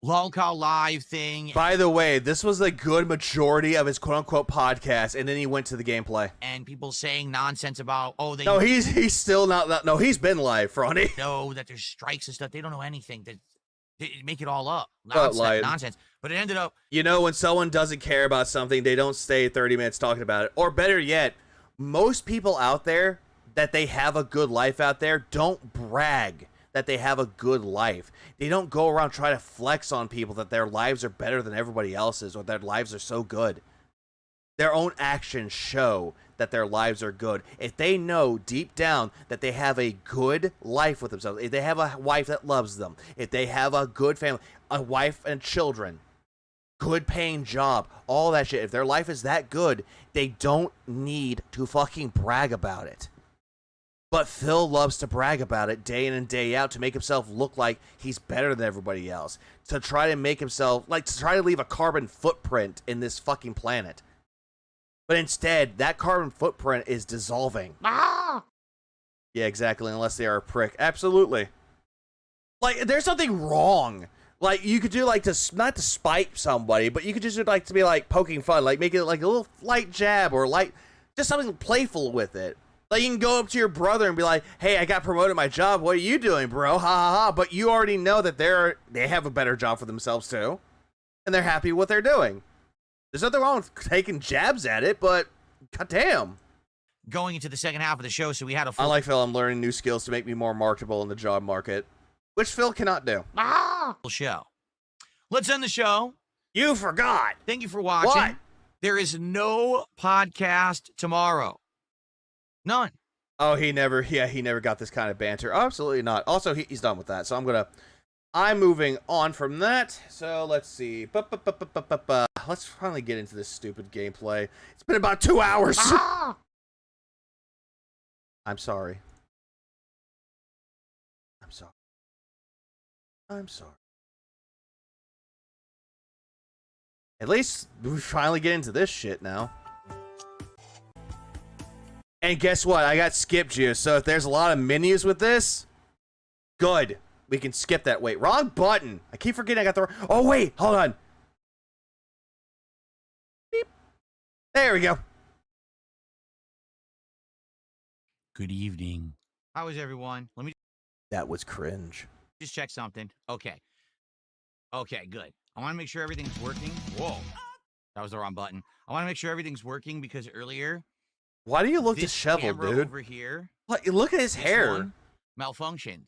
Lolcow Live thing. By the way, this was a good majority of his quote-unquote podcast, and then he went to the gameplay. And people saying nonsense about, oh, they No, he's still not. No, he's been live, Ronnie. know that there's strikes and stuff. They don't know anything. They make it all up. Lying. Nonsense. But it ended up, You know, when someone doesn't care about something, they don't stay 30 minutes talking about it. Or better yet, most people out there that they have a good life out there don't brag. that they have a good life. They don't go around trying to flex on people that their lives are better than everybody else's or their lives are so good. Their own actions show that their lives are good. If they know deep down that they have a good life with themselves, if they have a wife that loves them, if they have a good family, a wife and children, good paying job, all that shit, if their life is that good, they don't need to fucking brag about it. But Phil loves to brag about it day in and day out to make himself look like he's better than everybody else. To try to make himself, like, to try to leave a carbon footprint in this fucking planet. But instead, that carbon footprint is dissolving. Ah! Yeah, exactly, unless they are a prick. Absolutely. Like, there's something wrong. Like, you could do, like, not to spite somebody, but you could just do, like, to be, like, poking fun. Like, make it, like, a little light jab or, like, just something playful with it. Like, you can go up to your brother and be like, hey, I got promoted my job. What are you doing, bro? Ha, ha, ha. But you already know that they have a better job for themselves, too. And they're happy with what they're doing. There's nothing wrong with taking jabs at it, but goddamn. Going into the second half of the show, so we had a full... Unlike Phil, I'm learning new skills to make me more marketable in the job market, which Phil cannot do. Show. Let's end the show. You forgot. Thank you for watching. What? There is no podcast tomorrow. None. Oh, he never got this kind of banter. Oh, absolutely not. Also, he's done with that, so I'm moving on from that. So let's see. Let's finally get into this stupid gameplay. It's been about 2 hours. I'm sorry. I'm sorry. At least we finally get into this shit now. And guess what? I got skip juice, so if there's a lot of menus with this, good. We can skip that. Wait, wrong button. I keep forgetting I got the... Oh, wait, hold on. Beep. There we go. Good evening. How is everyone? Let me... That was cringe. Just check something. Okay. Okay, good. I want to make sure everything's working. Whoa. That was the wrong button. I want to make sure everything's working because earlier... Why do you look disheveled, dude? Over here... Look at his hair. Malfunctioned.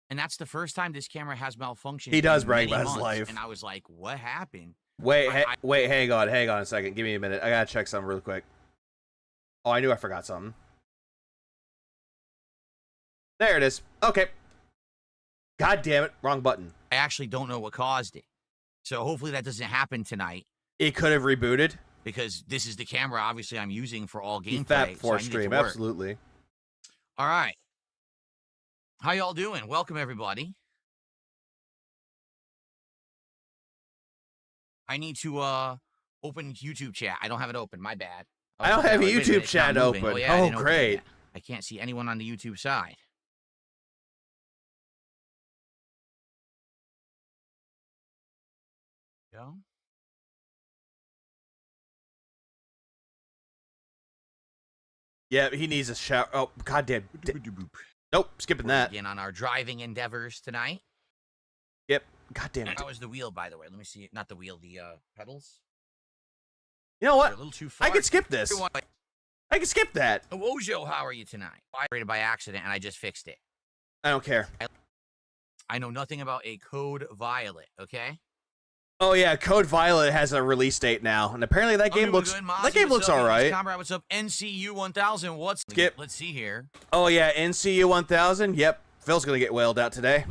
And that's the first time this camera has malfunctioned. He does brag about his life. And I was like, what happened? Wait, hang on a second. Give me a minute. I gotta check something real quick. Oh, I knew I forgot something. There it is. Okay. God damn it. Wrong button. I actually don't know what caused it. So hopefully that doesn't happen tonight. It could have rebooted. Because this is the camera, obviously, I'm using for all gameplay. Fat for stream, absolutely. All right. How y'all doing? Welcome, everybody. I need to open YouTube chat. I don't have it open. My bad. I don't have YouTube chat open. Oh, yeah, great. I can't see anyone on the YouTube side. Go. Yeah, he needs a shower. Oh, goddamn. Nope, skipping that. Again on our driving endeavors tonight. Yep. God damn it. How was the wheel, by the way? Let me see. Not the wheel, the pedals. You know what? They're a little too far. I could skip this. I can skip that. Wojo, how are you tonight? I rated by accident, and I just fixed it. I don't care. I know nothing about a Code Violet, okay? Oh yeah, Code Violet has a release date now, and apparently that game looks all right. Comrade, what's up? NCU 1000. What's skip? Let's see here. Oh yeah, NCU 1000. Yep, Phil's gonna get wailed out today.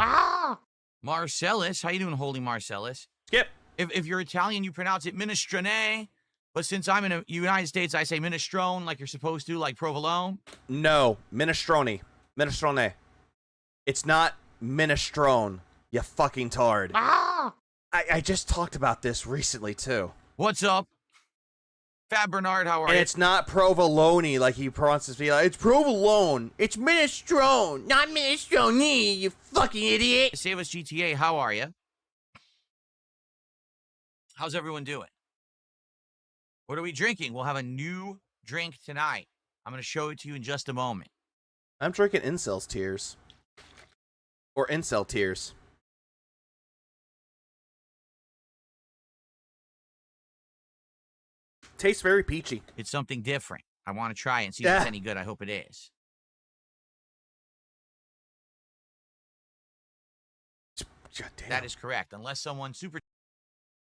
Marcellus, how you doing, Holy Marcellus? Skip. If you're Italian, you pronounce it minestrone, but since I'm in the United States, I say minestrone like you're supposed to, like provolone. No, minestrone. Minestrone. It's not minestrone. You fucking tard. I just talked about this recently, too. What's up? Fat Bernard, how are you? And it's not provolone like he pronounces it. It's provolone. It's minestrone, not minestrone, you fucking idiot. Save us GTA, how are you? How's everyone doing? What are we drinking? We'll have a new drink tonight. I'm going to show it to you in just a moment. I'm drinking Incel's Tears. Or Incel Tears. Tastes very peachy. It's something different. I want to try it and see if it's any good. I hope it is. God damn. That is correct. Unless someone super...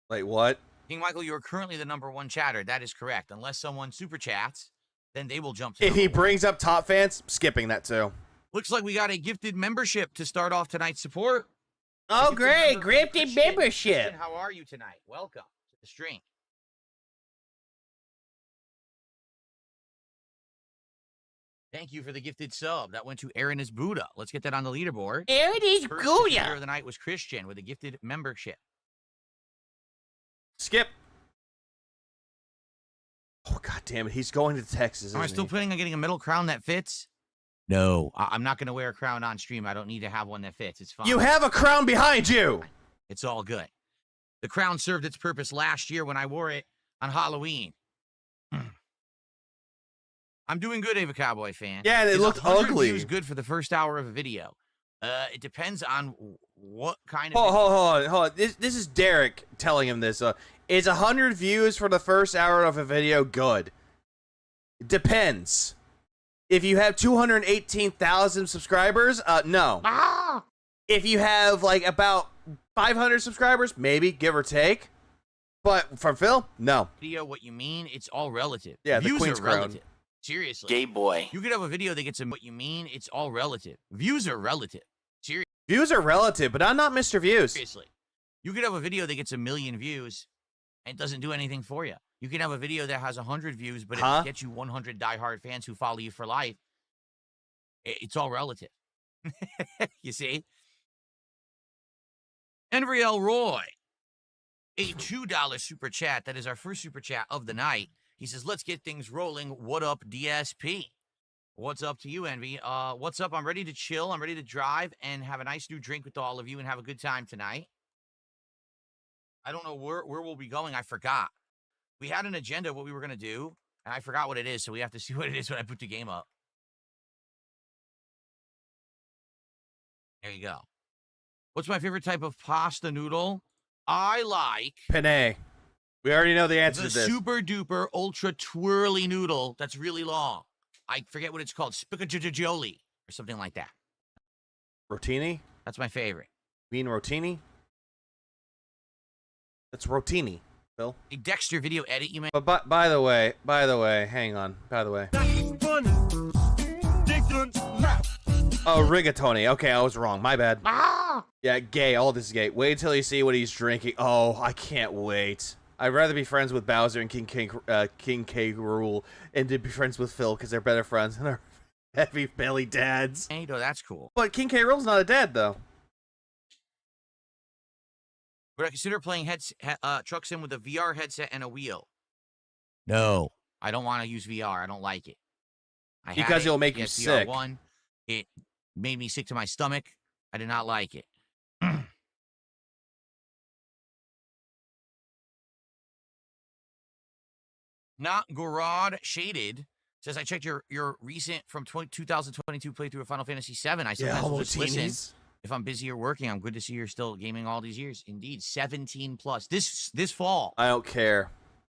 Like what? King Michael, you are currently the #1 chatter. That is correct. Unless someone super chats, then they will jump to If he number one. brings up top fans, skipping that too. Looks like we got a gifted membership to start off tonight's support. Oh, great. Gifted Gifted membership. Christian, how are you tonight? Welcome to the stream. Thank you for the gifted sub. That went to Aaron is Buddha. Let's get that on the leaderboard. Aaron is First Buddha. player of the night was Christian with a gifted membership. Skip. Oh, God damn it. He's going to Texas. Am I isn't still he? planning on getting a metal crown that fits? No. I'm not going to wear a crown on stream. I don't need to have one that fits. It's fine. You have a crown behind you. It's all good. The crown served its purpose last year when I wore it on Halloween. I'm doing good, Ava Cowboy fan. Yeah, and it Is looked 100 ugly. views good for the first hour of a video? It depends on what kind of... Hold on. This is Derek telling him this. Is 100 views for the first hour of a video good? Depends. If you have 218,000 subscribers, no. If you have like about 500 subscribers, maybe, give or take. But from Phil, no. Video, what you mean, it's all relative. Yeah, the views Queen's are crown. relative. Seriously. Gay boy. You could have a video that gets what you mean, it's all relative. Views are relative. Views are relative, but I'm not Mr. Views. Seriously. You could have a video that gets 1 million views and doesn't do anything for you. You can have a video that has 100 views, but it gets you 100 diehard fans who follow you for life. It's all relative. You see? Enriel Roy, a $2 super chat. That is our first super chat of the night. He says, let's get things rolling. What up, DSP? What's up to you, Envy? What's up? I'm ready to chill. I'm ready to drive and have a nice new drink with all of you and have a good time tonight. I don't know where we'll be going. I forgot. We had an agenda, what we were going to do, and I forgot what it is, so we have to see what it is when I put the game up. There you go. What's my favorite type of pasta noodle? I like... Penne. We already know the answer the to this. super duper ultra twirly noodle that's really long. I forget what it's called. Spiccagioli or something like that. Rotini? That's my favorite. You mean Rotini? That's Rotini, Phil. A Dexter video edit you made. But by the way, hang on. By the way. Oh, rigatoni. Okay, I was wrong. My bad. Yeah, gay. All this is gay. Wait until you see what he's drinking. Oh, I can't wait. I'd rather be friends with Bowser and King K. Rool and to be friends with Phil because they're better friends than our heavy belly dads. Hey, no, that's cool. But King K. Rool's not a dad, though. Would I consider playing Truck Sim with a VR headset and a wheel? No. I don't want to use VR. I don't like it. Because it'll make you sick. VR1. It made me sick to my stomach. I did not like it. Not Gorod Shaded says, I checked your recent from 2022 playthrough of Final Fantasy VII. I sometimes will just listen. If I'm busy or working, I'm good to see you're still gaming all these years. Indeed, 17 plus. This fall. I don't care.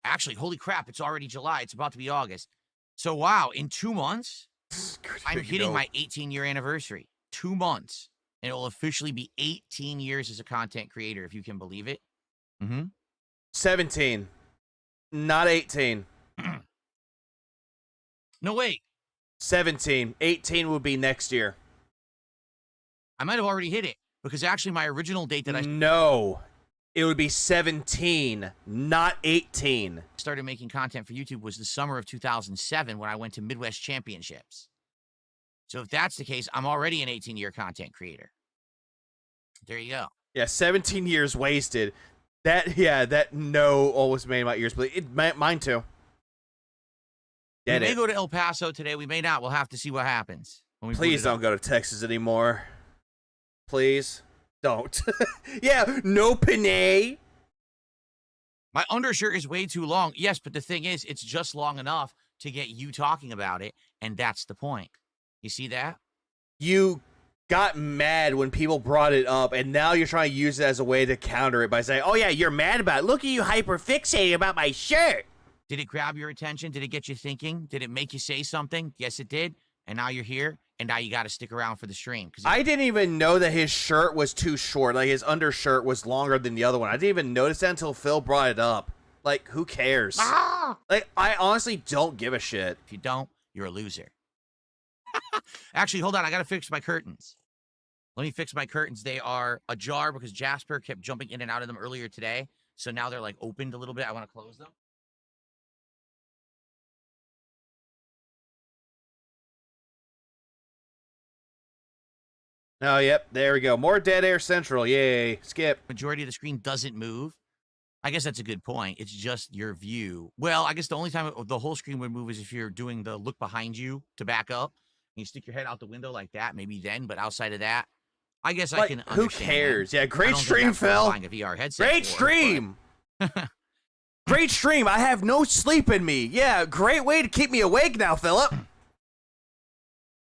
Actually, holy crap, it's already July. It's about to be August. So, wow, in 2 months, I'm hitting my 18-year anniversary. 2 months. And it will officially be 18 years as a content creator, if you can believe it. 17. Not 18. No, wait. 17. 18 would be next year. I might have already hit it. Because actually, my original date that I No. It would be 17, not 18. started making content for YouTube was the summer of 2007 when I went to Midwest Championships. So if that's the case, I'm already an 18-year content creator. There you go. Yeah, 17 years wasted. That no almost made my ears bleed. Mine too. We may go to El Paso today. We may not. We'll have to see what happens. Please don't go to Texas anymore. Please don't. Yeah, no Panay. My undershirt is way too long. Yes, but the thing is, it's just long enough to get you talking about it, and that's the point. You see that? You got mad when people brought it up, and now you're trying to use it as a way to counter it by saying, oh yeah, you're mad about it. Look at you hyperfixating about my shirt. Did it grab your attention? Did it get you thinking? Did it make you say something? Yes, it did. And now you're here, and now you got to stick around for the stream. Because I didn't even know that his shirt was too short. Like, his undershirt was longer than the other one. I didn't even notice that until Phil brought it up. Like, who cares? Like, I honestly don't give a shit. If you don't, you're a loser. Actually, hold on. I got to fix my curtains. Let me fix my curtains. They are ajar because Jasper kept jumping in and out of them earlier today. So now they're, like, opened a little bit. I want to close them. Oh, yep. There we go. More Dead Air Central. Yay. Skip. Majority of the screen doesn't move. I guess that's a good point. It's just your view. Well, I guess the only time the whole screen would move is if you're doing the look behind you to back up. And you stick your head out the window like that, maybe then. But outside of that, I guess I can understand. Who cares? That. Yeah, great stream, Phil. Buying a VR headset great stream. Great stream. I have no sleep in me. Yeah, great way to keep me awake now, Philip.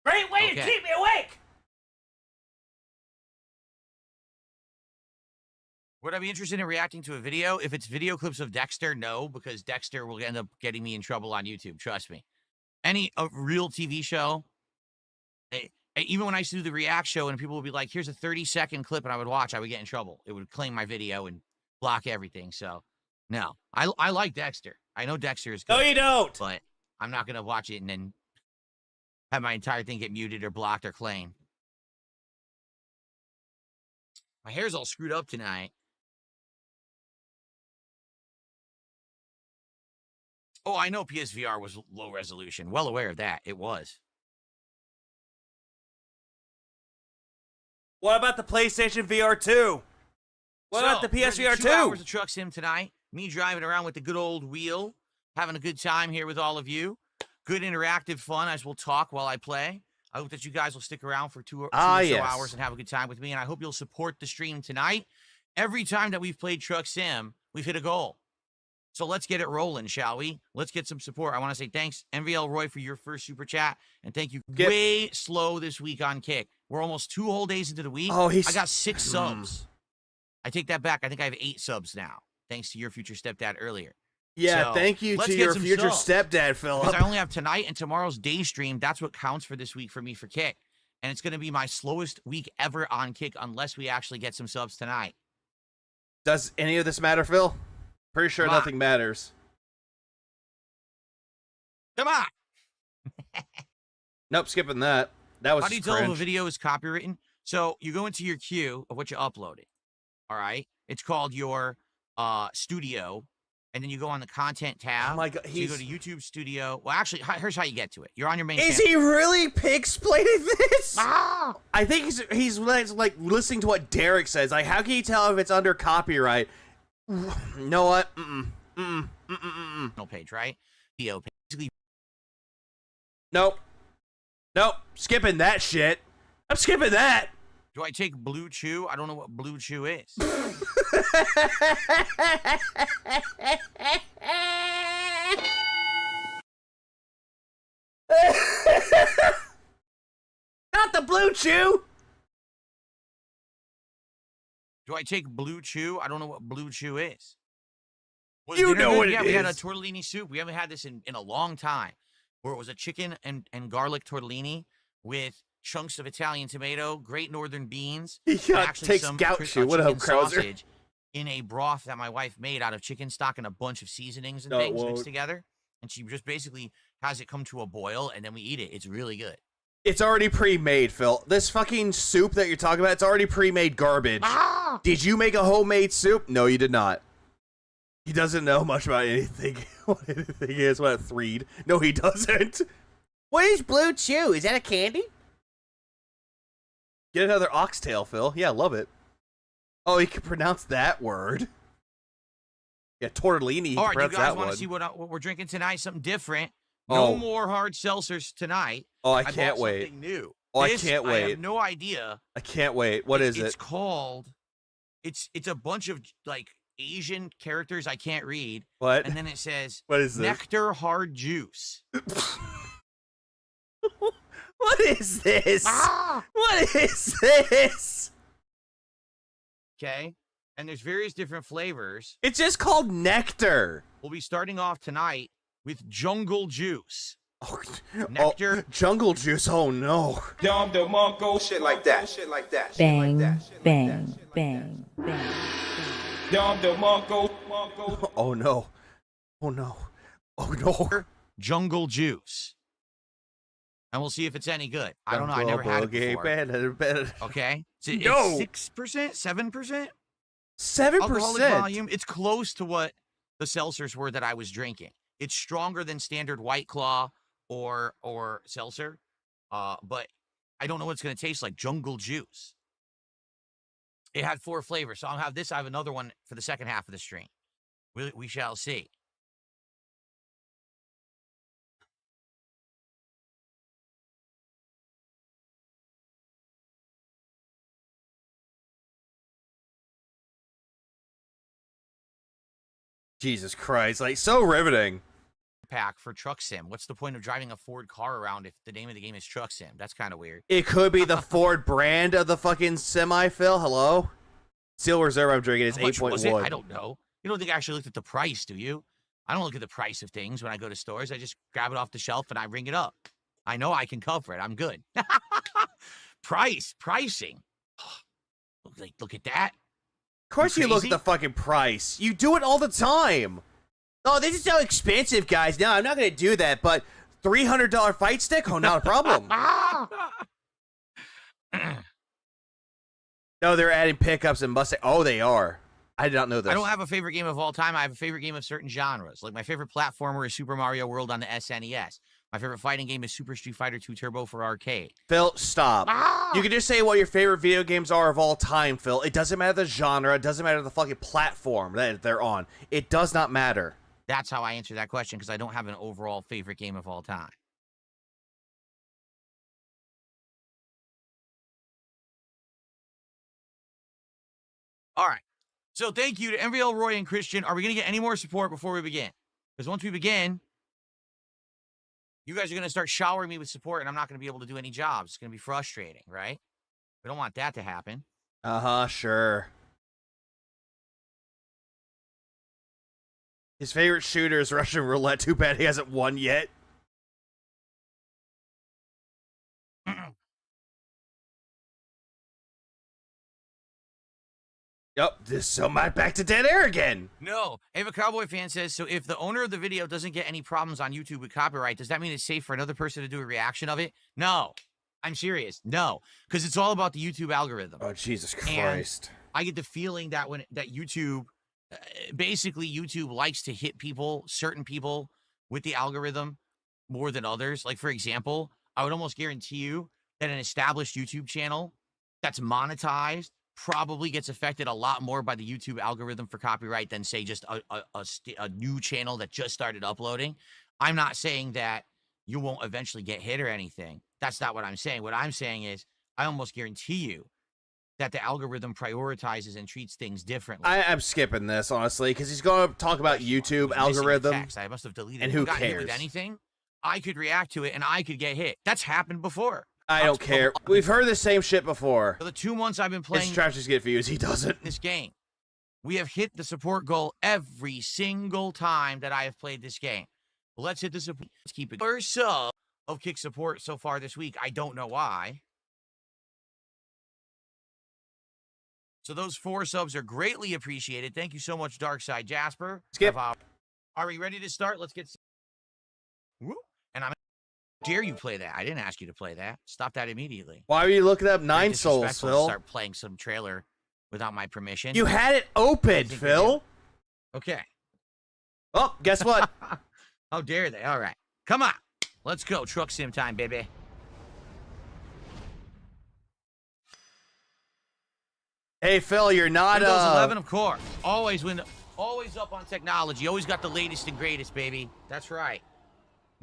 Great way to keep me awake. Would I be interested in reacting to a video? If it's video clips of Dexter, no, because Dexter will end up getting me in trouble on YouTube. Trust me. Any real TV show, even when I used to do the react show and people would be like, here's a 30-second clip and I would watch, I would get in trouble. It would claim my video and block everything. So, no. I like Dexter. I know Dexter is good. No, you don't. But I'm not going to watch it and then have my entire thing get muted or blocked or claimed. My hair's all screwed up tonight. Oh, I know PSVR was low resolution. Well aware of that. It was. What about the PlayStation VR 2? What about the PSVR 2? 2 hours of truck sim tonight. Me driving around with the good old wheel. Having a good time here with all of you. Good interactive fun as we'll talk while I play. I hope that you guys will stick around for two or so hours and have a good time with me. And I hope you'll support the stream tonight. Every time that we've played truck sim, we've hit a goal. So let's get it rolling, shall we? Let's get some support. I want to say thanks, MVL Roy, for your first super chat. And thank you. Way slow this week on Kick. We're almost 2 whole days into the week. Oh, I got 6 subs. I take that back. I think I have 8 subs now, thanks to your future stepdad earlier. Yeah, so, thank you to your future stepdad, Philip. Because I only have tonight and tomorrow's day stream. That's what counts for this week for me for Kick. And it's going to be my slowest week ever on Kick unless we actually get some subs tonight. Does any of this matter, Phil? Pretty sure nothing matters. Come on. Nope, skipping that. That was How do you tell if a video is copywritten? So you go into your queue of what you uploaded. All right. It's called your studio. And then you go on the content tab. Oh my God. So you go to YouTube Studio. Well, actually, here's how you get to it. You're on your main channel. Is he really pig-splaining this? I think he's like listening to what Derek says. Like, how can you tell if it's under copyright? You know what? No page, right? DO page. Nope. Nope. Skipping that shit. I'm skipping that. Do I take Blue Chew? I don't know what Blue Chew is. Not the Blue Chew. Do I take Blue Chew? I don't know what Blue Chew is. You know what it is. We had a tortellini soup. We haven't had this in a long time. Where it was a chicken and garlic tortellini with chunks of Italian tomato, great northern beans. Yeah, takes gout chew. What up, Krauser? In a broth that my wife made out of chicken stock and a bunch of seasonings and things mixed together. And she just basically has it come to a boil, and then we eat it. It's really good. It's already pre-made, Phil. This fucking soup that you're talking about, it's already pre-made garbage. Did you make a homemade soup? No, you did not. He doesn't know much about anything. What anything is, what a threed. No, he doesn't. What is Blue Chew? Is that a candy? Get another oxtail, Phil. Yeah, love it. Oh, he can pronounce that word. Yeah, tortellini. All right, you guys want to see what we're drinking tonight? Something different. No more hard seltzers tonight. Oh, I can't wait. Something new. Oh, I can't wait. I have no idea. I can't wait. What is it? It's called. It's a bunch of like Asian characters I can't read. What? And then it says, what is this? Nectar Hard Juice. What is this? What is this? Okay. And there's various different flavors. It's just called Nectar. We'll be starting off tonight with Jungle Juice. Nectar. Jungle juice. Oh no. Shit like that. Shit like that. Bang, bang, bang, bang. Oh no. Oh no. Oh no. Jungle juice. And we'll see if it's any good. I don't know. I never had it before. Okay. So it's 6%, 7%? 7%. Alcoholic volume. It's close to what the seltzers were that I was drinking. It's stronger than standard White Claw or seltzer. But I don't know what it's going to taste like. Jungle juice. It had 4 flavors. So I'll have this. I have another one for the second half of the stream. We shall see. Jesus Christ, like so riveting. Pack for Truck Sim. What's the point of driving a Ford car around if the name of the game is Truck Sim? That's kind of weird. It could be the Ford brand of the fucking semi, Phil. Hello? Steel Reserve I'm drinking is 8.1. I don't know. You don't think I actually looked at the price, do you? I don't look at the price of things when I go to stores. I just grab it off the shelf and I ring it up. I know I can cover it. I'm good. Pricing. Look at that. Of course you look at the fucking price. You do it all the time. Oh, this is so expensive, guys. No, I'm not going to do that, but $300 fight stick? Oh, not a problem. No, they're adding pickups and Mustang. Oh, they are. I did not know this. I don't have a favorite game of all time. I have a favorite game of certain genres. Like my favorite platformer is Super Mario World on the SNES. My favorite fighting game is Super Street Fighter 2 Turbo for arcade. Phil, stop. You can just say what your favorite video games are of all time, Phil. It doesn't matter the genre. It doesn't matter the fucking platform that they're on. It does not matter. That's how I answer that question, because I don't have an overall favorite game of all time. All right. So thank you to MVL, Roy, and Christian. Are we going to get any more support before we begin? Because once we begin, you guys are going to start showering me with support, and I'm not going to be able to do any jobs. It's going to be frustrating, right? We don't want that to happen. Uh-huh, sure. His favorite shooter is Russian roulette. Too bad he hasn't won yet. Yep, so back to dead air again. No. Ava Cowboy fan says, so if the owner of the video doesn't get any problems on YouTube with copyright, does that mean it's safe for another person to do a reaction of it? No. I'm serious. No. Because it's all about the YouTube algorithm. Oh, Jesus Christ. And I get the feeling that YouTube, basically YouTube likes to hit people, certain people, with the algorithm more than others. Like, for example, I would almost guarantee you that an established YouTube channel that's monetized probably gets affected a lot more by the YouTube algorithm for copyright than, say, just a new channel that just started uploading. I'm not saying that you won't eventually get hit or anything. That's not what I'm saying. What I'm saying is I almost guarantee you that the algorithm prioritizes and treats things differently. I'm skipping this, honestly, because he's going to talk about YouTube algorithm. I must have deleted and it. who Got hit cares? with anything, I could react to it and I could get hit. That's happened before. I don't care. We've heard the same shit before. For the 2 months I've been playing his strategies get views, he doesn't. This game, we have hit the support goal every single time that I have played this game. Let's hit the support. Let's keep it. First sub of Kick support so far this week. I don't know why. So those 4 subs are greatly appreciated. Thank you so much, Darkside Jasper. Skip. Are we ready to start? Let's get. Woo. And I'm. Dare you play that? I didn't ask you to play that. Stop that immediately. Why are you looking up 9 Souls, Phil? Start playing some trailer without my permission. You had it open, Phil. Okay. Oh, guess what? How dare they? All right. Come on. Let's go. Truck sim time, baby. Hey, Phil, you're not Windows 11, of course. Always up on technology. Always got the latest and greatest, baby. That's right.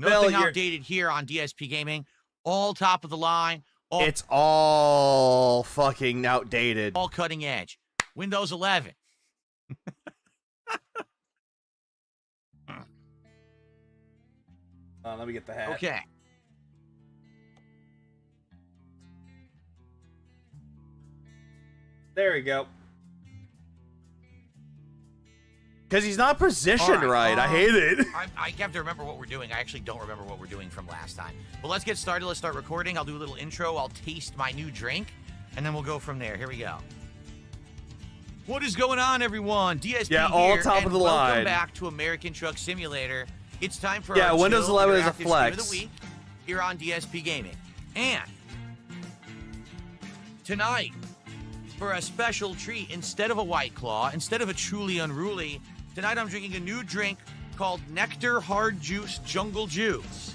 Nothing outdated here on DSP Gaming. All top of the line. It's all fucking outdated. All cutting edge. Windows 11. Let me get the hat. Okay. There we go. Because he's not positioned right. I hate it. I have to remember what we're doing. I actually don't remember what we're doing from last time. But let's get started. Let's start recording. I'll do a little intro. I'll taste my new drink, and then we'll go from there. Here we go. What is going on, everyone? DSP yeah, all here, top of the line. Welcome back to American Truck Simulator. It's time for our Windows chill 11 is a interactive flex. stream of the week here on DSP Gaming. And tonight, for a special treat, instead of a White Claw, instead of a Truly Unruly, tonight I'm drinking a new drink called Nectar Hard Juice Jungle Juice.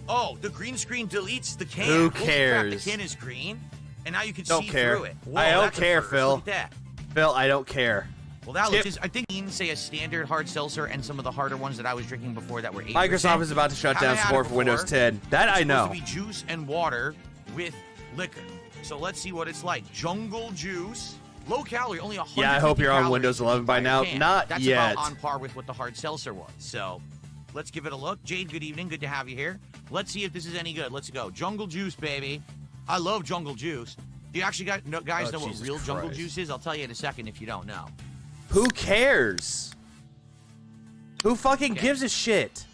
Oh, the green screen deletes the can. Who Holy crap, cares? the can is green, and now you can Don't see care. through it. Whoa, I don't that's a care, first. Phil. Look at that. Phil, I don't care. Well, that looks just, I think you can say a standard hard seltzer and some of the harder ones that I was drinking before that were 8%. Microsoft is about to shut down support for Windows 10. That I know. It's supposed to be juice and water with liquor. So let's see what it's like. Jungle Juice. Low calorie, only 100. Yeah, I hope you're on Windows 11 by now. Not That's yet. About on par with what the hard seltzer was. So let's give it a look. Jade, good evening. Good to have you here. Let's see if this is any good. Let's go. Jungle Juice, baby. I love Jungle Juice. Do you actually guys know what Jesus real Jungle Christ. Juice is? I'll tell you in a second if you don't know. Who cares? Who fucking gives a shit?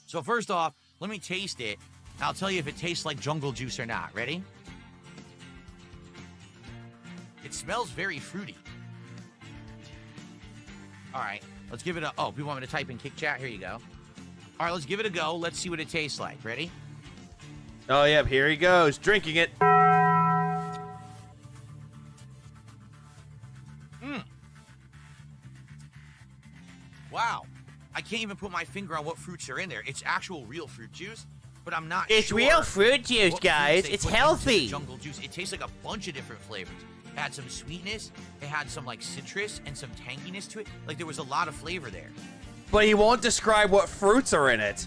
So first off, let me taste it. I'll tell you if it tastes like Jungle Juice or not. Ready? It smells very fruity. All right, let's give it a... Oh, people want me to type in Kick Chat? Here you go. All right, let's give it a go. Let's see what it tastes like. Ready? Oh, yep, here he goes. Drinking it. Wow. I can't even put my finger on what fruits are in there. It's actual real fruit juice, but I'm not It's sure real fruit juice, what guys. fruits they It's put into healthy. the Jungle Juice. It tastes like a bunch of different flavors. It had some sweetness. It had some like citrus and some tanginess to it. Like there was a lot of flavor there. But he won't describe what fruits are in it.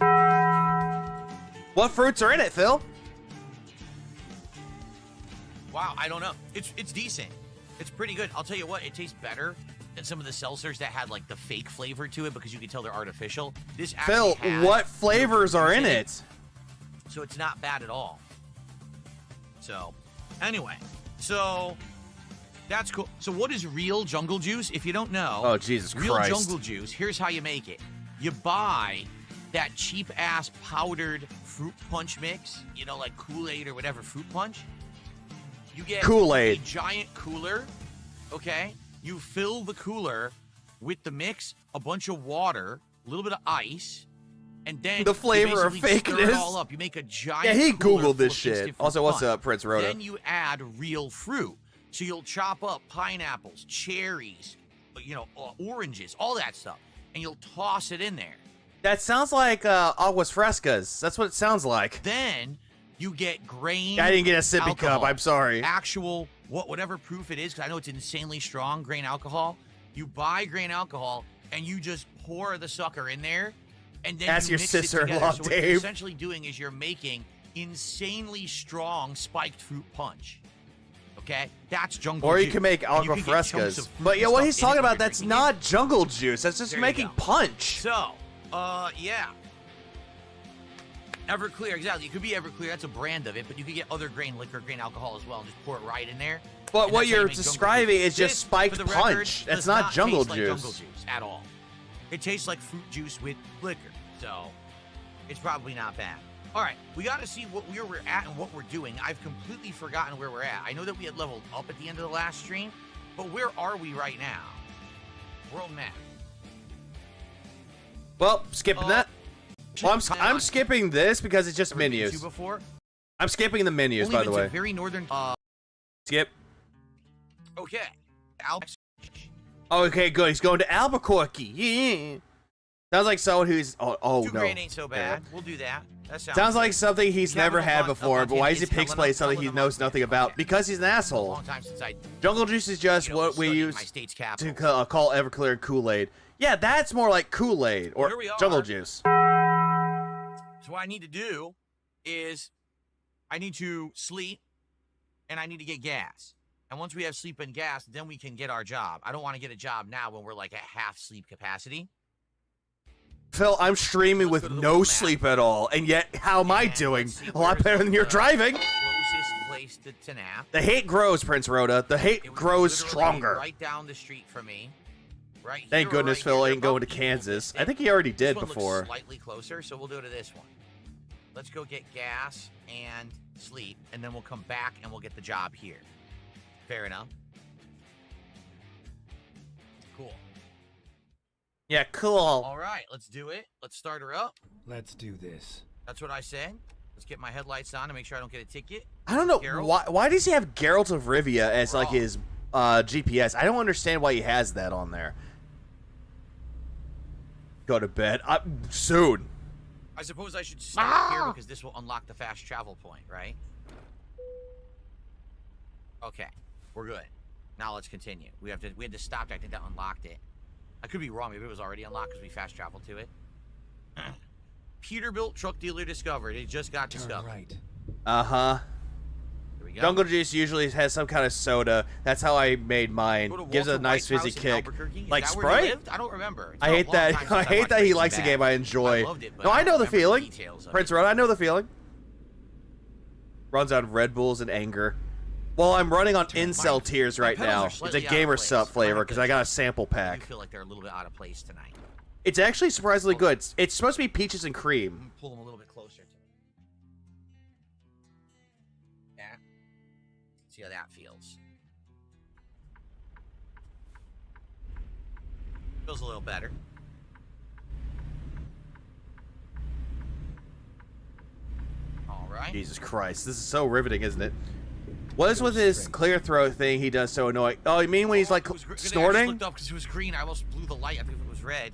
What fruits are in it, Phil? Wow, I don't know. It's decent. It's pretty good. I'll tell you what, it tastes better than some of the seltzers that had like the fake flavor to it because you can tell they're artificial. This Phil, actually has what flavors are in it? So it's not bad at all. So, anyway, so that's cool. So what is real Jungle Juice? If you don't know, Oh, Jesus real Christ. Jungle Juice, here's how you make it. You buy that cheap-ass powdered fruit punch mix, you know, like Kool-Aid or whatever fruit punch. You get Kool-Aid. a giant cooler, okay? You fill the cooler with the mix, a bunch of water, a little bit of ice, and then The flavor of you basically stir it fakeness. all up. You make a giant Yeah, he cooler Googled full this of shit. instant fruit Also, what's punch. up, Prince Rhoda? Then you add real fruit. So you'll chop up pineapples, cherries, you know, oranges, all that stuff, and you'll toss it in there. That sounds like aguas frescas. That's what it sounds like. Then you get grain. I didn't get a sippy alcohol. cup. I'm sorry. Actual whatever proof it is, because I know it's insanely strong grain alcohol. You buy grain alcohol and you just pour the sucker in there, and then That's you your mix it sister-in-law, together. So what you're Dave. essentially doing is you're making insanely strong spiked fruit punch. Okay, that's jungle Or juice. you can make And you agua can get chunks frescas. of fruit But yeah, and what stuff he's in it talking when about, you're that's drinking it. not jungle juice. That's just There you making go. punch. So, yeah. Everclear, exactly. It could be Everclear. That's a brand of it, but you could get other grain liquor, grain alcohol as well, and just pour it right in there. But And what that's how you you're make jungle describing juice. is just This, spiked for the record, punch. That's does not jungle taste like juice. jungle juice at all. It tastes like fruit juice with liquor, so it's probably not bad. All right, we got to see where we're at and what we're doing. I've completely forgotten where we're at. I know that we had leveled up at the end of the last stream, but where are we right now? World map. Well, skipping that. Well, I'm skipping this because it's just Ever been to menus. before? I'm skipping the menus, Only by the been to way. very northern. Skip. Okay. Alps. Oh, okay, good. He's going to Albuquerque. Yeah. Sounds like someone who's. Oh Two no. grand ain't so bad. We'll do that. That Sounds like something he's Yeah, never but had up before, on but why is he It's picks Helena, play something he Helena, knows nothing about? Because he's an a asshole. long time since I Jungle juice is just what we studied use my state's to capital. call Everclear Kool-Aid. Yeah, that's more like Kool-Aid or Here we are. jungle juice. So what I need to do is I need to sleep and I need to get gas. And once we have sleep and gas, then we can get our job. I don't want to get a job now when we're like at half sleep capacity. Phil, I'm streaming Let's with go to the no world map. sleep at all, and yet how am I And doing? let's see A lot where's better than you're the driving. Closest place to nap. The hate grows, Prince Rhoda. The hate It was grows literally stronger. Right down the street from me. Right here Thank or goodness right Phil here, ain't they're going to both equal Kansas. distance. I think he already This did one looks before. slightly closer, so we'll do it to this one. Let's go get gas and sleep, and then we'll come back and we'll get the job here. Fair enough. Cool. Yeah, cool. All right, let's do it. Let's start her up. Let's do this. That's what I said. Let's get my headlights on to make sure I don't get a ticket. I don't know Geralt. why does he have Geralt of Rivia as like his GPS? I don't understand why he has that on there. Go to bed. Soon. I suppose I should stop here because this will unlock the fast travel point, right? Okay, we're good. Now let's continue. We had to stop. I think that unlocked it. I could be wrong. Maybe it was already unlocked because we fast traveled to it. Peterbilt truck dealer discovered. It just got discovered. Right. Uh-huh. Here we go. Jungle Juice usually has some kind of soda. That's how I made mine. Gives it a nice fizzy kick. that where Like he Sprite? lived? I don't remember. It's I been a hate long that. time since I I've hate watched that he Breaking likes the Bad. game I enjoy. I loved it, but No, I know the don't remember feeling. details of Prince it. Rod, I know the feeling. Runs on Red Bulls and anger. Well, I'm running on incel tears right pedals now. are It's a slightly out of gamer place. sub flavor I have because to I got a admit, sample I pack. feel like they're a little bit out of place tonight. It's actually surprisingly good. It's supposed to be peaches and cream. Pull them a little bit closer to me. Yeah. See how that feels. Feels a little better. All right. Jesus Christ, this is so riveting, isn't it? What is with his clear throat thing he does so annoying? Oh, you mean when he's like I just snorting? looked up because it was green. I almost blew the light. I think it was red.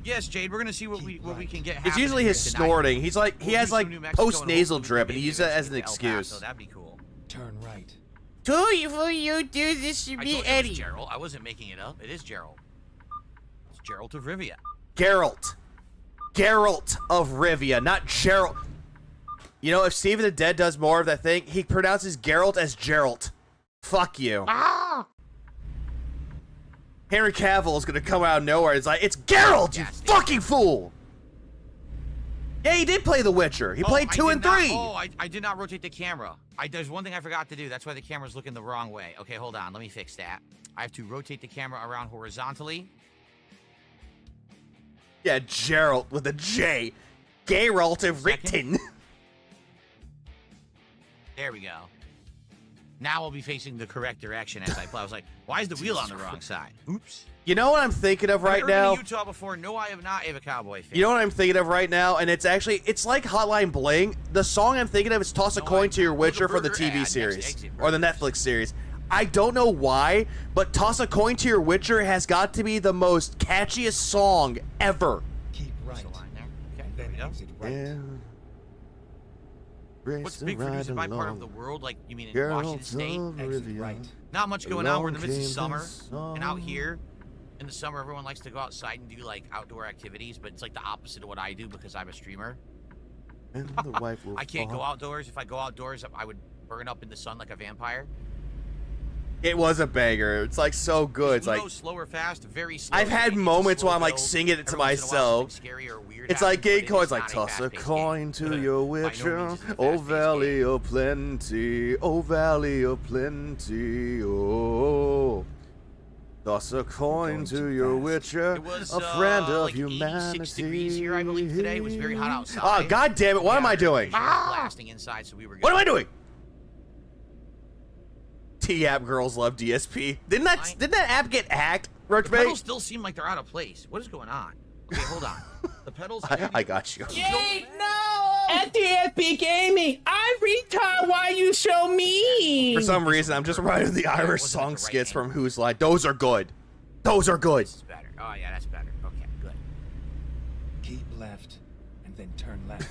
Yes, Jade. We're gonna see what we can get. It's usually his snorting. He's like he has like post nasal drip, and he uses that as an excuse. So that'd be cool. Turn right. Before you do this to I me, told you it was Eddie. Gerald. I wasn't making it up. It is Gerald. It's Gerald of Rivia. Geralt. Geralt of Rivia, not Geralt. You know, if Stephen the Dead does more of that thing, he pronounces Geralt as Geralt. Fuck you. Henry Cavill is gonna come out of nowhere. It's like, it's Geralt, you fucking fool! Yeah, he did play The Witcher. He played 2 and 3. I did not rotate the camera. There's one thing I forgot to do. That's why the camera's looking the wrong way. Okay, hold on. Let me fix that. I have to rotate the camera around horizontally. Yeah, Geralt with a J. Geralt of Richten. There we go. Now I'll be facing the correct direction as I play. I was like, why is the wheel on the wrong side? Oops. You know what I'm thinking of right I've never now? been to Utah before. No, I have not. I have a cowboy fan. You know what I'm thinking of right now? And it's actually, it's like Hotline Bling. The song I'm thinking of is Toss a Coin to Your Witcher for the TV series. Or the Netflix series. I don't know why, but Toss a Coin to Your Witcher has got to be the most catchiest song ever. Keep right. Okay, there we Then go. exit right. Yeah. What's Bigfoot in my part of the world? Like, you mean in Washington State? Exit right. Not much going on. We're in the midst of summer. And out here, in the summer, everyone likes to go outside and do, like, outdoor activities. But it's, like, the opposite of what I do because I'm a streamer. And the wife will I can't go outdoors. If I go outdoors, I would burn up in the sun like a vampire. It was a banger. It's like so good. It's like slow or fast, very slow. I've had moments where I'm like singing it to myself. It's like getting coins, like toss a coin to your Witcher, oh valley of plenty, oh valley of plenty, oh. Toss a coin to your Witcher, a friend of like humanity. 86 degrees here, I believe, today. It was very hot outside. Oh, god damn it, what am I doing? Blasting inside, so we were good. What am I doing? T-App girls love DSP. Didn't that app get hacked, The pedals Roachbait? still seem like they're out of place. What is going on? Okay, hold on. The pedals... I got you. Jade, no! At DSP Gaming, I retard why you show me. For some reason, I'm just writing the Irish song skits from Who's Line. Those are good. Those are good. This is better. Oh, yeah, that's better. Okay, good. Keep left, and then turn left.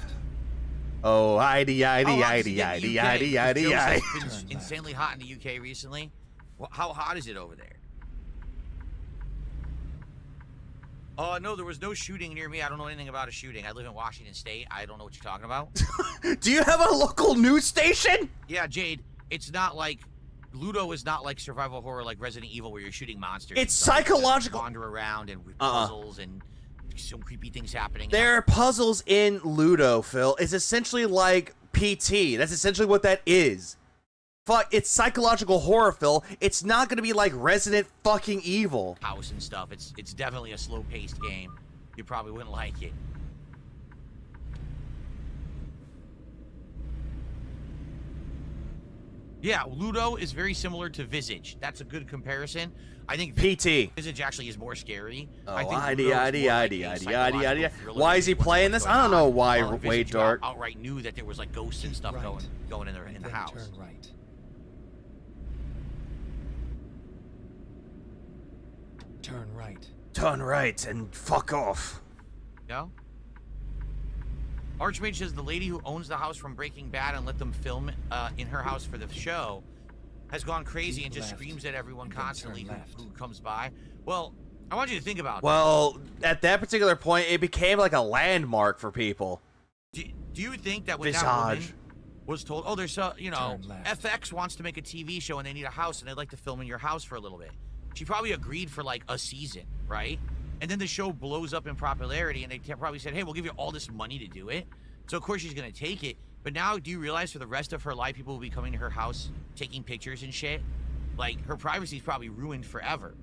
Oh, ID, ID, How hot is ID, it in ID, the UK? ID, Because ID, Joe said ID. it's been insanely hot in the UK recently. Well, how hot is it over there? No, there was no shooting near me. I don't know anything about a shooting. I live in Washington State. I don't know what you're talking about. Do you have a local news station? Yeah, Jade, it's not like... Ludo is not like survival horror like Resident Evil where you're shooting monsters. It's and stuff. You just psychological. wander around and with puzzles and some creepy things happening. There are puzzles in Ludo, Phil. It's essentially like PT. That's essentially what that is. it's psychological horror, Phil. It's not gonna be like Resident fucking Evil. House and stuff. It's definitely a slow-paced game. You probably wouldn't like it. Yeah, Ludo is very similar to Visage. That's a good comparison. I think PT. Visage actually is more scary. Oh, I think idea. Why is he playing this? I don't know why. Way dark. Outright knew that there was like ghosts and stuff going in the house. Turn right. Turn right. Turn right and fuck off. Yeah. Archmage says the lady who owns the house from Breaking Bad and let them film in her house for the show has gone crazy and just screams at everyone constantly who comes by. Well, I want you to think about Well, at that particular point, it became like a landmark for people. Do you think that when that woman was told, oh, there's FX wants to make a TV show and they need a house and they'd like to film in your house for a little bit, she probably agreed for like a season, right? And then the show blows up in popularity and they probably said, hey, we'll give you all this money to do it. So of course she's gonna take it. But now do you realize for the rest of her life, people will be coming to her house, taking pictures and shit? Like, her privacy is probably ruined forever.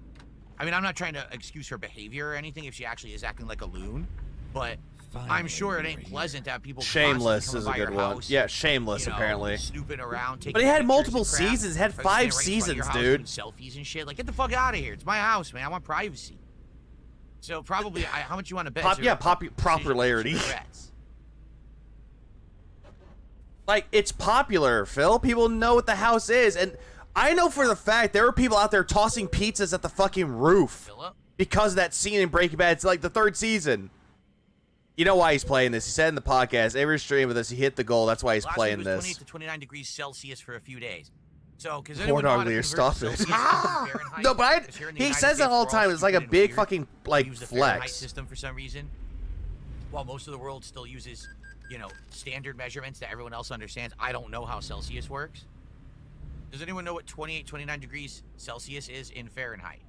I mean, I'm not trying to excuse her behavior or anything if she actually is acting like a loon, but I'm sure it ain't pleasant to have people Shameless is a good one. house, Yeah, Shameless, apparently. Snooping around, taking but it had pictures multiple and crap. seasons. It had Probably 5 standing right in front of seasons, your dude. house doing selfies and shit. Like, get the fuck out of here. It's my house, man. I want privacy. So probably, how much you want to bet? Popularity. Like, it's popular, Phil. People know what the house is. And I know for the fact there were people out there tossing pizzas at the fucking roof because of that scene in Breaking Bad. It's like the 3rd season. You know why he's playing this. He said in the podcast, every stream with us, he hit the goal. That's why he's playing this. 28 to 29 degrees Celsius for a few days. So, because Poor dog leader, stop it. No, but he says that all the time. It's like a big fucking, like, flex. System for some reason, while most of the world still uses, standard measurements that everyone else understands. I don't know how Celsius works. Does anyone know what 28, 29 degrees Celsius is in Fahrenheit?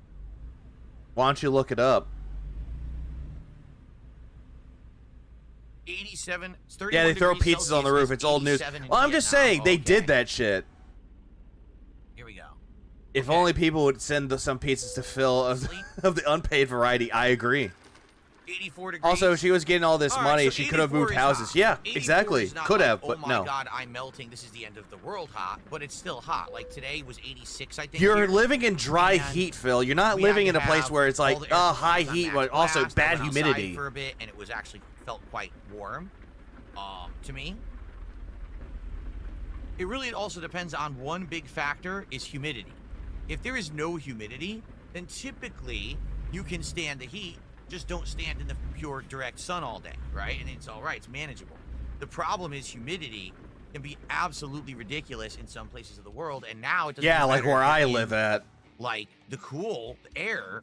Why don't you look it up? 87. Yeah, they throw pizzas on the roof. It's old news. Well, I'm just saying, they did that shit. Here we go. If only people would send some pizzas to Phil of the unpaid variety. I agree. 84 degrees. Also, she was getting all this money. So she could have moved houses. Hot. Yeah, exactly. Could have, but no. Oh my God, I'm melting. This is the end of the world hot, but it's still hot. Like today was 86, I think. You're living in dry heat, Phil. You're not living in a place where it's like high heat, but also bad humidity. For a bit, and it was actually felt quite warm. To me. It really also depends on one big factor is humidity. If there is no humidity, then typically you can stand the heat. Just don't stand in the pure direct sun all day, right? And it's all right. It's manageable. The problem is humidity can be absolutely ridiculous in some places of the world, and now it doesn't like where I live at. Like the cool air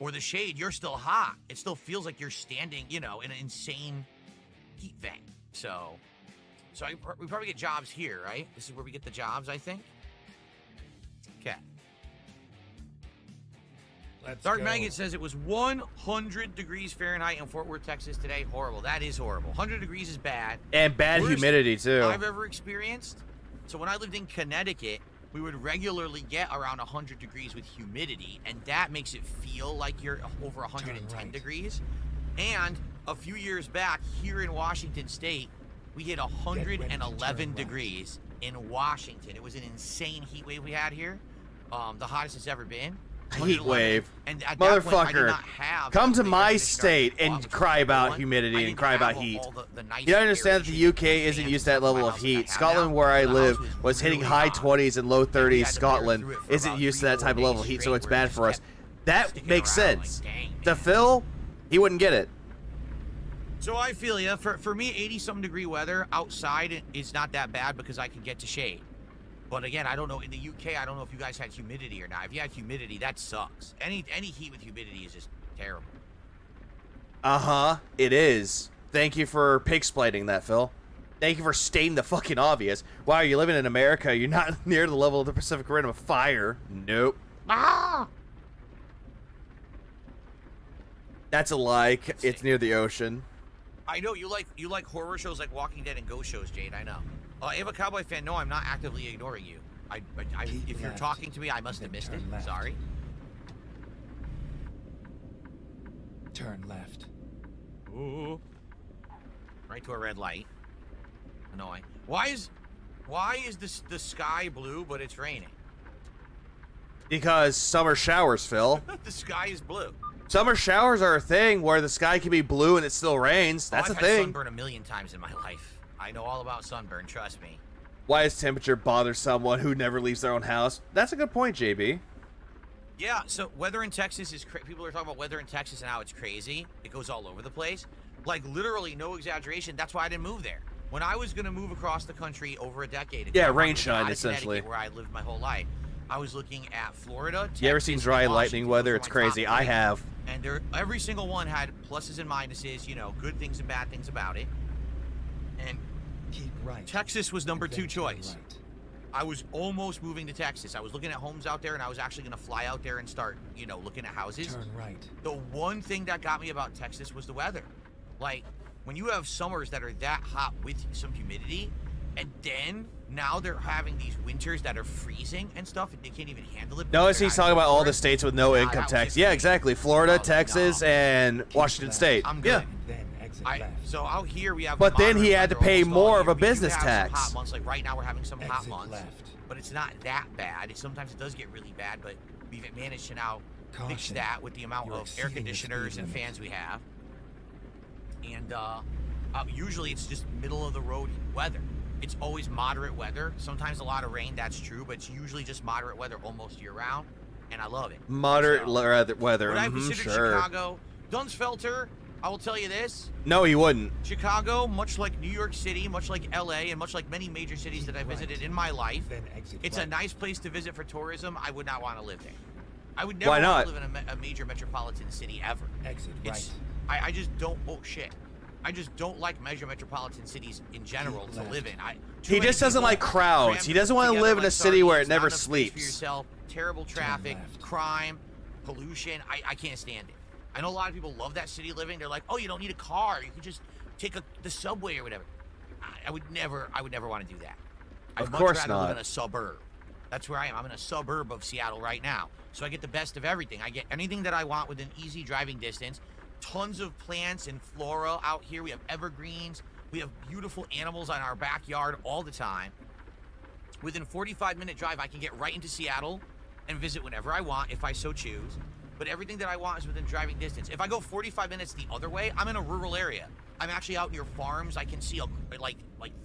or the shade, you're still hot. It still feels like you're standing, in an insane heat vent. So we probably get jobs here, right? This is where we get the jobs, I think. Okay. Dark Maggot says it was 100 degrees Fahrenheit in Fort Worth, Texas today. Horrible. That is horrible. 100 degrees is bad. And bad humidity, too. I've ever experienced. So when I lived in Connecticut, we would regularly get around 100 degrees with humidity, and that makes it feel like you're over 110 degrees. And a few years back, here in Washington State, we hit 111 degrees in Washington. It was an insane heat wave we had here. The hottest it's ever been. Heat wave. And at that point, I did Motherfucker, not have come to my state and cry about humidity and cry about heat. You don't understand that the UK isn't used to that level of heat. Scotland, where I live, was hitting high 20s and low 30s. Scotland isn't used to that type of level of heat, so it's bad for us. That makes sense. To Phil, he wouldn't get it. So I feel ya. For me, 80-something degree weather outside is not that bad because I can get to shade. But again, I don't know. In the UK, I don't know if you guys had humidity or not. If you had humidity, that sucks. Any heat with humidity is just terrible. Uh-huh. It is. Thank you for pig-splaining that, Phil. Thank you for stating the fucking obvious. Wow, you're living in America. You're not near the level of the Pacific Rim of fire. Nope. Ah! That's a lie. It's near the ocean. I know you like horror shows like Walking Dead and ghost shows, Jade. I know. Ava Cowboy fan, no, I'm not actively ignoring you. If you're talking to me, I must have missed it. Sorry. Turn left. Ooh. Right to a red light. Annoying. Why is the sky blue but it's raining? Because summer showers, Phil. The sky is blue. Summer showers are a thing where the sky can be blue and it still rains. That's I've a had thing. sunburn a million times in my life. I know all about sunburn, trust me. Why does temperature bother someone who never leaves their own house? That's a good point, JB. Yeah, so weather in Texas is people are talking about weather in Texas and how it's crazy. It goes all over the place. Like literally no exaggeration. That's why I didn't move there. When I was gonna move across the country over a decade ago, Yeah, rain shine essentially. Where I lived my whole life, I was looking at Florida. Texas, You ever seen dry lightning weather? It's crazy. I have. And every single one had pluses and minuses. You know, good things and bad things about it. And keep right. Texas was number 2 choice. Right. I was almost moving to Texas. I was looking at homes out there, and I was actually going to fly out there and start, you know, looking at houses. Turn right. The one thing that got me about Texas was the weather. Like, when you have summers that are that hot with some humidity, and then now they're having these winters that are freezing and stuff, and they can't even handle it. Notice he's talking about all the states with no income tax. Yeah, exactly. Florida, Texas, and Washington State. I'm good. So out here we have. But then he had to pay more of a business some tax. hot months, like right now we're having some hot months, but it's not that bad. Sometimes it does get really bad, but we've managed to now fix that with the amount of air conditioners and fans we have. And usually it's just middle of the road weather. It's always moderate weather. Sometimes a lot of rain, that's true, but it's usually just moderate weather almost year round, and I love it. Moderate weather. Would I consider Sure. Chicago? Dunsfelter, I will tell you this. No, he wouldn't. Chicago, much like New York City, much like LA, and much like many major cities that I visited in my life, it's a nice place to visit for tourism. I would not want to live there. I would never want to live in a major metropolitan city ever. I just don't. Oh shit. I just don't like major metropolitan cities in general to live in. He just doesn't like crowds. He doesn't want to live in a city where it never sleeps. For yourself, terrible traffic, crime, pollution. I can't stand it. I know a lot of people love that city living. They're like, oh, you don't need a car. You can just take the subway or whatever. I would never want to do that. I'd much rather live in a suburb. That's where I am. I'm in a suburb of Seattle right now. So I get the best of everything. I get anything that I want within easy driving distance. Tons of plants and flora out here. We have evergreens. We have beautiful animals on our backyard all the time. Within a 45-minute drive, I can get right into Seattle and visit whenever I want if I so choose. But everything that I want is within driving distance. If I go 45 minutes the other way, I'm in a rural area. I'm actually out near farms. I can see like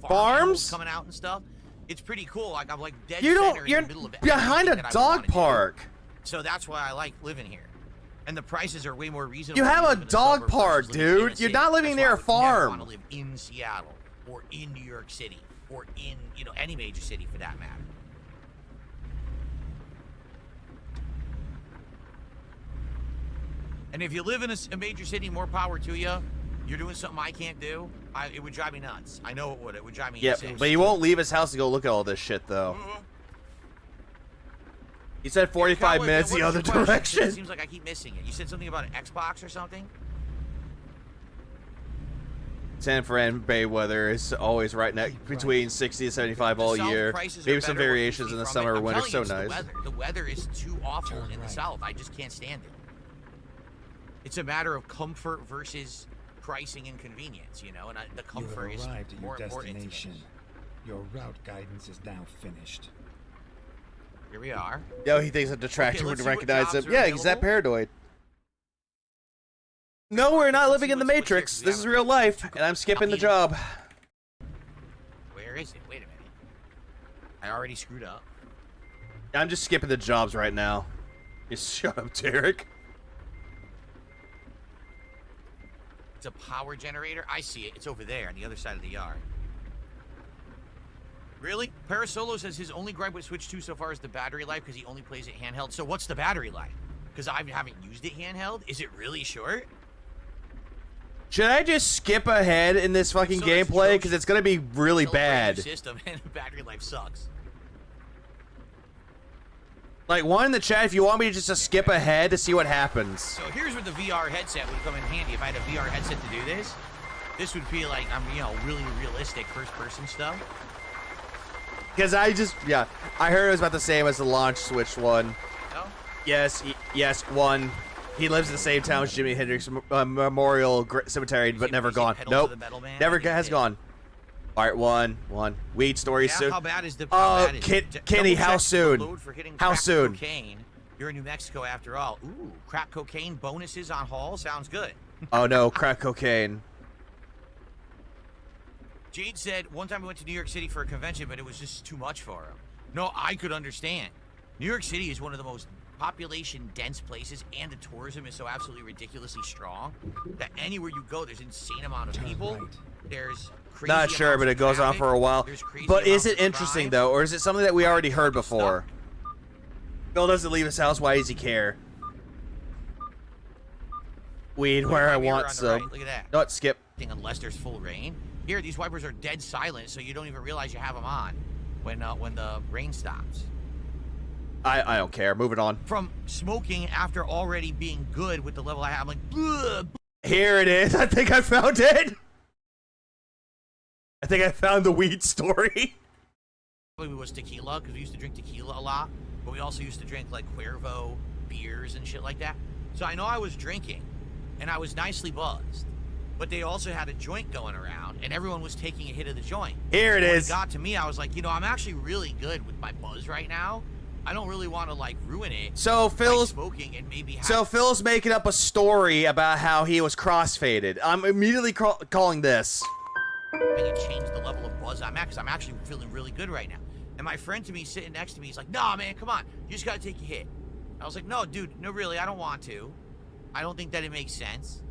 farms coming out and stuff. It's pretty cool. Like I'm like dead center in the middle of it. You're behind a dog park. So that's why I like living here. And the prices are way more reasonable. You have a dog park, dude. You're not living near a farm. I want to live in Seattle or in New York City or in, you know, any major city for that matter. And if you live in a major city, more power to you. You're doing something I can't do. It would drive me nuts. I know it would. It would drive me insane. But he won't leave his house to go look at all this shit, though. He said 45 minutes the other direction. It seems like I keep missing it. You said something about an Xbox or something? San Fran Bay weather is always right now between 60 and 75 all year. Maybe some variations in the summer or winter. So nice. The weather is too awful in the South. I just can't stand it. It's a matter of comfort versus pricing and convenience, you know, and the comfort is more important to me. Your route guidance is now finished. Here we are. Yo, he thinks a detractor would recognize him. Yeah, he's that paranoid. No, we're not living in the Matrix. This is real life, and I'm skipping the job. Where is it? Wait a minute. I already screwed up. I'm just skipping the jobs right now. Just shut up, Derek. It's a power generator. I see it. It's over there on the other side of the yard. Really? Parasolo says his only gripe with Switch 2 so far is the battery life because he only plays it handheld. So what's the battery life? Because I haven't used it handheld. Is it really short? Should I just skip ahead in this fucking gameplay? Because it's going to be really bad. System and the battery life sucks. Like, one in the chat if you want me to just skip ahead to see what happens. So here's where the VR headset would come in handy. If I had a VR headset to do this would feel like I'm, you know, really realistic first-person stuff. Because I heard it was about the same as the launch switch one. No? Yes, yes, one. He lives in the same town as Jimi Hendrix Memorial Cemetery, but never gone. Nope, never has gone. All right, one. Weed story soon. How bad is the? Kenny, how soon? How soon? Cocaine. You're in New Mexico after all. Ooh, crack cocaine bonuses on haul sounds good. Oh no, crack cocaine. Jade said one time we went to New York City for a convention, but it was just too much for him. No, I could understand. New York City is one of the most population-dense places, and the tourism is so absolutely ridiculously strong that anywhere you go, there's an insane amount of people. There's crazy Not sure, but it goes on for a while. But is it interesting, though, or is it something that we already heard before? Phil doesn't leave his house. Why does he care? Weed where I want some. Look at that. No, skip. Unless there's full rain. Here, these wipers are dead silent, so you don't even realize you have them on when the rain stops. I don't care. Moving on. From smoking after already being good with the level I have, I'm like, bleh. Here it is. I think I found it. I think I found the weed story. Probably was tequila, because we used to drink tequila a lot, but we also used to drink like Cuervo beers and shit like that. So I know I was drinking, and I was nicely buzzed. But they also had a joint going around, and everyone was taking a hit of the joint. Here it is. When it got to me, I was like, I'm actually really good with my buzz right now. I don't really want to like ruin it. So Phil's smoking and maybe. Phil's making up a story about how he was crossfaded. I'm immediately calling this. It changed the level of buzz I'm at, because I'm actually feeling really good right now. And my friend to me sitting next to me, he's like, "Nah, man, come on, you just gotta take a hit." I was like, "No, dude, no, really, I don't want to. I don't think that it makes sense.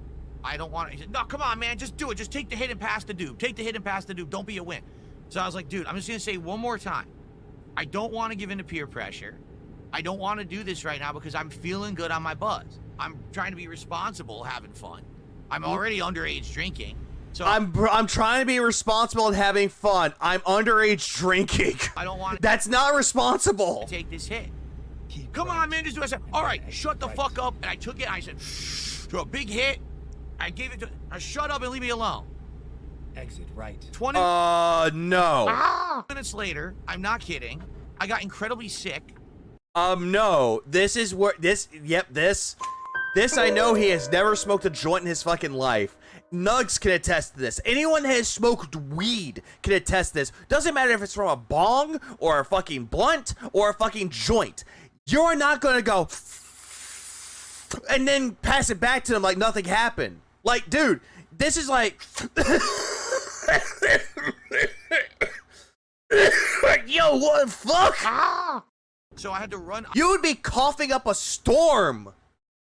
I don't want to." He said, "No, come on, man, just do it. Just take the hit and pass the doob. Take the hit and pass the doob. Don't be a win." So I was like, "Dude, I'm just gonna say one more time. I don't want to give in to peer pressure. I don't want to do this right now because I'm feeling good on my buzz. I'm trying to be responsible, having fun. I'm already underage drinking. So I'm trying to be responsible and having fun. I'm underage drinking. I don't want. That's not responsible. To take this hit. Come on, man, just do it." I said, "All right, shut the fuck up." And I took it. And I said, "To a big hit." I gave it to. Shut up and leave me alone. Exit right. 20. No. Minutes later, I'm not kidding. I got incredibly sick. No. This is where this. Yep. This I know he has never smoked a joint in his fucking life. Nugs can attest to this. Anyone that has smoked weed can attest to this. Doesn't matter if it's from a bong or a fucking blunt or a fucking joint. You're not gonna go and then pass it back to them like nothing happened. Like, dude, this is like yo, what the fuck? So I had to run. You would be coughing up a storm.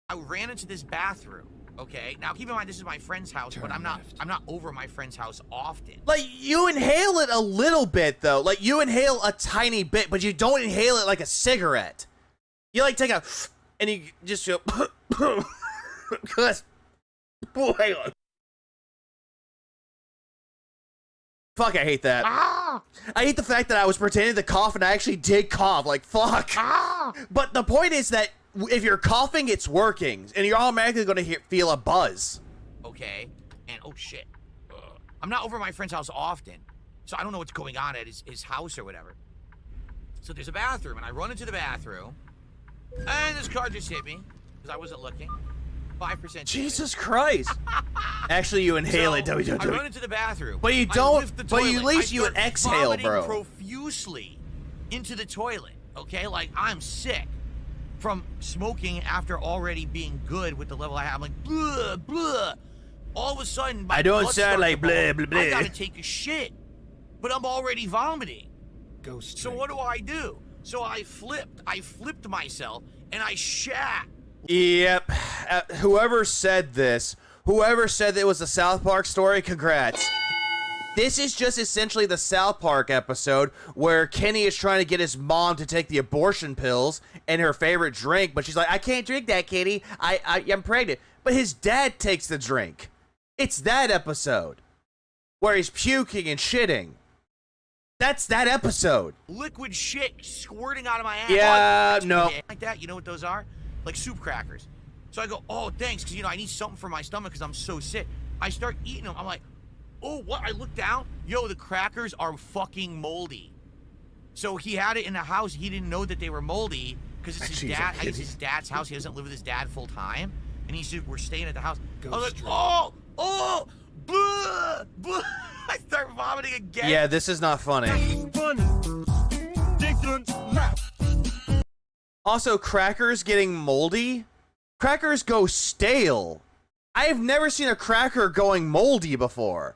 I ran into this bathroom. Okay, now keep in mind this is my friend's house, but I'm not over my friend's house often. Like, you inhale it a little bit though. Like, you inhale a tiny bit, but you don't inhale it like a cigarette. You like take a and you just go hang on. Fuck, I hate that. I hate the fact that I was pretending to cough and I actually did cough. Like, fuck. But the point is that if you're coughing, it's working, and you're automatically going to feel a buzz. Okay, and oh shit. I'm not over my friend's house often, so I don't know what's going on at his house or whatever. So there's a bathroom, and I run into the bathroom, and this car just hit me, because I wasn't looking. 5%. Jesus Christ. Actually, you inhale it. I run into the bathroom. But you don't, but at least you exhale, bro. Profusely into the toilet, okay? Like, I'm sick from smoking after already being good with the level I have. I'm like, blah, blah. All of a sudden, my I don't blood sound like blah, blah, blah. I gotta take a shit, but I'm already vomiting. Ghost. So what do? So I flipped myself, and I shat. Yep. Whoever said this, whoever said that it was a South Park story, congrats. This is just essentially the South Park episode where Kenny is trying to get his mom to take the abortion pills and her favorite drink, but she's like, "I can't drink that, Kenny. I'm pregnant." But his dad takes the drink. It's that episode where he's puking and shitting. That's that episode. Liquid shit squirting out of my ass. Yeah, no. Like that, you know what those are? Like soup crackers. So I go, "Oh, thanks," because, I need something for my stomach because I'm so sick. I start eating them. I'm like, "Oh, what?" I look down. Yo, the crackers are fucking moldy. So he had it in the house. He didn't know that they were moldy because it's his dad. It's his dad's house. He doesn't live with his dad full time, and we're staying at the house. I was like, oh, blah, blah. I start vomiting again. Yeah, this is not funny. Also, crackers getting moldy. Crackers go stale. I have never seen a cracker going moldy before.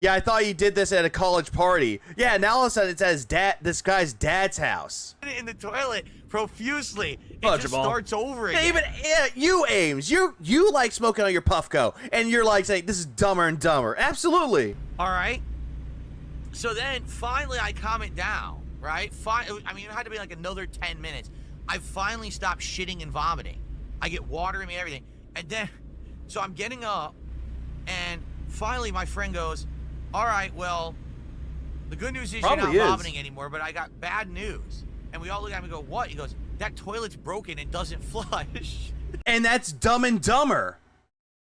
Yeah, I thought you did this at a college party. Yeah, now all of a sudden it's at this guy's dad's house. In the toilet profusely. It just starts over again. Even you, Aames, you like smoking on your Puffco, and you're like saying this is dumber and dumber. Absolutely. All right. So then finally I calm it down, right? I mean, it had to be like another 10 minutes. I finally stopped shitting and vomiting. I get water in me, everything. And then, so I'm getting up, and finally my friend goes, all right, well, the good news is you're not vomiting anymore, but I got bad news. And we all look at him and go, what? He goes, that toilet's broken and doesn't flush. And that's Dumb and Dumber.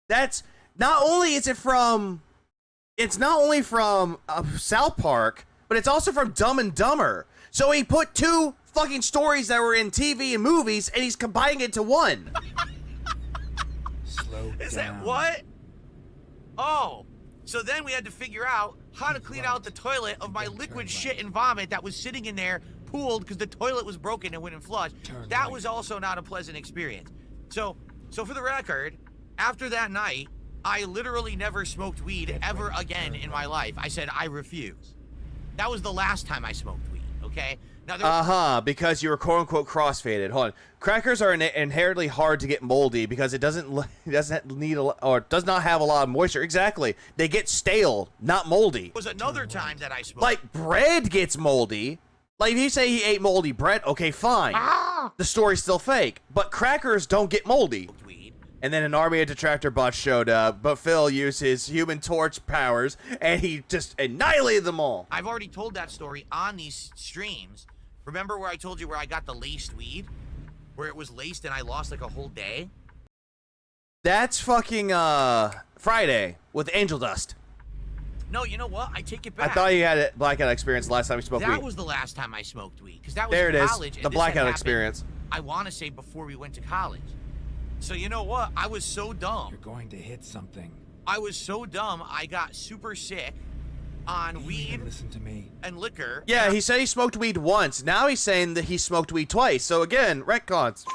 That's, not only is it from, it's not only from South Park, but it's also from Dumb and Dumber. So he put two fucking stories that were in TV and movies, and he's combining it into one. Slow down. Is that what? Oh. So then we had to figure out how to clean out the toilet of my liquid shit and vomit that was sitting in there, pooled because the toilet was broken and wouldn't flush. That was also not a pleasant experience. So for the record, after that night, I literally never smoked weed ever again in my life. I said, I refuse. That was the last time I smoked weed, okay? Now, because you were quote-unquote crossfaded. Hold on. Crackers are inherently hard to get moldy because it does not have a lot of moisture. Exactly. They get stale, not moldy. Was another time that I smoked. Like, bread gets moldy. Like, if you say he ate moldy bread, okay, fine. The story's still fake. But crackers don't get moldy. And then an army of Detractor bots showed up, but Phil used his Human Torch powers, and he just annihilated them all. I've already told that story on these streams. Remember where I told you where I got the laced weed? Where it was laced and I lost like a whole day? That's fucking, Friday with Angel Dust. No, you know what? I take it back. I thought you had a blackout experience last time you smoked weed. That was the last time I smoked weed, because that was there in it college. Is, the blackout experience. I want to say before we went to college. So you know what? I was so dumb. You're going to hit something. I was so dumb, I got super sick on weed listen to me. and liquor. Yeah, he said he smoked weed once. Now he's saying that he smoked weed twice. So again, retcons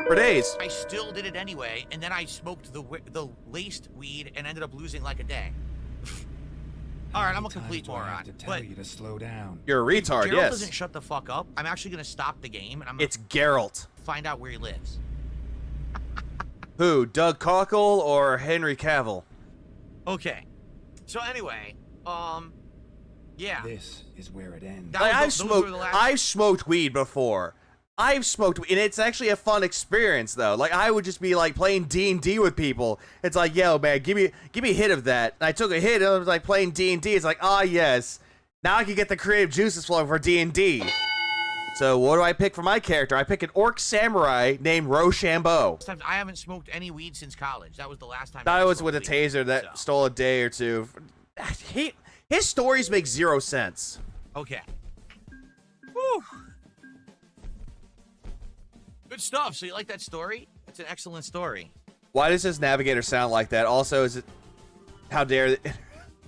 for days. I still did it anyway, and then I smoked the laced weed and ended up losing like a day. All right, I'm a complete moron. I have to tell you to slow down. You're a retard, Geralt yes. doesn't shut the fuck up. I'm actually gonna stop the game, and It's Geralt. Find out where he lives. Who? Doug Cockle or Henry Cavill? Okay. So anyway, yeah. This is where it ends. I've smoked weed before. I've smoked, and it's actually a fun experience though. Like I would just be like playing D&D with people. It's like, yo, man, give me a hit of that. And I took a hit, and I was like playing D&D. It's like, ah, yes. Now I can get the creative juices flowing for D&D. So what do I pick for my character? I pick an orc samurai named Rochambeau. I haven't smoked any weed since college. That was the last time. That was with a taser that stole a day or two. His stories make zero sense. Okay. Whew. Good stuff. So you like that story? It's an excellent story. Why does his navigator sound like that? Also, is it... How dare...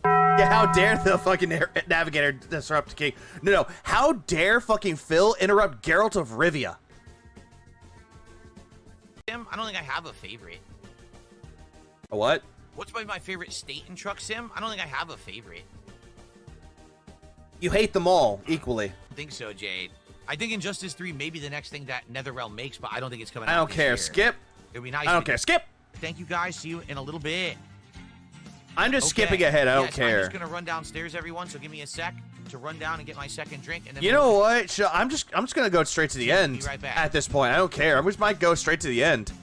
Yeah, how dare the fucking navigator disrupt the king? No. How dare fucking Phil interrupt Geralt of Rivia? Sim, I don't think I have a favorite. A what? What's my favorite state in Truck Sim? I don't think I have a favorite. You hate them all equally. I think so, Jade. I think Injustice 3 may be the next thing that NetherRealm makes, but I don't think it's coming out. I don't this care. year. Skip. It'd be nice. I don't care. Skip. Thank you guys. See you in a little bit. I'm just skipping ahead. I don't care. I'm just gonna run downstairs, everyone. So give me a sec to run down and get my second drink. And then you know what? I'm just gonna go straight to the end. Be right back. At this point, I don't care. I just might go straight to the end.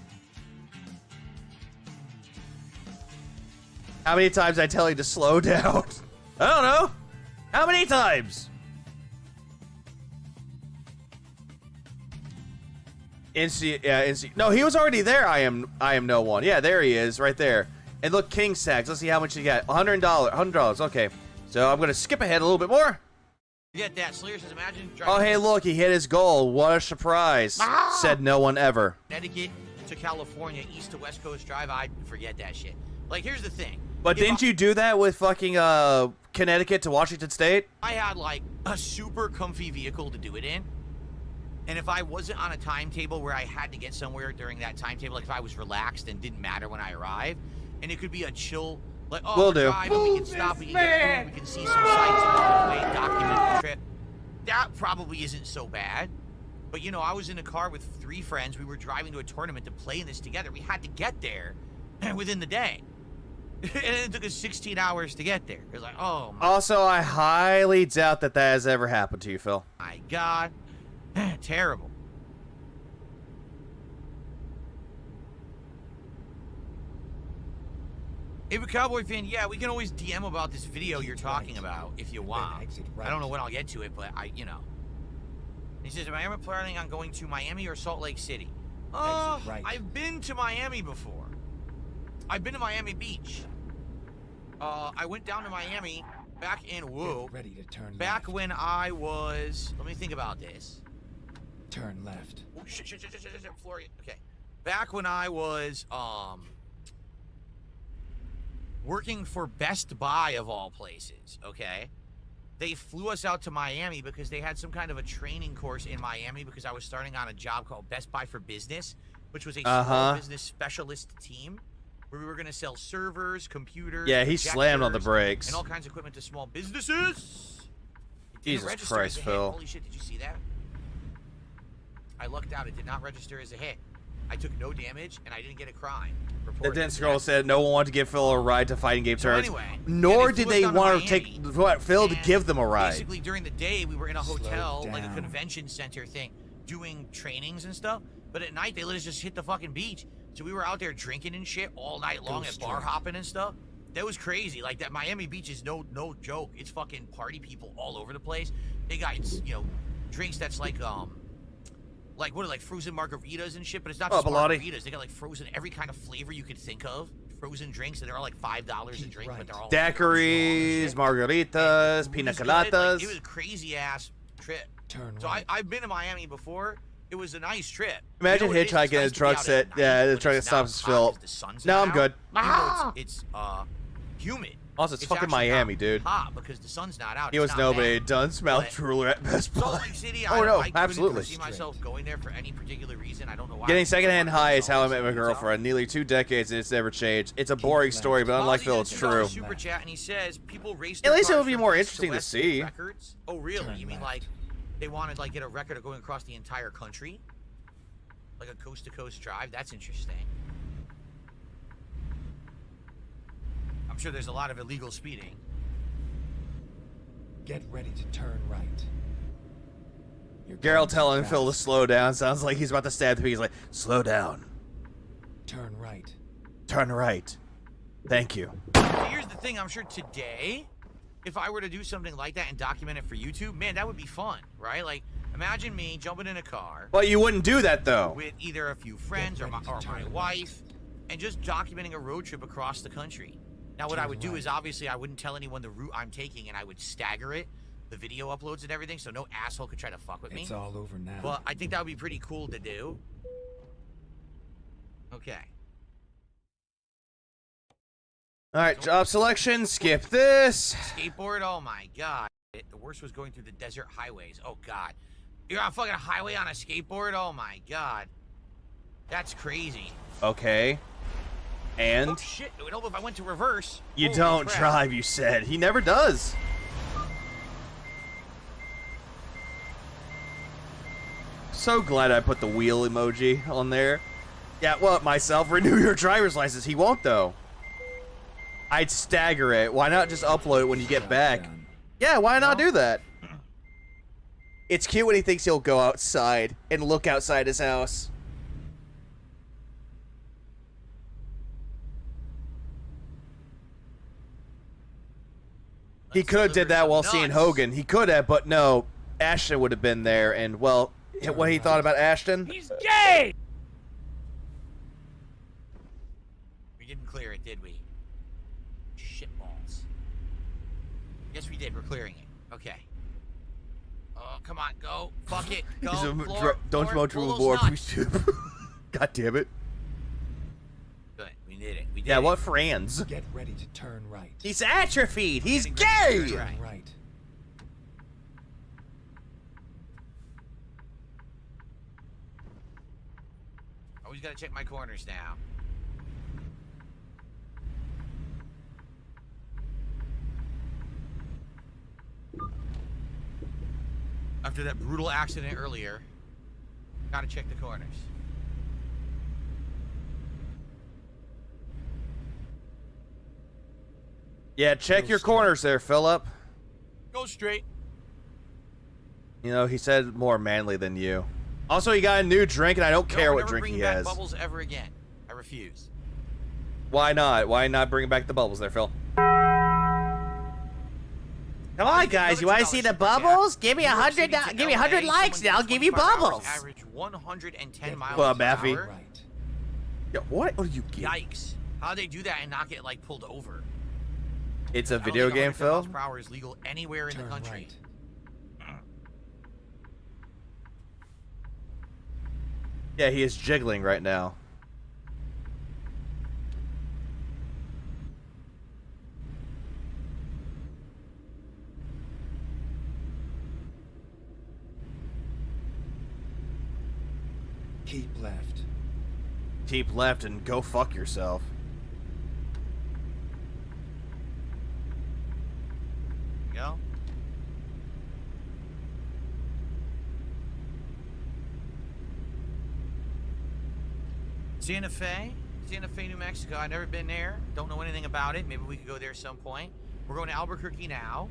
How many times I tell you to slow down? I don't know. How many times? No, he was already there. I am no one. Yeah, there he is, right there. And look, King Sags. Let's see how much you got. $100. $100. Okay. So I'm gonna skip ahead a little bit more. Get that. Slayer says, imagine Oh, driving hey, from look, he hit his goal. What a surprise. Said no one ever. Connecticut to California, east to west coast drive. I forget that shit. Like, here's the thing. But didn't you do that with fucking Connecticut to Washington State? I had like a super comfy vehicle to do it in. And if I wasn't on a timetable where I had to get somewhere during that timetable, like if I was relaxed and didn't matter when I arrived, and it could be a chill, like, oh, Will we're do. driving, we can stop, we can get food, we can see some sights along the way, document the trip. That probably isn't so bad. But, you know, I was in a car with 3 friends. We were driving to a tournament to play in this together. We had to get there within the day. And it took us 16 hours to get there. It was like, oh, my Also, I highly doubt that that has ever happened to you, Phil. my God. Terrible. If a Cowboy fan, yeah, we can always DM about this video you're talking about if you want. I don't know when I'll get to it, but He says, am I ever planning on going to Miami or Salt Lake City? I've been to Miami before. I've been to Miami Beach. I went down to Miami back in Ready to turn back when I was. Let me think about this. Turn left. Oh, shit, Florida. Okay. Back when I was working for Best Buy of all places, okay? They flew us out to Miami because they had some kind of a training course in Miami because I was starting on a job called Best Buy for Business, which was a small business specialist team where we were going to sell servers, computers, Yeah, he slammed on the projectors, brakes. and all kinds of equipment to small businesses. It didn't Jesus register Christ, as a hit. Phil. Holy shit, did you see that? I lucked out. It did not register as a hit. I took no damage, and I didn't get a crime. The Den Scroll said no one wanted to give Phil a ride to fighting game turns. Anyway, Nor they did flew us they down to want to Miami, take Phil to give them a ride. Basically, during the day, we were in a hotel, Slow like a down. convention center thing, doing trainings and stuff. But at night, they let us just hit the fucking beach. So we were out there drinking and shit all night long Go and bar straight. hopping and stuff. That was crazy. Like, that Miami Beach is no joke. It's fucking party people all over the place. They got, you know, drinks that's like frozen margaritas and shit, but it's not just Bilotti. margaritas. They got like frozen every kind of flavor you could think of. Frozen drinks, and they're all like $5 a drink, but they're all Daiquiris, margaritas, pina it was good. coladas. Like, it was a crazy ass trip. Turn So right. I've been to Miami before. It was a nice trip. Imagine You know what it is? hitchhiking It's in a nice to be truck out set. at night Yeah, the when truck it's that not stops hot Phil. 'cause the sun's No, not I'm out. good. Even though it's humid. Also, it's fucking actually Miami, not dude. hot because the sun's not out. He It's was not nobody. bad. Done smell But truly at Best Salt Buy. Lake City, Oh, no, I absolutely. couldn't see myself going there for any particular reason. I don't know why. Getting secondhand high is how I Always met my something girlfriend. Nearly 2 decades and it's never changed. It's a boring story, but unlike Phil, it's true. Super chat, and he says people race. At least it their would be cars more from east interesting to west see. Records. Oh, really? Turn You mean left. like they wanted like get a record of going across the entire country, like a coast to coast drive? That's interesting. I'm sure there's a lot of illegal speeding. Get ready to turn right. You're Geralt going too telling Phil to fast. slow down. Sounds like he's about to stab him. He's like, slow down. Turn right. Turn right. Thank you. Here's the thing, I'm sure today, if I were to do something like that and document it for YouTube, man, that would be fun, right? Like, imagine me jumping in a car But you wouldn't do that, though. with either a few friends or my wife and just documenting a road trip across the country. Now, what I would do is, obviously, I wouldn't tell anyone the route I'm taking, and I would stagger it, the video uploads and everything, so no asshole could try to fuck with me. It's all over now. But I think that would be pretty cool to do. Okay. All right, job selection. Skip this. Skateboard, oh my god. The worst was going through the desert highways. Oh god. You're on a fucking highway on a skateboard? Oh my god. That's crazy. Okay. And Oh shit. It would help if I went to reverse. you Holy don't crap. drive, you said. He never does. So glad I put the wheel emoji on there. Yeah, what, myself? Renew your driver's license. He won't, though. I'd stagger it. Why not just upload it when you get back? Yeah, why not do that? It's cute when he thinks he'll go outside and look outside his house. He could have did that while seeing Hogan. He could have, but no. Ashton would have been there, and, well, what he thought about Ashton? He's gay! We didn't clear it, did we? Shitballs. Yes, we did. We're clearing it. Okay. Oh, come on, go. Fuck it. Go. Don't smoke pull more. those nuts. God damn it. Good. We did it. We did Yeah, it. what friends? Get ready to turn right. He's atrophied. He's Getting ready to gay. turn Turn right. Always gotta check my corners now. After that brutal accident earlier, gotta check the corners. Yeah, check your corners there, Philip. Go straight. You know, he said more manly than you. Also, he got a new drink, and I don't care what drink he has. Back bubbles ever again. I refuse. Why not? Why not bring back the bubbles there, Phil? Come on, guys. You want to see the bubbles? Give me 100. Give me 100 likes, and I'll give you bubbles. Average 110 miles Well, per Maffy. hour. Right. Yeah, what do you get? Yikes! How do they do that and not get like pulled over? It's a I don't video think game, 110 miles Phil. per hour is legal anywhere in the Turn country. right. Yeah, he is jiggling right now. Keep left. Keep left and go fuck yourself. Go. Santa Fe, New Mexico. I've never been there. Don't know anything about it. Maybe we could go there some point. We're going to Albuquerque now.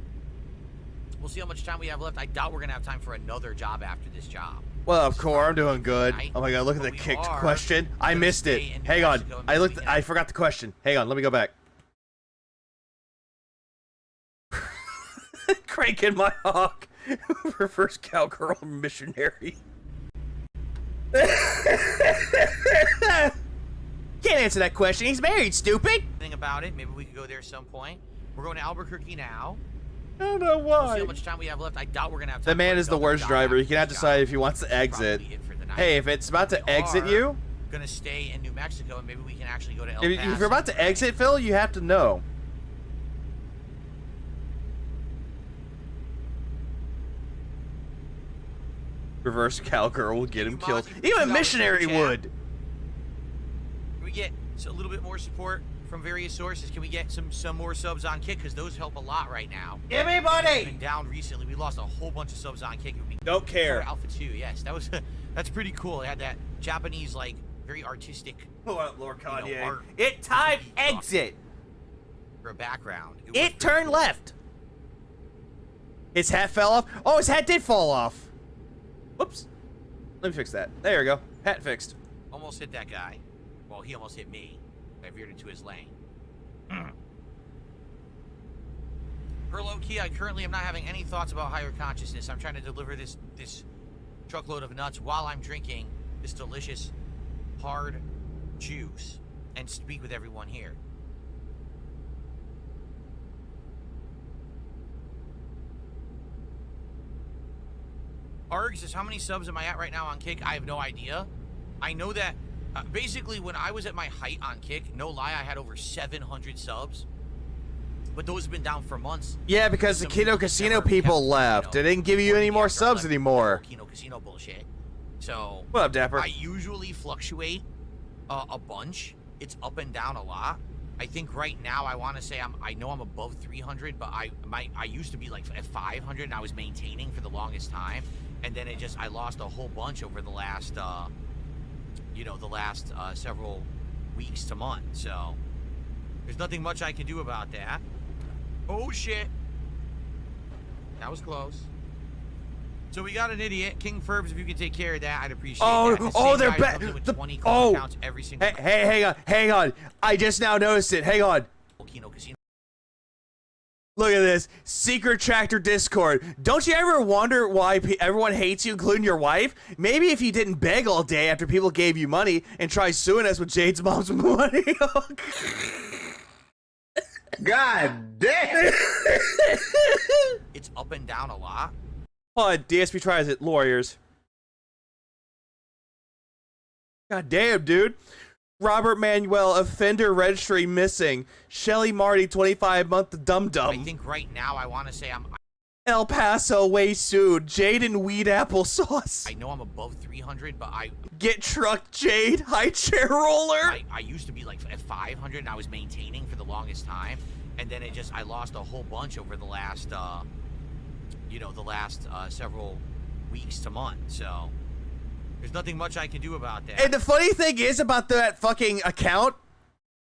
We'll see how much time we have left. I doubt we're going to have time for another job after this job. Well, of course, I'm doing good. Oh my god, look at the kicked question. I missed it. Hang on. I forgot the question. Hang on, let me go back. Cranking my hawk. Reverse cowgirl missionary. Can't answer that question. He's married, stupid. Think about it. Maybe we could go there some point. We're going to Albuquerque now. I don't know why. We'll see how much time we have left. I doubt we're going to have time. The man for is the another worst job driver. after He cannot this decide job. if he wants to exit. Probably it for the night. Hey, if it's about to exit you, gonna stay in New Mexico, and maybe we can actually go to El if Paso. you're about to exit, Phil, you have to know. Reverse cowgirl will get him killed. Even a missionary would. Can we get a little bit more support from various sources? Can we get some more subs on Kick? Because those help a lot right now. Everybody! Been down recently. We lost a whole bunch of subs on Kick. Don't care. Alpha 2, yes. That's pretty cool. It had that Japanese, like, very artistic. Oh, Lord Kanye. art. It time exit. For a background. It turned left. His hat fell off. Oh, his hat did fall off. Whoops. Let me fix that. There we go. Hat fixed. Almost hit that guy. Well, he almost hit me. I veered into his lane. Per low key, I currently am not having any thoughts about higher consciousness. I'm trying to deliver this truckload of nuts while I'm drinking this delicious hard juice and speak with everyone here. Arg says, how many subs am I at right now on Kick? I have no idea. I know that basically when I was at my height on Kick, no lie, I had over 700 subs. But those have been down for months. Yeah, because the Kino Casino people left. They didn't give you any more subs anymore. Kino Casino bullshit. So, what up, Dapper? I usually fluctuate a bunch. It's up and down a lot. I think right now I want to say I know I'm above 300, but I used to be like at 500 and I was maintaining for the longest time. And then I lost a whole bunch over the last, several weeks to months. So there's nothing much I can do about that. Oh shit, that was close. So we got an idiot, King Furbs. If you could take care of that, I'd appreciate that. Oh, they're back. Every single hang on. I just now noticed it. Hang on. Look at this. Secret Tractor Discord. Don't you ever wonder why everyone hates you, including your wife? Maybe if you didn't beg all day after people gave you money and try suing us with Jade's mom's money. God damn. It's up and down a lot. Oh, DSP tries it. Lawyers. God damn, dude. Robert Manuel, offender registry missing. Shelly Marty, 25-month dum-dum. I think right now I want to say I'm... El Paso, way sued. Jaden Weed Applesauce. I know I'm above 300, but I... Get trucked, Jade. High chair roller. I used to be like at 500, and I was maintaining for the longest time. And then I lost a whole bunch over the last, several weeks to months. So there's nothing much I can do about that. And the funny thing is about that fucking account,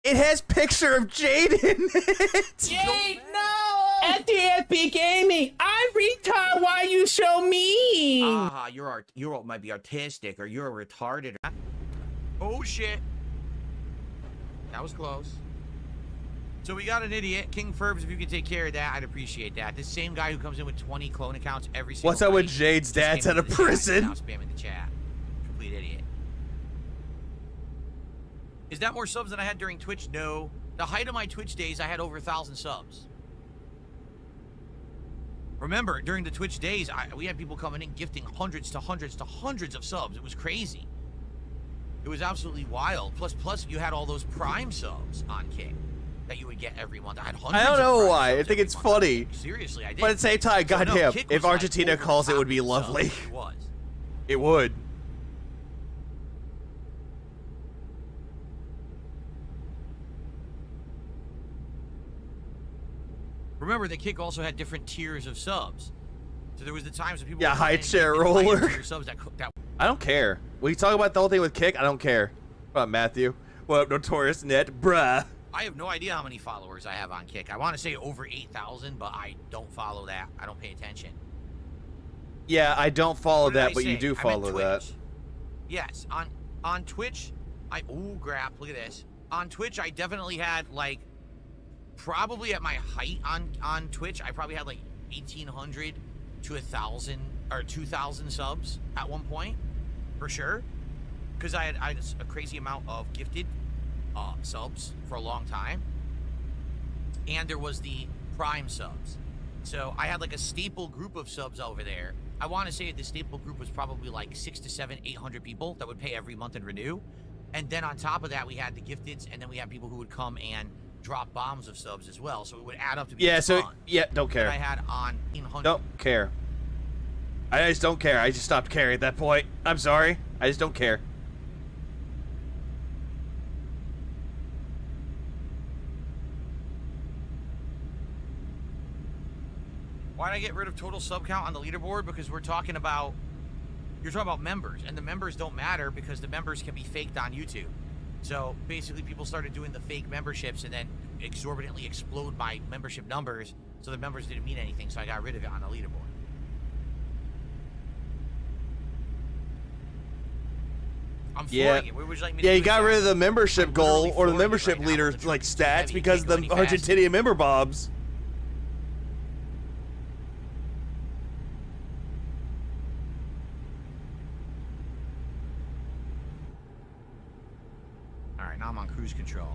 it has picture of Jade in it. Jade, no! At dspgaming, I'm retard. Why you so mean? Ah, you might be artistic, or you're retarded. Oh shit! That was close. So we got an idiot, King Furbs. If you could take care of that, I'd appreciate that. This same guy who comes in with 20 clone accounts every single What's up night, with Jade's dad's out of prison? Now spamming the chat. Complete idiot. Is that more subs than I had during Twitch? No. The height of my Twitch days, I had over 1,000 subs. Remember, during the Twitch days, we had people coming in gifting hundreds to hundreds to hundreds of subs. It was crazy. It was absolutely wild. Plus, you had all those Prime subs on Kick that you would get every month. I had hundreds. I don't know of why. I think it's funny. Seriously, I did. But at the same time, So, no, goddamn, Kick if was Argentina like calls, it would be over lovely. subs. It was. It would. Remember, the Kick also had different tiers of subs. So there was the times when people Yeah, would come high in and chair get higher roller. tier subs that I don't care. When you talk about the whole thing with Kick, I don't care. What up, Matthew? What up, Notorious Net? Bruh. I have no idea how many followers I have on Kick. I want to say over 8,000, but I don't follow that. I don't pay attention. Yeah, I don't follow What did that, I but you say? do I meant follow that. Twitch. Yes, on Twitch, ooh, grap, look at this. On Twitch, I definitely had, like, probably at my height on Twitch, I probably had, like, 1,800 to 1,000 or 2,000 subs at one point, for sure. Because I had a crazy amount of gifted subs for a long time. And there was the Prime subs. So I had, like, a staple group of subs over there. I want to say the staple group was probably like 600 to 700, 800 people that would pay every month and renew. And then on top of that, we had the gifteds, and then we had people who would come and drop bombs of subs as well. So it would add up to be don't care. that I had on 100. Don't care. I just don't care. I just stopped caring at that point. I'm sorry. I just don't care. Why did I get rid of total sub count on the leaderboard? Because you're talking about members, and the members don't matter because the members can be faked on YouTube. So basically people started doing the fake memberships and then exorbitantly explode my membership numbers, so the members didn't mean anything, so I got rid of it on the leaderboard. I'm flooring it. Where would you like me to Yeah, do you it, got guys? rid of the membership I'm goal literally or the flooring it membership right now. leader The truth like is too stats heavy. You because can't go the any faster. Argentinian member bobs. All right, now I'm on cruise control.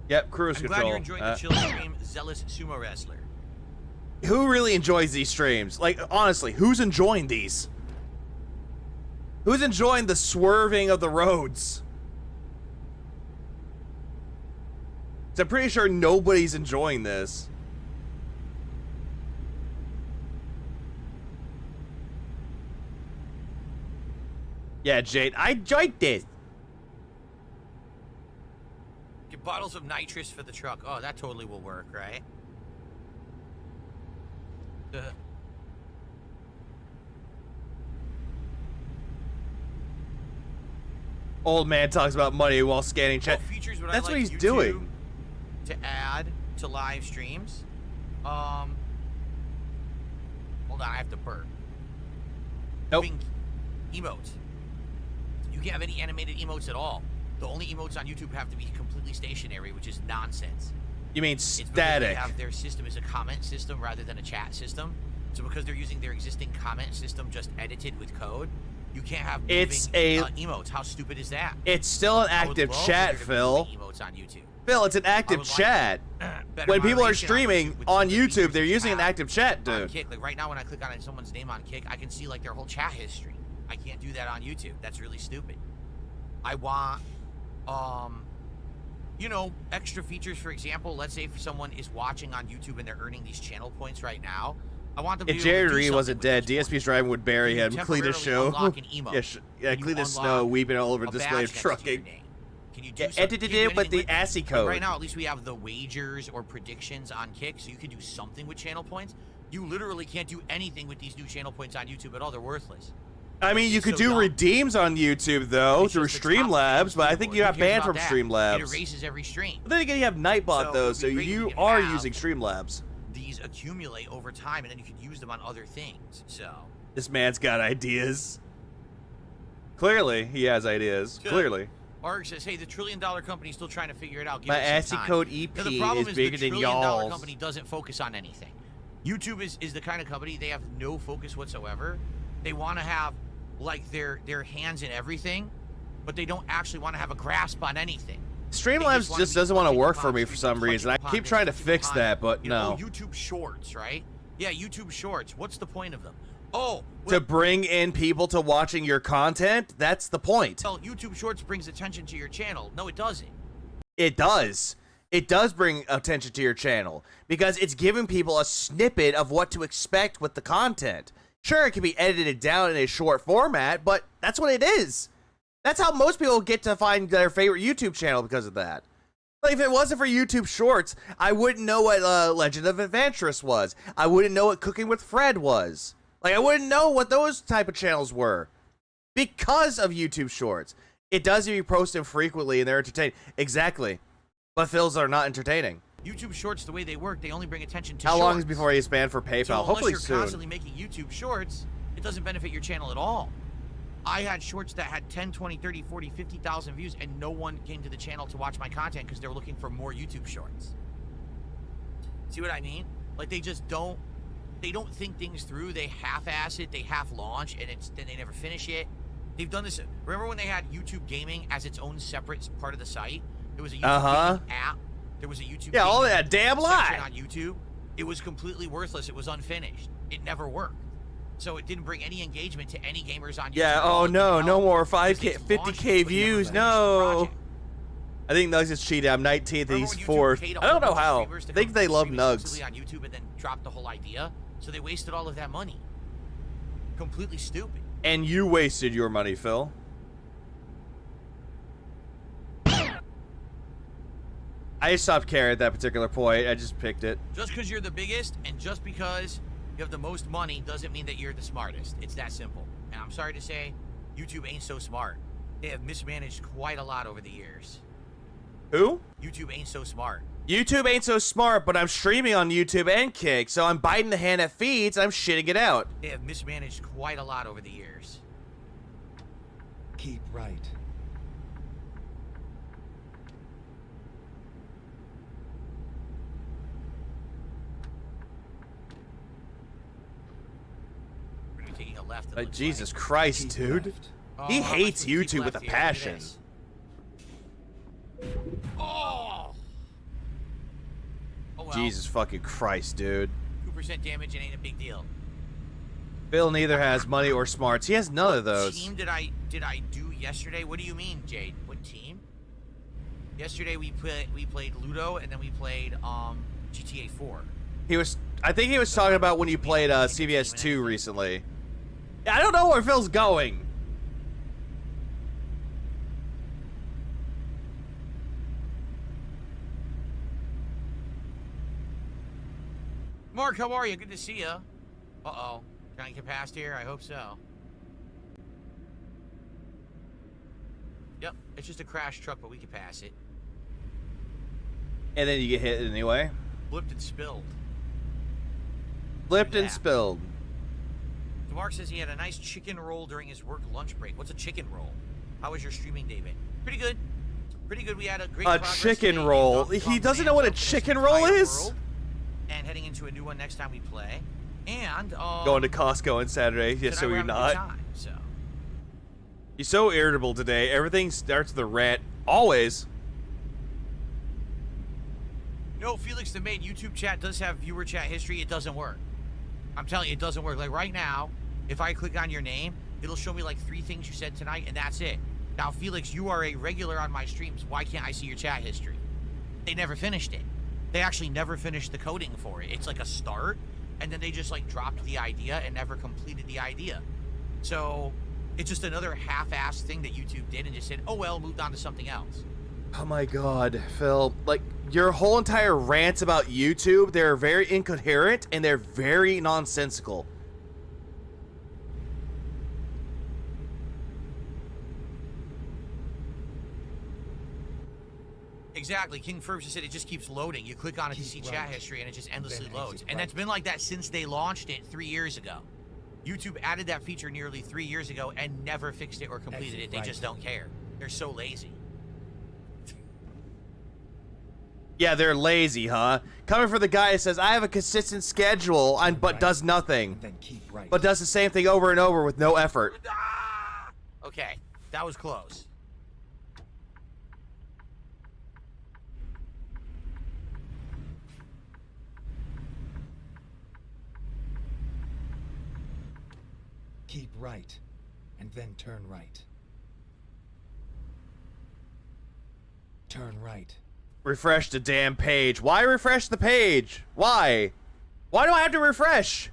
Yep, cruise I'm control. glad you're enjoying the chill stream, Zealous Sumo Wrestler. Who really enjoys these streams? Like, honestly, who's enjoying these? Who's enjoying the swerving of the roads? 'Cause I'm pretty sure nobody's enjoying this. Yeah, Jade, I enjoyed this. Get bottles of nitrous for the truck. Oh, that totally will work, right? Old man talks about money while scanning chat. What features would That's I what like he's YouTube doing. to add to live streams? Hold on, I have to burp. Nope. Doing emotes. You can't have any animated emotes at all. The only emotes on YouTube have to be completely stationary, which is nonsense. You mean It's because static? they have their system is a comment system rather than a chat system. So because they're using their existing comment system just edited with code, You can't have It's moving, emotes. How stupid is that? It's still an active chat, Phil. Emotes on YouTube. Phil, it's an active chat. When people are streaming on YouTube, they're using an active chat, dude. Kick. Like right now, when I click on someone's name on Kick, I can see like their whole chat history. I can't do that on YouTube. That's really stupid. I want, you know, extra features. For example, let's say if someone is watching on YouTube and they're earning these channel points right now, I want them to If be able to Jerry do Reed something wasn't with dead, these DSP's driving would bury him, clean his show. unlock an emote. Yeah, Can clean you the snow, unlock weeping all over a display badge of next to your trucking. name? Can you do Yeah, something? edited Can you do it with the anything ASCII Like code. right now, at least we have the wagers or predictions on Kick, so you can do something with channel points. You literally can't do anything with these new channel points on YouTube at all. They're worthless. I mean, you could do redeems on YouTube, though, through Streamlabs, but I think you got banned from It Streamlabs. erases every stream. But then again, you have Nightbot, So, though, it'd so be great if you we can are have using Streamlabs. These accumulate over time, and then you can use them on other things. So This man's got ideas. Clearly, he has ideas. Good. Clearly. Arg says, hey, the $1 trillion company's still trying to figure it out. Give My it some ASCII time. code Now, EP the problem is is bigger the than $1 trillion y'all's. company doesn't focus on anything. YouTube is the kind of company, they have no focus whatsoever. They want to have like their hands in everything, but they don't actually want to have a grasp on anything. Streamlabs just doesn't want to work for me for some reason. I keep trying to fix that, but no. YouTube Shorts, right? Yeah, YouTube Shorts. What's the point of them? Oh, To bring in people to watching your content? That's the point. well, YouTube Shorts brings attention to your channel. No, it doesn't. It does. It does bring attention to your channel because it's giving people a snippet of what to expect with the content. Sure, it can be edited down in a short format, but that's what it is. That's how most people get to find their favorite YouTube channel because of that. Like, if it wasn't for YouTube Shorts, I wouldn't know what Legend of Adventurous was. I wouldn't know what Cooking with Fred was. Like, I wouldn't know what those type of channels were because of YouTube Shorts. It does if you post them frequently and they're entertaining. Exactly. But Phil's are not entertaining. YouTube Shorts, the way they work, they only bring attention to How long is shorts. before he's banned for PayPal? So unless Hopefully you're soon. constantly making YouTube Shorts, it doesn't benefit your channel at all. I had shorts that had 10, 20, 30, 40, 50,000 views, and no one came to the channel to watch my content because they were looking for more YouTube Shorts. See what I mean? Like, they just don't, they don't think things through. They half-ass it, they half-launch, and then they never finish it. They've done this. Remember when they had YouTube Gaming as its own separate part of the site? There was a YouTube Gaming app. There was a YouTube Yeah, all Gaming that damn section lie. on YouTube. It was completely worthless. It was unfinished. It never worked. So it didn't bring any engagement to any gamers on YouTube. Yeah, oh no, no more 5K, 50K views, no. I think Nugs is cheated. I'm 19th and he's 4th. I don't know how. I think they love Nugs. On YouTube and then dropped the whole idea. So they wasted all of that money. Completely stupid. And you wasted your money, Phil. I stopped caring at that particular point. I just picked it. Just because you're the biggest and just because you have the most money doesn't mean that you're the smartest. It's that simple. And I'm sorry to say, YouTube ain't so smart. They have mismanaged quite a lot over the years. Who? YouTube ain't so smart. YouTube ain't so smart, but I'm streaming on YouTube and Kick, so I'm biting the hand that feeds, and I'm shitting it out. They have mismanaged quite a lot over the years. Keep right. We're gonna be taking a left. it looks Jesus like. Christ, Keep dude. left. Oh, He how much hates we keep YouTube with left a here? Look at passion. this. Oh! Oh well. Jesus fucking Christ, dude. 2% damage and ain't a big deal. Phil neither has money or smarts. He has none of What those. team did I do yesterday? What do you mean, Jade? What team? Yesterday we played Ludo and then we played GTA 4. I think he was talking about when you played CVS 2 recently. I don't know where Phil's going. Mark, how are you? Good to see you. Uh-oh. Can I get past here? I hope so. Yep, it's just a crash truck, but we can pass it. And then you get hit anyway. Flipped and spilled. Flipped and Yeah. spilled. So Mark says he had a nice chicken roll during his work lunch break. What's a chicken roll? How was your streaming, David? Pretty good. Pretty good. We had a great A progress chicken today. roll. We He doesn't know what a chicken roll is? world, and heading into a new one next time we play. And Going to Costco on Saturday, just tonight so we're you're having a good not. time, so. He's so irritable today. Everything starts with a rant. Always. No, Felix the main YouTube chat does have viewer chat history. It doesn't work. I'm telling you, it doesn't work. Like right now, if I click on your name, it'll show me like 3 things you said tonight, and that's it. Now, Felix, you are a regular on my streams. Why can't I see your chat history? They never finished it. They actually never finished the coding for it. It's like a start, and then they just like dropped the idea and never completed the idea. So it's just another half-assed thing that YouTube did and just said, oh well, moved on to something else. Oh my god, Phil. Like, your whole entire rants about YouTube, they're very incoherent and they're very nonsensical. Exactly. King Furbs just said it just keeps loading. You click on it to see chat history and it just endlessly loads. And that's been like that since they launched it 3 years ago. YouTube added that feature nearly 3 years ago and never fixed it or completed it. They just don't care. They're so lazy. Yeah, they're lazy, huh? Coming from the guy that says, I have a consistent schedule, but does nothing. But does the same thing over and over with no effort. Okay, that was close. Keep right, and then turn right. Turn right. Refresh the damn page. Why refresh the page? Why? Why do I have to refresh?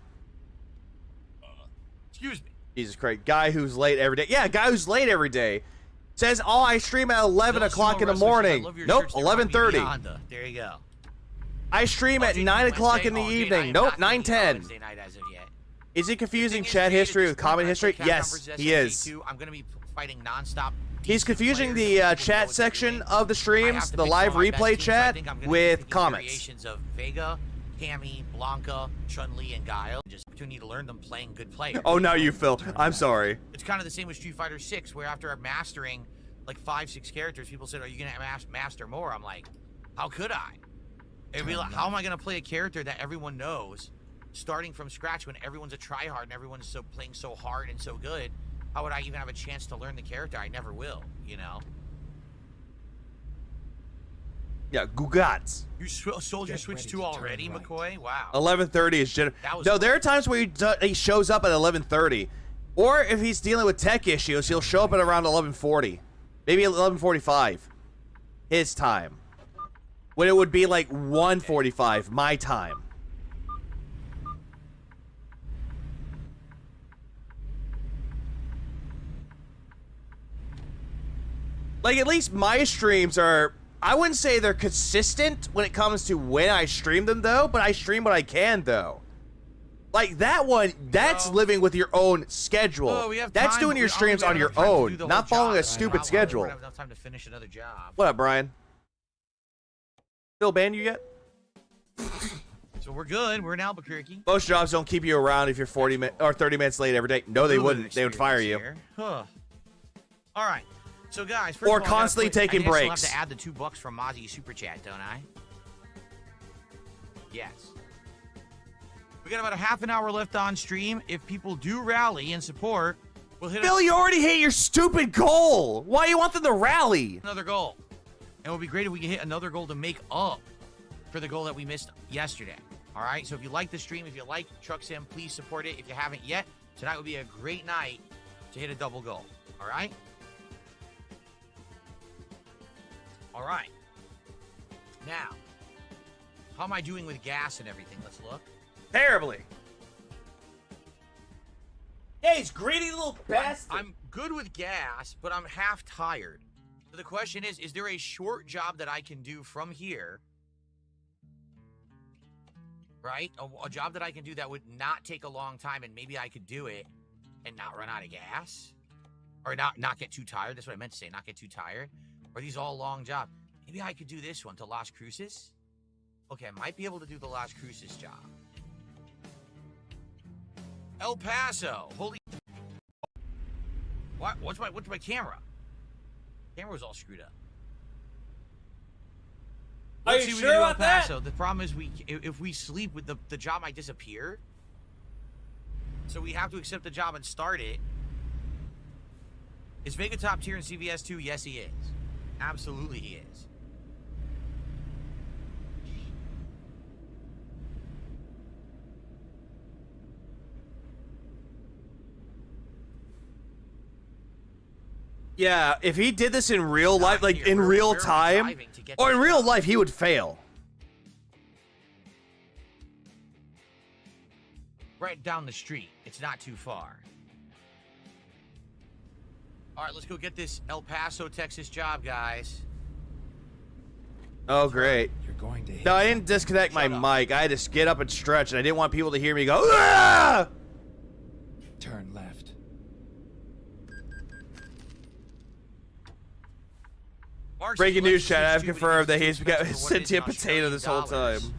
Excuse me. Jesus Christ. Guy who's late every day. Yeah, guy who's late every day. Says, oh, I stream at 11 o'clock in the morning. Nope, 11:30. There you go. I stream at 9 o'clock in the evening. Nope, 9:10. Is he confusing chat history with comment history? Yes, he is. I'm going to be fighting nonstop. He's confusing the chat section of the streams, the live replay chat, with comments. Variations of Vega, Cammy, Blanca, Chun-Li, and Guile. Just opportunity to learn them playing good players. Oh, now you, Phil. I'm sorry. It's kind of the same with Street Fighter 6, where after mastering like 5-6 characters, people said, "Are you gonna master more?" I'm like, "How could I?" It'd be like, how am I gonna play a character that everyone knows, starting from scratch when everyone's a tryhard and everyone's playing so hard and so good? How would I even have a chance to learn the character? I never will, you know? Yeah, Gugats. You Soldier Switch 2 already, right. McCoy? Wow. 11:30 is no, there are times where he shows up at 11:30. Or if he's dealing with tech issues, he'll show up at around 11:40. Maybe 11:45. His time. When it would be like 1:45, my time. Like, at least my streams are, I wouldn't say they're consistent when it comes to when I stream them, though, but I stream what I can, though. Like, that one, that's living with your own schedule. Oh, that's doing your streams on your own, not following a stupid schedule. We don't have enough time to finish another job. What up, Brian? Still banned you yet? So we're good. We're in Albuquerque. Most jobs don't keep you around if you're 30 minutes late every day. No, they wouldn't. They would fire you. Huh. All right. So guys, first or of all, constantly taking breaks. I have to add the $2 from Mozzie Super Chat, don't I? Yes. We got about a half an hour left on stream. If people do rally and support, we'll hit. Bill, you already hit your stupid goal. Why do you want them to rally? Another goal. And it would be great if we could hit another goal to make up for the goal that we missed yesterday. All right. So if you like the stream, if you like Truck Sim, please support it. If you haven't yet, tonight would be a great night to hit a double goal. All right. All right. Now, how am I doing with gas and everything? Let's look. Terribly. Yeah, he's greedy little bastard. I'm good with gas, but I'm half tired. So the question is there a short job that I can do from here? Right? A job that I can do that would not take a long time, and maybe I could do it and not run out of gas? Or not get too tired. That's what I meant to say, not get too tired. Or these all long jobs. Maybe I could do this one to Las Cruces. Okay, I might be able to do the Las Cruces job. El Paso. Holy. What? What's my camera? Camera was all screwed up. Are you sure about that? The problem is if we sleep, with the job might disappear. So we have to accept the job and start it. Is Vega top tier in CVS 2? Yes, he is. Absolutely, he is. Yeah, if he did this in real life, like in real time, or in real life, he would fail. Right down the street. It's not too far. All right, let's go get this El Paso, Texas job, guys. Oh, great. You're going to hit No, I didn't disconnect my mic. I had to get up and stretch, and I didn't want people to hear me go, "Ah!" Turn left. Mark's Breaking news, selection chat. is I've stupid confirmed that and he's too got expensive for what it is in sentient potato this whole Australian time. dollars.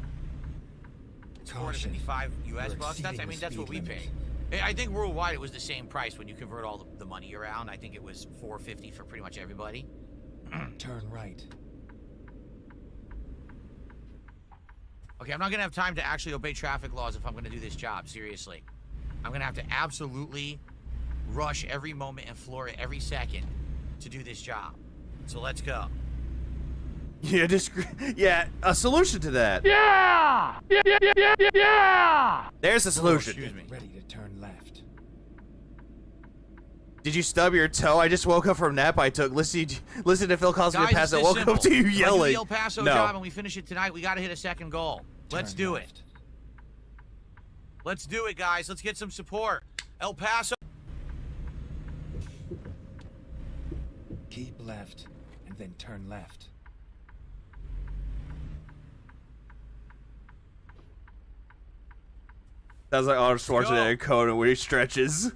It's 455 US bucks. That's, I mean, that's what we pay. I think worldwide it was the same price when you convert all the money around. I think it was 450 for pretty much everybody. Turn right. Okay, I'm not gonna have time to actually obey traffic laws if I'm gonna do this job. Seriously, I'm gonna have to absolutely rush every moment and floor it every second to do this job. So let's go. Yeah, yeah, a solution to that. Yeah! Yeah! There's a solution. Excuse me. Ready to turn left. Did you stub your toe? I just woke up from a nap I took. Listen to Phil Cosby Guys, pass. it's I this woke simple. up to you If I do yelling. the El Paso No. job and we finish it tonight, we gotta hit a second goal. Let's Turn do left. it. Let's do it, guys. Let's get some support. El Paso. Keep left, and then turn left. Sounds like Arnold Schwarzenegger in Conan when he stretches.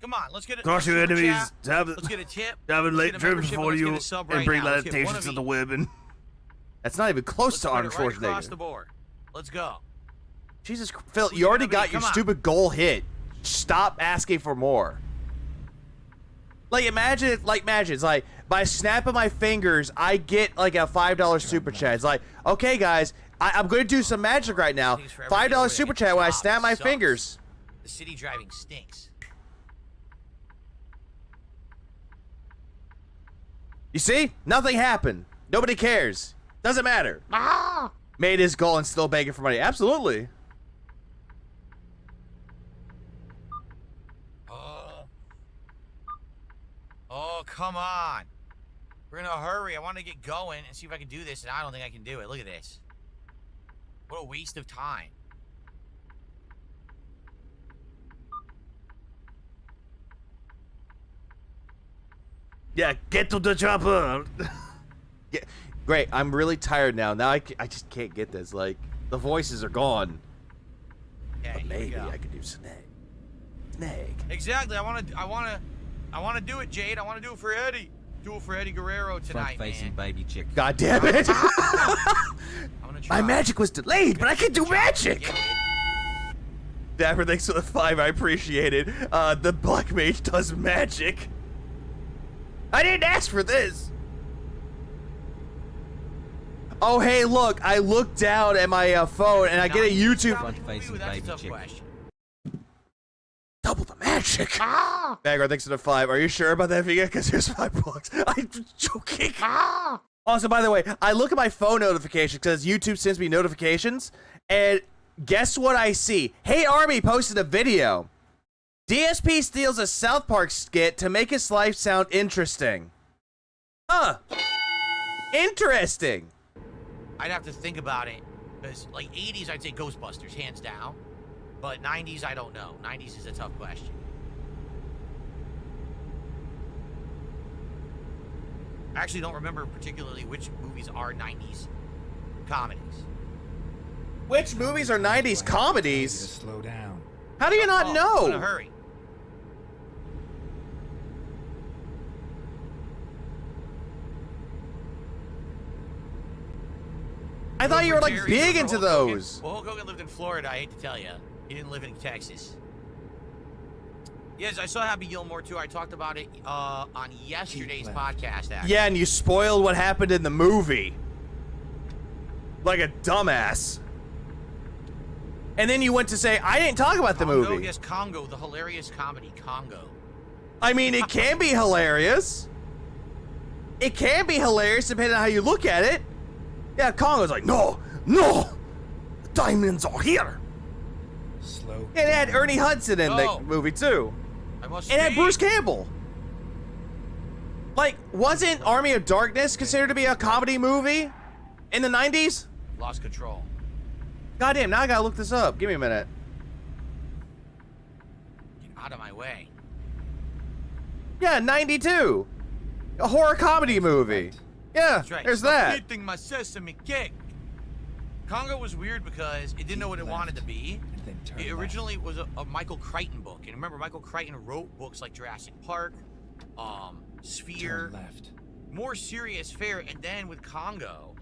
Come on, let's get it. Crush your super enemies. chat. Let's get a tip. Having Let's late get a trips membership, for let's you get a sub and right bring now. Let's get one lamentations of to the each. women. That's not even close Let's to put Arnold it right across the Schwarzenegger. board. Let's go. Jesus, Phil, you already got your Come on. stupid goal hit. Stop asking for more. Like imagine, it's like by snapping my fingers, I get like a $5 super chat. It's like, okay, guys, I'm going to do some magic right now. $5 super chat when I snap my fingers. The city driving stinks. You see? Nothing happened. Nobody cares. Doesn't matter. Made his goal and still begging for money. Absolutely. Oh, come on. We're in a hurry. I want to get going and see if I can do this, and I don't think I can do it. Look at this. What a waste of time. Yeah, get to the chopper. Yeah, great. I'm really tired now. Now I just can't get this. Like, the voices are gone. Okay, But here we maybe go. I could do snag. Snag. Exactly. I want to do it, Jade. I want to do it for Eddie. Do it for Eddie Guerrero tonight, man. baby chick. God damn it. I'm gonna try. My magic was delayed, but I can do magic. Get it. Dapper, thanks for the 5. I appreciate it. The Black Mage does magic. I didn't ask for this. Oh, hey, look. I looked down at my phone, and I get a YouTube. Front-facing baby chick. Double the magic. Bagger, thanks for the 5. Are you sure about that, Vega? Because here's $5. I'm joking. Also, by the way, I look at my phone notifications because YouTube sends me notifications, and guess what I see? Hey Army posted a video. DSP steals a South Park skit to make his life sound interesting. Huh. Interesting. I'd have to think about it. Because, like, 80s, I'd say Ghostbusters, hands down. But 90s, I don't know. 90s is a tough question. I actually don't remember particularly which movies are 90s comedies. Which movies are 90s comedies? Slow down. How do you not I'm in a know? hurry. I thought you were like Jerry, big remember into Hulk Hogan? those. Well, Hulk Hogan lived in Florida, I hate to tell you. He didn't live in Texas. Yes, I saw Happy Gilmore too. I talked about it on yesterday's podcast, actually. Yeah, and you spoiled what happened in the movie. Like a dumbass. And then you went to say, I didn't talk about the Congo, movie. yes, Congo, the hilarious comedy, Congo. I mean, it can be hilarious. It can be hilarious depending on how you look at it. Yeah, Congo's like, no, the diamonds are here. Slow. And it had Ernie Hudson in the movie too. It had Bruce Campbell. Like, wasn't Army of Darkness considered to be a comedy movie in the 90s? Lost control. Goddamn, now I gotta look this up. Give me a minute. Get out of my way. Yeah, 92. A horror comedy movie. Yeah, That's right. there's Stop that. eating my sesame cake. Congo was weird because it didn't know what it wanted to be. It originally was a Michael Crichton book. And remember, Michael Crichton wrote books like Jurassic Park, Sphere, more serious fare. And then with Congo,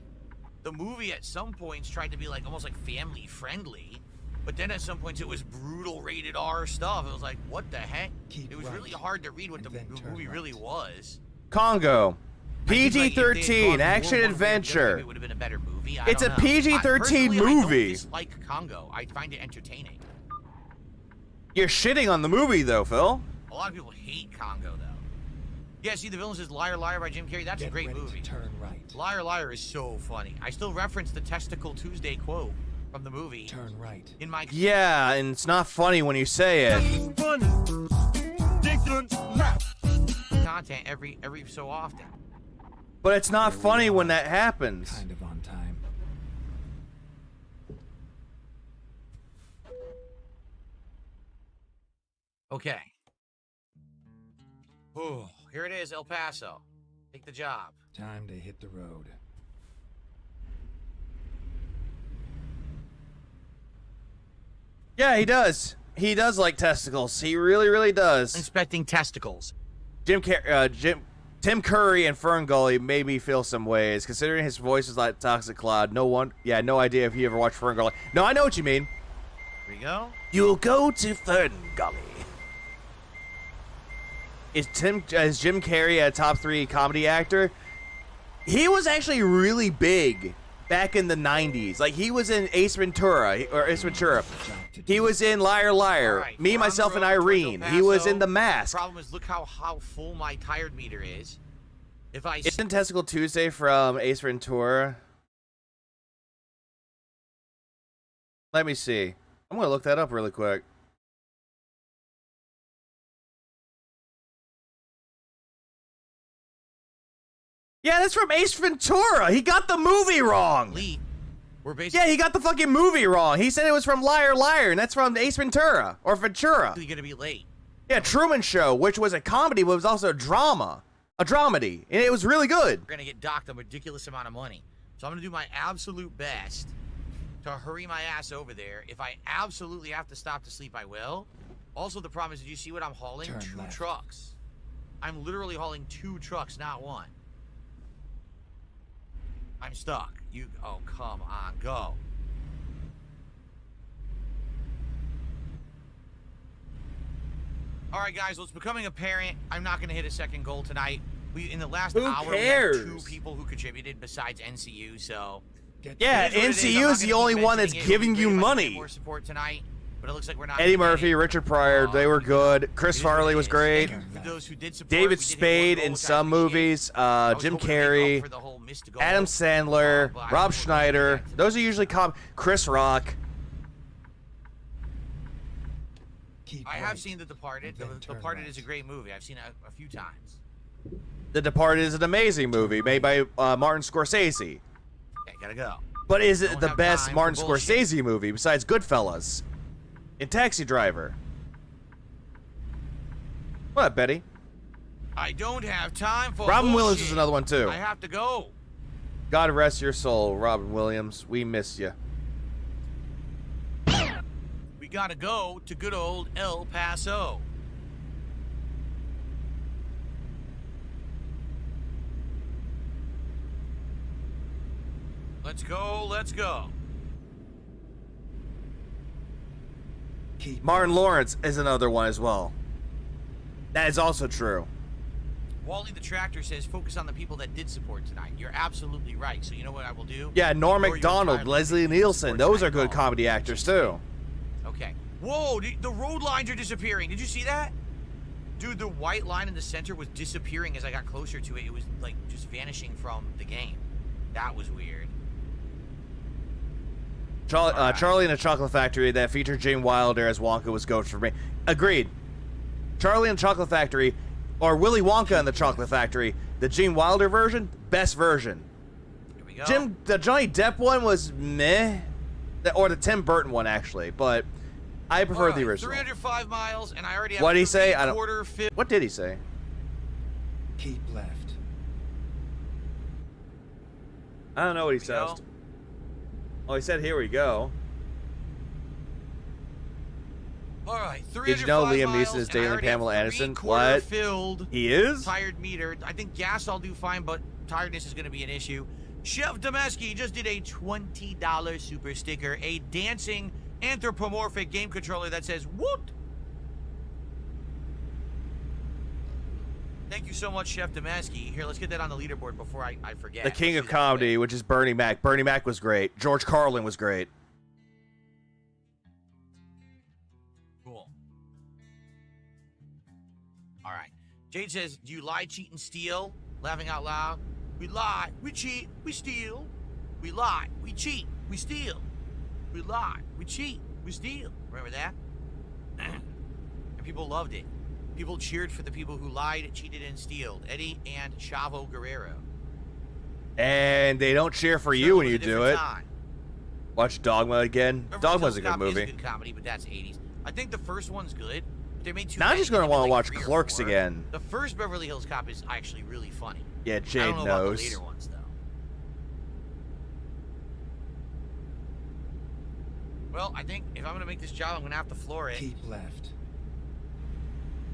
the movie at some points tried to be like almost like family friendly. But then at some points it was brutal rated R stuff. It was like, what the heck? It was really hard to read what the movie really was. Congo. PG-13, action adventure. It would have been a better movie. It's a PG-13 movie. I don't dislike Congo. I find it entertaining. You're shitting on the movie though, Phil. A lot of people hate Congo though. Yeah, see, the villain says Liar Liar by Jim Carrey. That's a great movie. Turn right. Liar Liar is so funny. I still reference the Testicle Tuesday quote from the movie. Turn right. In my Yeah, and it's not funny when you say it. content every so often. But it's not funny when that happens. Kind of on time. Okay. Oh, here it is, El Paso. Take the job. Time to hit the road. Yeah, he does. He does like testicles. He really, really does. Inspecting testicles. Tim Curry and Fern Gully made me feel some ways, considering his voice is like Toxic Cloud. No idea if you ever watched Fern Gully. No, I know what you mean. Here we go. You'll go to Fern Gully. Is Jim Carrey a top 3 comedy actor? He was actually really big back in the 90s. Like, he was in Ace Ventura. He was in Liar Liar. Right, Me, Myself, and Irene. He was in The Mask. The problem is, look how full my tired meter is. If I Isn't Testicle Tuesday from Ace Ventura? Let me see. I'm gonna look that up really quick. Yeah, that's from Ace Ventura. He got the movie wrong. we're basically Yeah, he got the fucking movie wrong. He said it was from Liar Liar, and that's from Ace Ventura or Ventura. gonna be late. Yeah, Truman Show, which was a comedy, but it was also a drama, a dramedy, and it was really good. We're gonna get docked a ridiculous amount of money, so I'm gonna do my absolute best to hurry my ass over there. If I absolutely have to stop to sleep, I will. Also, the problem is, did you see what I'm hauling? Turn 2 left. trucks. I'm literally hauling 2 trucks, not 1. I'm stuck. Oh, come on, go. All right, guys, well, it's becoming apparent I'm not going to hit a second goal tonight. In the last hour, we had 2 people who contributed besides NCU, so... Yeah, NCU is the only one that's giving you money. More support tonight, but it looks like we're not. Eddie Murphy, Richard Pryor, they were good. Chris Farley was great. For those who did support, David Spade in some movies. Jim Carrey, Adam Sandler, Rob Schneider. Those are usually Chris Rock. I have seen The Departed. The Departed is a great movie. I've seen it a few times. The Departed is an amazing movie made by Martin Scorsese. Okay, gotta go. But is it the best Martin Scorsese movie besides Goodfellas and Taxi Driver? What up, Betty? I don't have time for Robin Williams bullshit. is another one too. I have to go. God rest your soul, Robin Williams. We miss you. We gotta go to good old El Paso. Let's go, let's go. Martin Lawrence is another one as well. That is also true. Wally the Tractor says, focus on the people that did support tonight. You're absolutely right. So you know what I will do? Yeah, Norm Macdonald, Leslie Nielsen. Those are good comedy actors too. Okay. Whoa, the road lines are disappearing. Did you see that? Dude, the white line in the center was disappearing as I got closer to it. It was like just vanishing from the game. That was weird. Charlie and the Chocolate Factory that featured Gene Wilder as Wonka was goat for me. Agreed. Charlie and the Chocolate Factory, or Willy Wonka and the Chocolate Factory, the Gene Wilder version, best version. Here we go. The Johnny Depp one was meh, or the Tim Burton one actually, but I prefer the original. 305 miles, and I already have. What did he say? What did he say? Keep left. I don't know what he says. Oh, he said, "Here we go." All right, 305 Did you know Liam miles, Neeson is and I dating already Pamela have Anderson? three-quarter What? Filled, He is? Tired meter. I think gas I'll do fine, but tiredness is going to be an issue. Chef Damaski just did a $20 super sticker, a dancing anthropomorphic game controller that says "Woot." Thank you so much, Chef Damaski. Here, let's get that on the leaderboard before I forget. The king of comedy, which is Bernie Mac. Bernie Mac was great. George Carlin was great. Cool. All right. Jade says, do you lie, cheat, and steal? Laughing out loud. We lie, we cheat, we steal. We lie, we cheat, we steal. We lie, we cheat, we steal. Remember that? And people loved it. People cheered for the people who lied, cheated, and stealed. Eddie and Chavo Guerrero. And they don't cheer for you when you do it. Watch Dogma again. Dogma's a good movie. It's a good comedy, but that's 80s. I think the first one's good. They made two. Now I'm just going to want to watch 3 or Clerks 4. again. The first Beverly Hills Cop is actually really funny. Yeah, I Jade don't know about the knows. later ones, though. Well, I think if I'm going to make this job, I'm going to have to floor it. Keep left.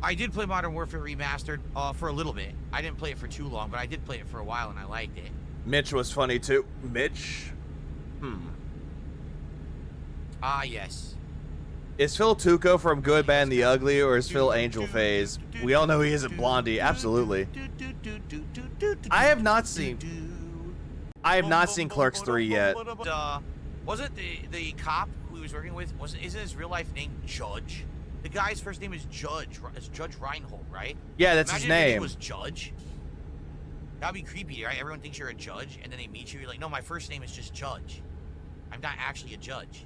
I did play Modern Warfare Remastered for a little bit. I didn't play it for too long, but I did play it for a while, and I liked it. Mitch was funny, too. Mitch? Ah, yes. Is Phil Tuco from Good, Bad, and the Ugly, or is Phil Angel Phase? We all know he isn't Blondie. Absolutely. I have not seen Clerks 3 yet. Wasn't the cop who he was working with, isn't his real life name Judge? The guy's first name is Judge. It's Judge Reinhold, right? Yeah, that's Imagine his if his name. name was Judge. That'd be creepy, right? Everyone thinks you're a judge, and then they meet you. You're like, no, my first name is just Judge. I'm not actually a judge.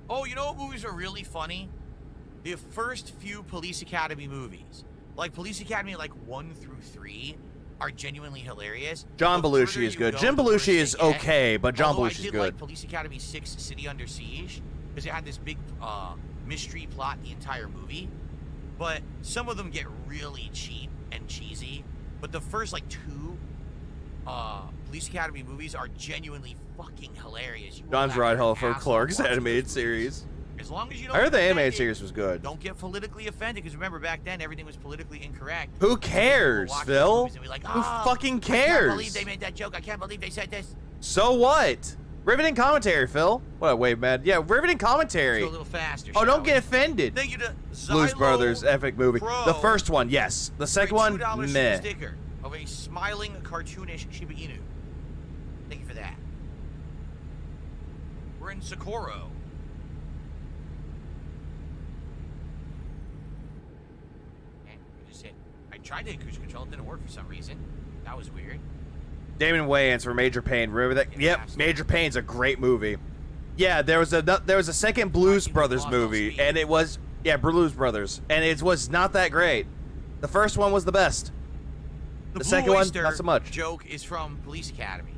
Oh, you know what movies are really funny? The first few Police Academy movies. Like Police Academy, like 1 through 3, are genuinely hilarious. John Belushi is good. Jim Belushi is okay, but John Belushi is I did good. like Police Academy 6, City Under Siege, because it had this big mystery plot the entire movie. But some of them get really cheap and cheesy. But the first, like, 2 Police Academy movies are genuinely fucking hilarious. John's Reinhold for Clerks animated series. As long as you don't I heard the get animated offended, series was good. Don't get politically offended, because remember, back then, everything was politically incorrect. Who cares, Phil? Who fucking I can't cares? believe they made that joke. I can't believe they said this. So what? Riveting commentary, Phil. What, wait, man. Yeah, riveting commentary. Go a little faster. Oh, shall don't we? get offended. Thank you to Blues Xylo Brothers, epic movie. Pro The first one, yes. The second for a one, $2 meh. sticker of a smiling, cartoonish Shiba Inu. Thank you for that. We're in Socorro. I tried to hit cruise control, it didn't work for some reason. That was weird. Damon Wayans for Major Payne. Remember that? Yep, Major Payne's a great movie. Yeah, there was a second Blues Brothers movie, and it was Blues Brothers, and it was not that great. The first one was the best. The second one, not so much. Joke is from Police Academy.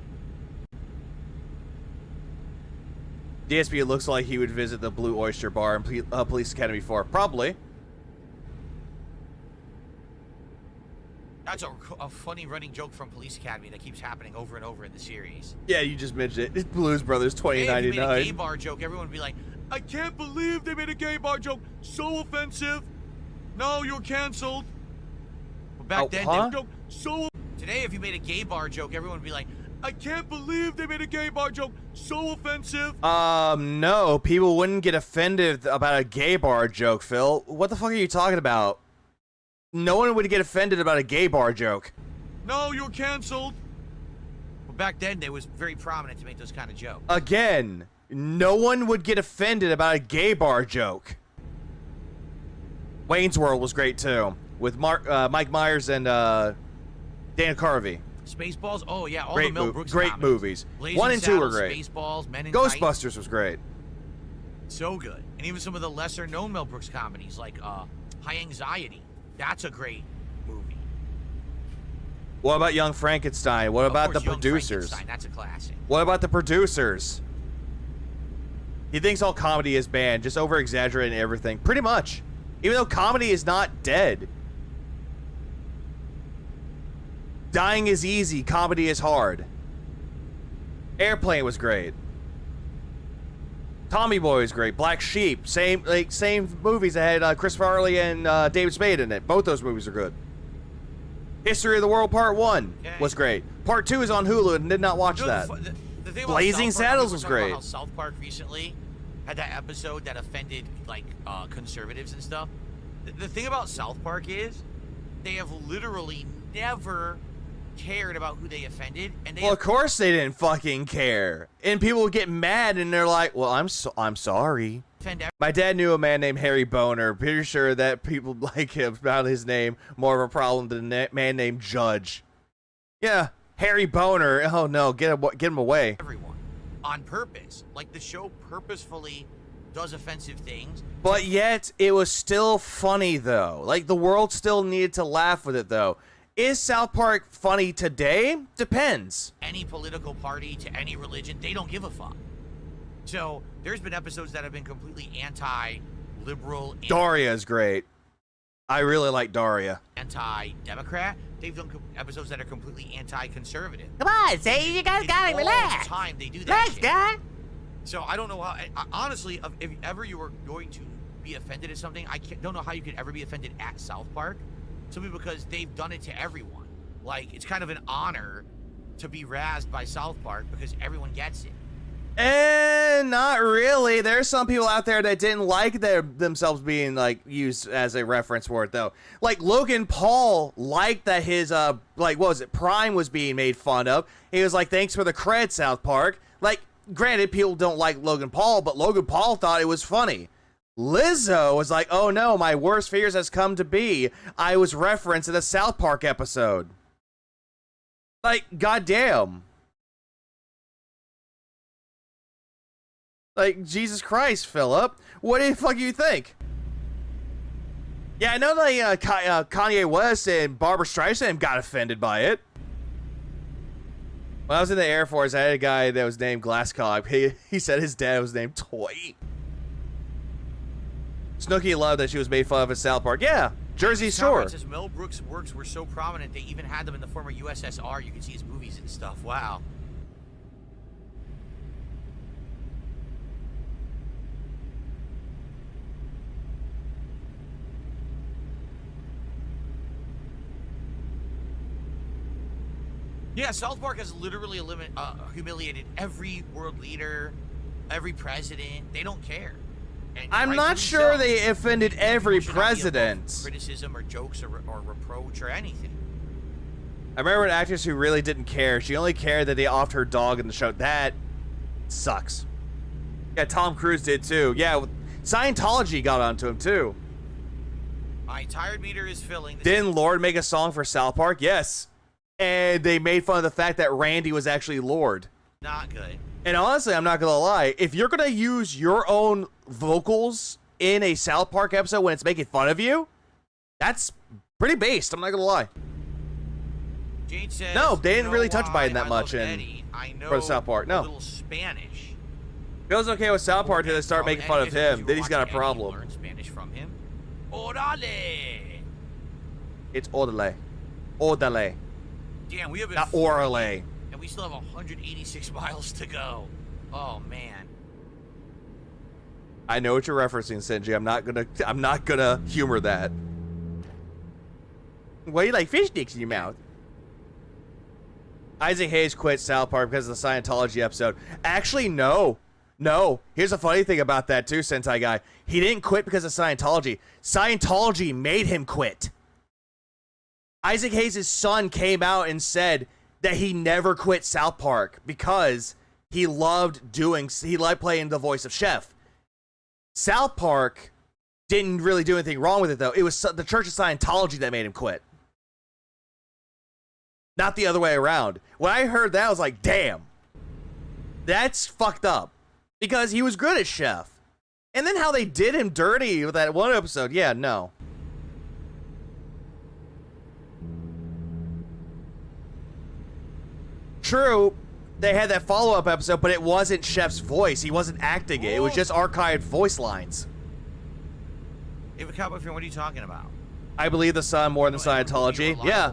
DSP, it looks like he would visit the Blue Oyster Bar in Police Academy 4. Probably. That's a funny running joke from Police Academy that keeps happening over and over in the series. Yeah, you just mentioned it. It's Blues Brothers Hey, if you made a 2099. gay bar joke, everyone would be like, I can't believe they made a gay bar joke. So offensive. No, you're canceled. But back then, they joke so... Today, if you made a gay bar joke, everyone would be like, I can't believe they made a gay bar joke. So offensive. No, people wouldn't get offended about a gay bar joke, Phil. What the fuck are you talking about? No one would get offended about a gay bar joke. No, you're canceled. Well, back then, they was very prominent to make those kind of jokes. Again, no one would get offended about a gay bar joke. Wayne's World was great too, with Mike Myers and Dan Carvey. Spaceballs? Oh, yeah, all Great the Mel Brooks great comedies. movies. Blazing 1 and 2 were Saddles, great. Spaceballs, Men in Ghostbusters Tights. was great. So good. And even some of the lesser-known Mel Brooks comedies, like High Anxiety. That's a great movie. What about Young Frankenstein? What about the Young producers? Frankenstein, that's a classic. What about the producers? He thinks all comedy is banned, just over-exaggerating everything. Pretty much. Even though comedy is not dead. Dying is easy, comedy is hard. Airplane was great. Tommy Boy was great. Black Sheep, same movies that had Chris Farley and David Spade in it. Both those movies are good. History of the World Part 1 was great. Part 2 is on Hulu and did not watch that. The thing about Blazing South Park, Saddles we were was talking about great. how South Park recently had that episode that offended like conservatives and stuff. The thing about South Park is they have literally never cared about who they offended, and they Well, of course they didn't fucking care. And people would get mad and they're like, well, I'm sorry. My dad knew a man named Harry Boner. Pretty sure that people like him about his name more of a problem than a man named Judge. Yeah, Harry Boner. Oh no, get him away. everyone on purpose. Like the show purposefully does offensive things. But yet, it was still funny, though. Like, the world still needed to laugh with it, though. Is South Park funny today? Depends. Any political party to any religion, they don't give a fuck. So, there's been episodes that have been completely anti-liberal. Daria's great. I really like Daria. Anti-Democrat. They've done episodes that are completely anti-conservative. Come on, say you guys gotta All relax. the time they do that Relax, shit. guy. So I don't know how. Honestly, if ever you were going to be offended at something, don't know how you could ever be offended at South Park, simply because they've done it to everyone. Like it's kind of an honor to be razzed by South Park because everyone gets it. And not really. There's some people out there that didn't like themselves being like used as a reference for it, though. Like Logan Paul liked that his like what was it, Prime was being made fun of. He was like, "Thanks for the cred, South Park." Like, granted, people don't like Logan Paul, but Logan Paul thought it was funny. Lizzo was like, "Oh no, my worst fears has come to be. I was referenced in a South Park episode." Like, goddamn. Like, Jesus Christ, Philip. What the fuck do you think? Yeah, I know that Kanye West and Barbara Streisand got offended by it. When I was in the Air Force, I had a guy that was named Glasscock. He said his dad was named Toy. Snooki loved that she was made fun of in South Park. Yeah, Jersey Shore. Says Mel Brooks' works were so prominent, they even had them in the former USSR. You can see his movies and stuff. Wow. Yeah, South Park has literally humiliated every world leader, every president. They don't care. And I'm not sure they offended every president. Criticism or jokes or reproach or anything. I remember an actress who really didn't care. She only cared that they offed her dog in the show. That sucks. Yeah, Tom Cruise did too. Yeah, Scientology got onto him too. My tired meter is filling. Didn't Lord make a song for South Park? Yes. And they made fun of the fact that Randy was actually Lord. Not good. And honestly, I'm not gonna lie. If you're gonna use your own vocals in a South Park episode when it's making fun of you, that's pretty based. I'm not gonna lie. Jane says, No, they didn't really touch why Biden that I much love in Eddie. I know for the South Park. a No. little Spanish. Feels okay with South Park until they start making fun of him. Then he's got a Eddie problem. learn Spanish from him. Orale. It's orale. Orale. Damn, we have been Not orale. and we still have 186 miles to go. Oh man. I know what you're referencing, Senji. I'm not gonna humor that. Why do you like fish sticks in your mouth? Isaac Hayes quit South Park because of the Scientology episode. Actually, no. No. Here's a funny thing about that too, Sentai guy. He didn't quit because of Scientology. Scientology made him quit. Isaac Hayes' son came out and said that he never quit South Park because he loved playing the voice of Chef. South Park didn't really do anything wrong with it, though. It was the Church of Scientology that made him quit. Not the other way around. When I heard that, I was like, damn. That's fucked up. Because he was good at Chef. And then how they did him dirty with that one episode. Yeah, no. True, they had that follow-up episode, but it wasn't Chef's voice. He wasn't acting it. It was just archived voice lines. Hey, Cowboy Fan, what are you talking about? I believe the son more than Scientology. Yeah.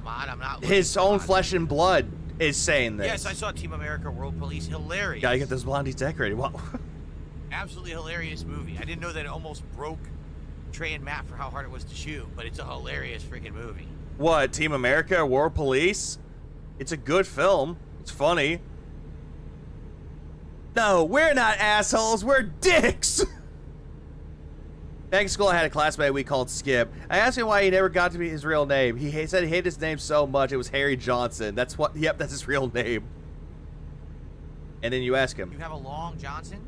His own flesh and blood is saying this. Yes, I saw Team America World Police. Hilarious. Gotta get those blondies decorated. Wow. Absolutely hilarious movie. I didn't know that it almost broke Trey and Matt for how hard it was to shoot, but it's a hilarious freaking movie. What, Team America World Police? It's a good film. It's funny. No, we're not assholes. We're dicks. Back in school, I had a classmate we called Skip. I asked him why he never got to be his real name. He said he hated his name so much it was Harry Johnson. That's what. Yep, that's his real name. And then you ask him. You have a long Johnson?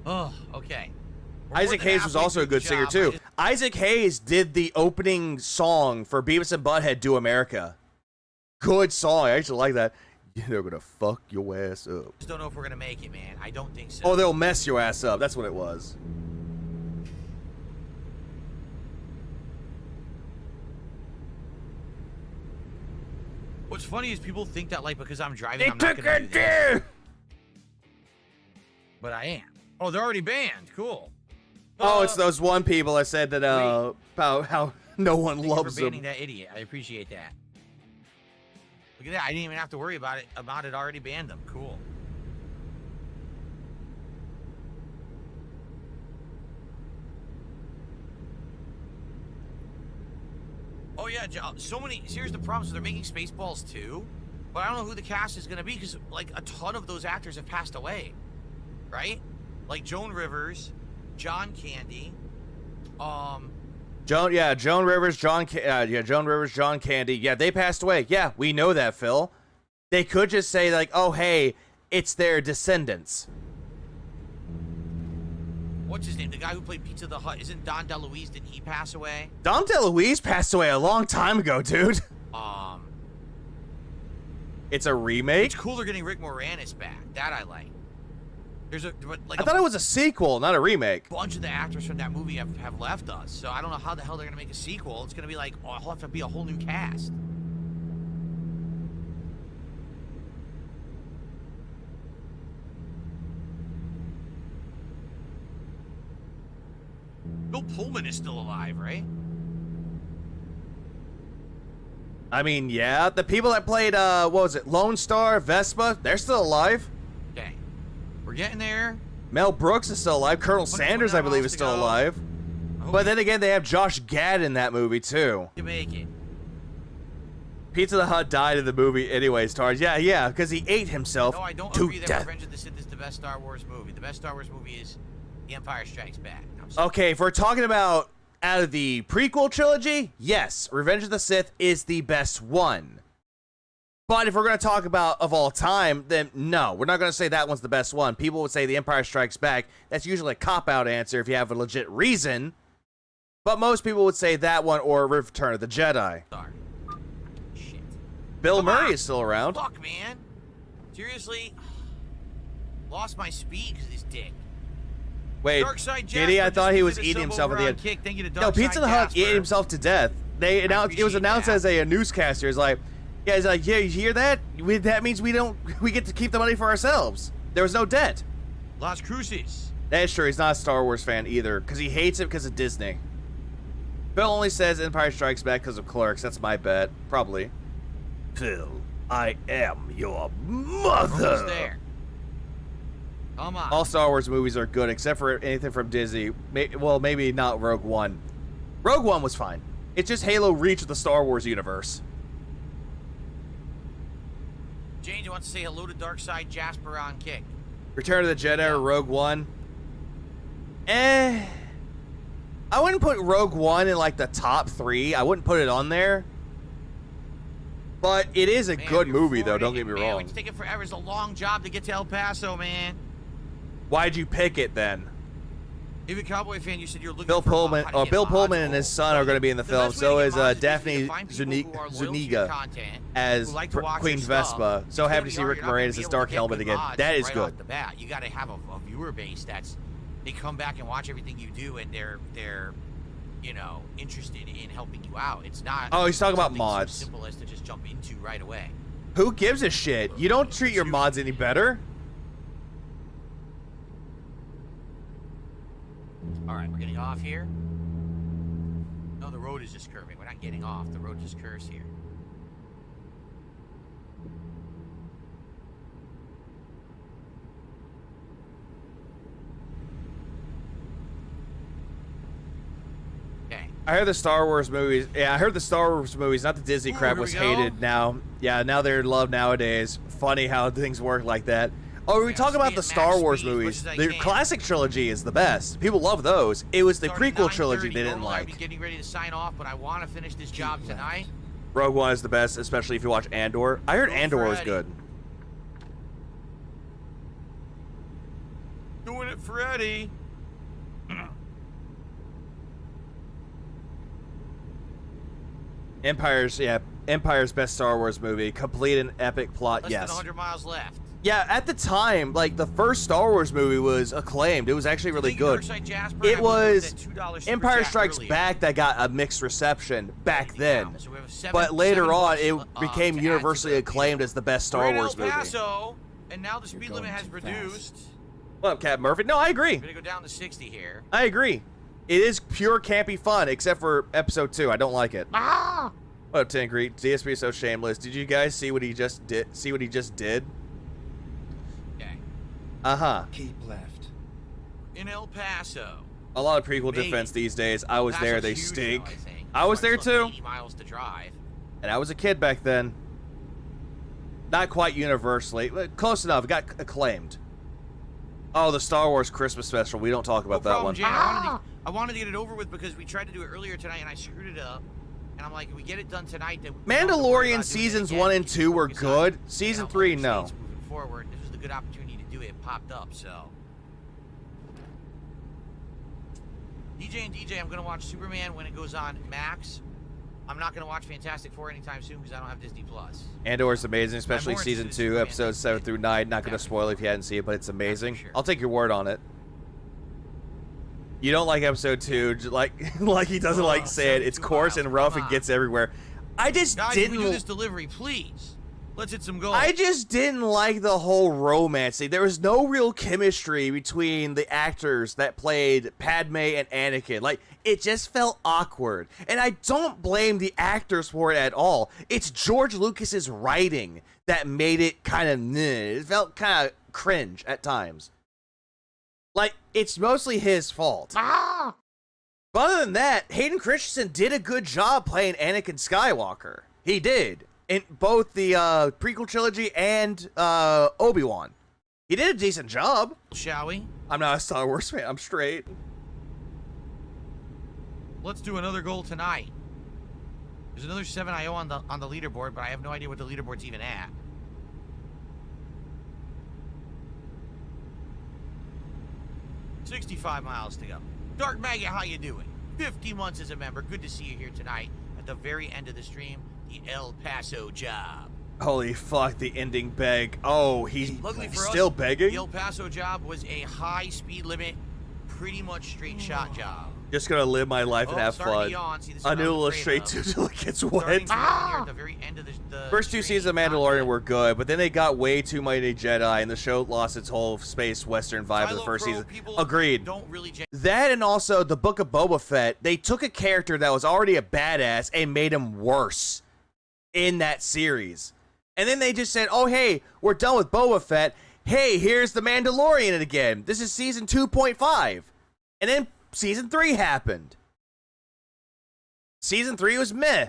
Oh, okay. Isaac Hayes was also a good singer too. Isaac Hayes did the opening song for Beavis and Butthead Do America. Good song. I actually like that. They're gonna fuck your ass up. Just don't know if we're gonna make it, man. I don't think so. Oh, they'll mess your ass up. That's what it was. What's funny is people think that, like, because I'm driving, I'm not gonna do this. But I am. Oh, they're already banned. Cool. Oh, it's those one people that said that about how no one loves Thank you for banning them. that idiot. I appreciate that. Look at that. I didn't even have to worry about it. About it already banned them. Cool. Oh yeah, so many. Here's the problem. So they're making Spaceballs 2, but I don't know who the cast is gonna be because like a ton of those actors have passed away, right? Like Joan Rivers, John Candy, Joan Rivers, John Candy. Yeah, they passed away. Yeah, we know that, Phil. They could just say like, oh hey, it's their descendants. what's his name? The guy who played Pizza the Hut. Isn't Don DeLuise? Didn't he pass away? Don DeLuise passed away a long time ago, dude. It's a remake? It's cool they're getting Rick Moranis back. That I like. There's a like I thought it was a sequel, not a remake. A bunch of the actors from that movie have left us, so I don't know how the hell they're gonna make a sequel. It's gonna be like, oh, it'll have to be a whole new cast. Bill Pullman is still alive, right? I mean, yeah, the people that played, what was it, Lone Star, Vespa, they're still alive. Okay, we're getting there. Mel Brooks is still alive. Colonel Sanders, I believe, is still alive. But then again, they have Josh Gad in that movie, too. You make it. Pizza the Hut died in the movie anyways, Tars. Yeah, because he ate himself No, I don't to agree that death. Revenge of the Sith is the best Star Wars movie. The best Star Wars movie is The Empire Strikes Back. Okay, if we're talking about out of the prequel trilogy, yes, Revenge of the Sith is the best one. But if we're going to talk about of all time, then no, we're not going to say that one's the best one. People would say The Empire Strikes Back. That's usually a cop-out answer if you have a legit reason. But most people would say that one or Return of the Jedi. Sorry. Shit. Bill Murray is still around. Fuck, man. Seriously? Lost my speed because of this dick. Wait, did he? I thought he was eating himself at the end. Thank you to No, Pizza the Hut ate himself to death. They announced it was announced as a newscaster. It's like, yeah, he's like, yeah, you hear that? That means we get to keep the money for ourselves. There was no debt. Las Cruces. That's true. He's not a Star Wars fan either because he hates it because of Disney. Phil only says Empire Strikes Back because of Clerks. That's my bet, probably. Phil, I am your mother. Almost there. Come on. All Star Wars movies are good except for anything from Disney. Well, maybe not Rogue One. Rogue One was fine. It's just Halo Reach of the Star Wars universe. James wants to say hello to Darkseid Jasper on Kick. Return of the Jedi or Rogue One. I wouldn't put Rogue One in like the top 3. I wouldn't put it on there. But it is a good movie, though. Don't get me wrong. It's taking forever. It's a long job to get to El Paso, man. Why'd you pick it then? If you're a Cowboy fan, you said you're looking Bill for Pullman, how to Bill get Pullman mods. and his son are going to be in the film. best way to So get is mods is Daphne to find people who are loyal to your Zuniga content, as who like to watch Queen your stuff. Vespa. So You're happy to see not Rick gonna Moranis be as able Dark to get Helmet good again. mods That is right good. Off the bat. You got to have a viewer base that's they come back and watch everything you do, and they're you know, interested in helping you out. It's not. Oh, he's talking about something mods. So simple as to just jump into right away. Who gives a shit? You don't treat your mods any better. All right, we're getting off here. No, the road is just curving. We're not getting off. The road just curves here. Okay. I heard the Star Wars movies. Yeah, I heard the Star Wars movies, not the Disney crap, here was we go. hated now. Yeah, now they're loved nowadays. Funny how things work like that. Oh, we talk about the Star Wars movies. The classic trilogy is the best. People love those. It was the prequel trilogy they didn't I'd be like. getting ready to sign off, but I want to finish this job tonight. Rogue One is the best, especially if you watch Andor. I heard Andor was good. Doing it for Eddie. Empire's best Star Wars movie. Complete an epic plot, Less yes. than 100 miles left. Yeah, at the time, like, the first Star Wars movie was acclaimed. It was actually really good. It was Empire Strikes Back that got a mixed reception back then. But later on, it became universally acclaimed as the best Star Wars movie. Paso, and now the speed limit has reduced. What up, Captain Murphy? No, I agree. We're going to go down to 60 here. I agree. It is pure campy fun, except for episode 2. I don't like it. What up, Tinkry? DSP is so shameless. Did you guys see what he just did? Uh-huh. Keep left. In El Paso. A lot of prequel defense these days. I was there. They stink. I was there too. 80 miles to drive. And I was a kid back then. Not quite universally, but close enough. It got acclaimed. Oh, the Star Wars Christmas special. We don't talk about that one. Jay. I wanted to get it over with because we tried to do it earlier tonight and I screwed it up. And I'm like, if we get it done tonight, then Mandalorian seasons 1 and 2 were good. Season 3, no. Moving forward, this was the good opportunity to do it. It popped up, so. DJ, I'm gonna watch Superman when it goes on Max. I'm not gonna watch Fantastic Four anytime soon because I don't have Disney Plus. Andor is amazing, especially season 2, episodes 7 through 9. Not gonna spoil if you hadn't seen it, but it's amazing. Sure. I'll take your word on it. You don't like episode 2, like he doesn't like saying it's coarse and rough and gets everywhere. I just Guys, didn't. Can we do this delivery, please? Let's hit some goals. I just didn't like the whole romance thing. There was no real chemistry between the actors that played Padme and Anakin. Like, it just felt awkward. And I don't blame the actors for it at all. It's George Lucas's writing that made it kind of it felt kind of cringe at times. Like, it's mostly his fault. But other than that, Hayden Christensen did a good job playing Anakin Skywalker. He did. In both the prequel trilogy and Obi-Wan. He did a decent job. Shall we? I'm not a Star Wars fan. I'm straight. Let's do another goal tonight. There's another 7IO on the leaderboard, but I have no idea what the leaderboard's even at. $65 miles to go. Dark Maggot, how you doing? 50 months as a member. Good to see you here tonight. At the very end of the stream, the El Paso job. Holy fuck, the ending beg. Oh, he's Luckily for still us, begging? The El Paso job was a high speed limit, pretty much straight shot job. Just gonna live my life and have fun. A new illustrate too till it gets wet. At the very end of the First 2 seasons of Mandalorian were good, but then they got way too many Jedi, and the show lost its whole space western vibe of the first season. Agreed. That and also the Book of Boba Fett, they took a character that was already a badass and made him worse in that series. And then they just said, oh, hey, we're done with Boba Fett. Hey, here's the Mandalorian again. This is season 2.5. And then season 3 happened. Season 3 was meh.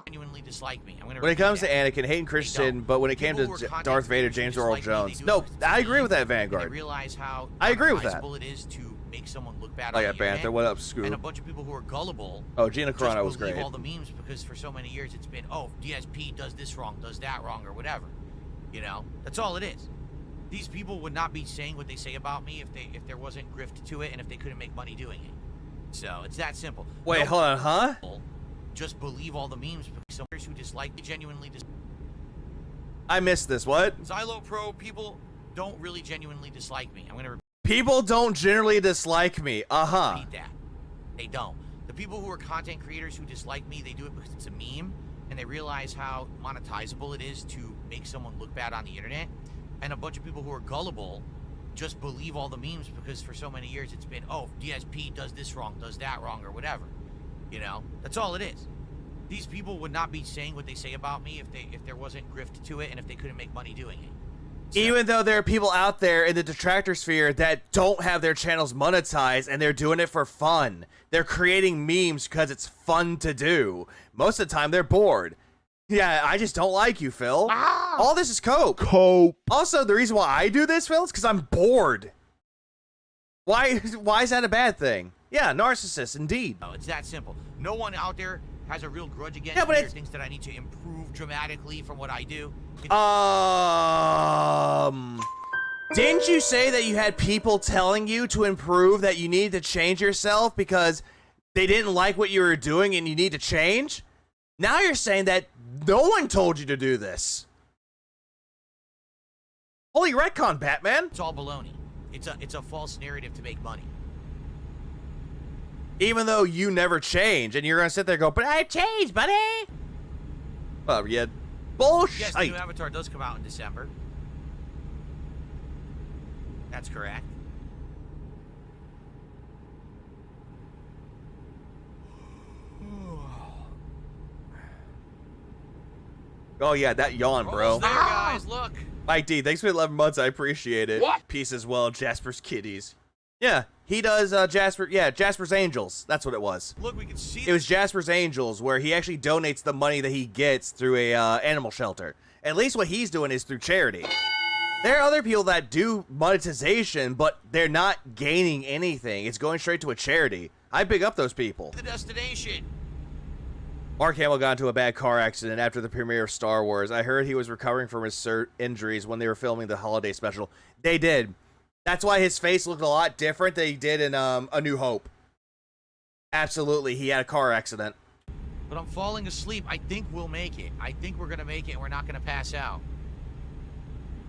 Genuinely dislike me. When it comes to Anakin, Hayden Christensen, but when it came to Darth Vader, James Earl Jones. No, I agree with that, Vanguard. Realize how I agree with that. it is to make someone look bad Oh on yeah, the Banther, internet. what up, Scoop? And a bunch of people who are gullible. Oh, Gina just Carano was believe great. all the memes because for so many years it's been, oh, DSP does this wrong, does that wrong, or whatever. You know, that's all it is. These people would not be saying what they say about me if there wasn't grift to it and if they couldn't make money doing it. So it's that simple. Wait, No hold on, huh? just believe all the memes because some who dislike me genuinely I missed this. What? Xylo Pro people don't really genuinely dislike me. I'm gonna People don't generally dislike me. repeat that. They don't. The people who are content creators who dislike me, they do it because it's a meme and they realize how monetizable it is to make someone look bad on the internet. And a bunch of people who are gullible just believe all the memes because for so many years it's been, oh, DSP does this wrong, does that wrong, or whatever. You know, that's all it is. These people would not be saying what they say about me if there wasn't grift to it and if they couldn't make money doing it. So, Even though there are people out there in the detractor sphere that don't have their channels monetized and they're doing it for fun. They're creating memes because it's fun to do. Most of the time they're bored. Yeah, I just don't like you, Phil. All this is cope. Cope. Also, the reason why I do this, Phil, is because I'm bored. Why is that a bad thing? Yeah, narcissist, indeed. no, it's that simple. No one out there has a real grudge against Yeah, but me or it's- thinks that I need to improve dramatically from what I do. Didn't you say that you had people telling you to improve, that you need to change yourself because they didn't like what you were doing and you need to change? Now you're saying that no one told you to do this. Holy retcon, Batman. It's all baloney. It's a false narrative to make money. Even though you never change and you're going to sit there and go, but I changed, buddy. Oh, yeah. Bullshit. Yes, the new Avatar does come out in December. That's correct. Oh, yeah, that yawn, bro. Almost there, guys. Look. Mike D, thanks for 11 months. I appreciate it. What? Peace as well, Jasper's Kitties. Yeah, he does Jasper's Angels. That's what it was. Look, we can see It was Jasper's Angels, where he actually donates the money that he gets through a animal shelter. At least what he's doing is through charity. There are other people that do monetization, but they're not gaining anything. It's going straight to a charity. I big up those people. the destination. Mark Hamill got into a bad car accident after the premiere of Star Wars. I heard he was recovering from his injuries when they were filming the holiday special. They did. That's why his face looked a lot different than he did in A New Hope. Absolutely, he had a car accident. But I'm falling asleep. I think we'll make it. I think we're going to make it and we're not going to pass out.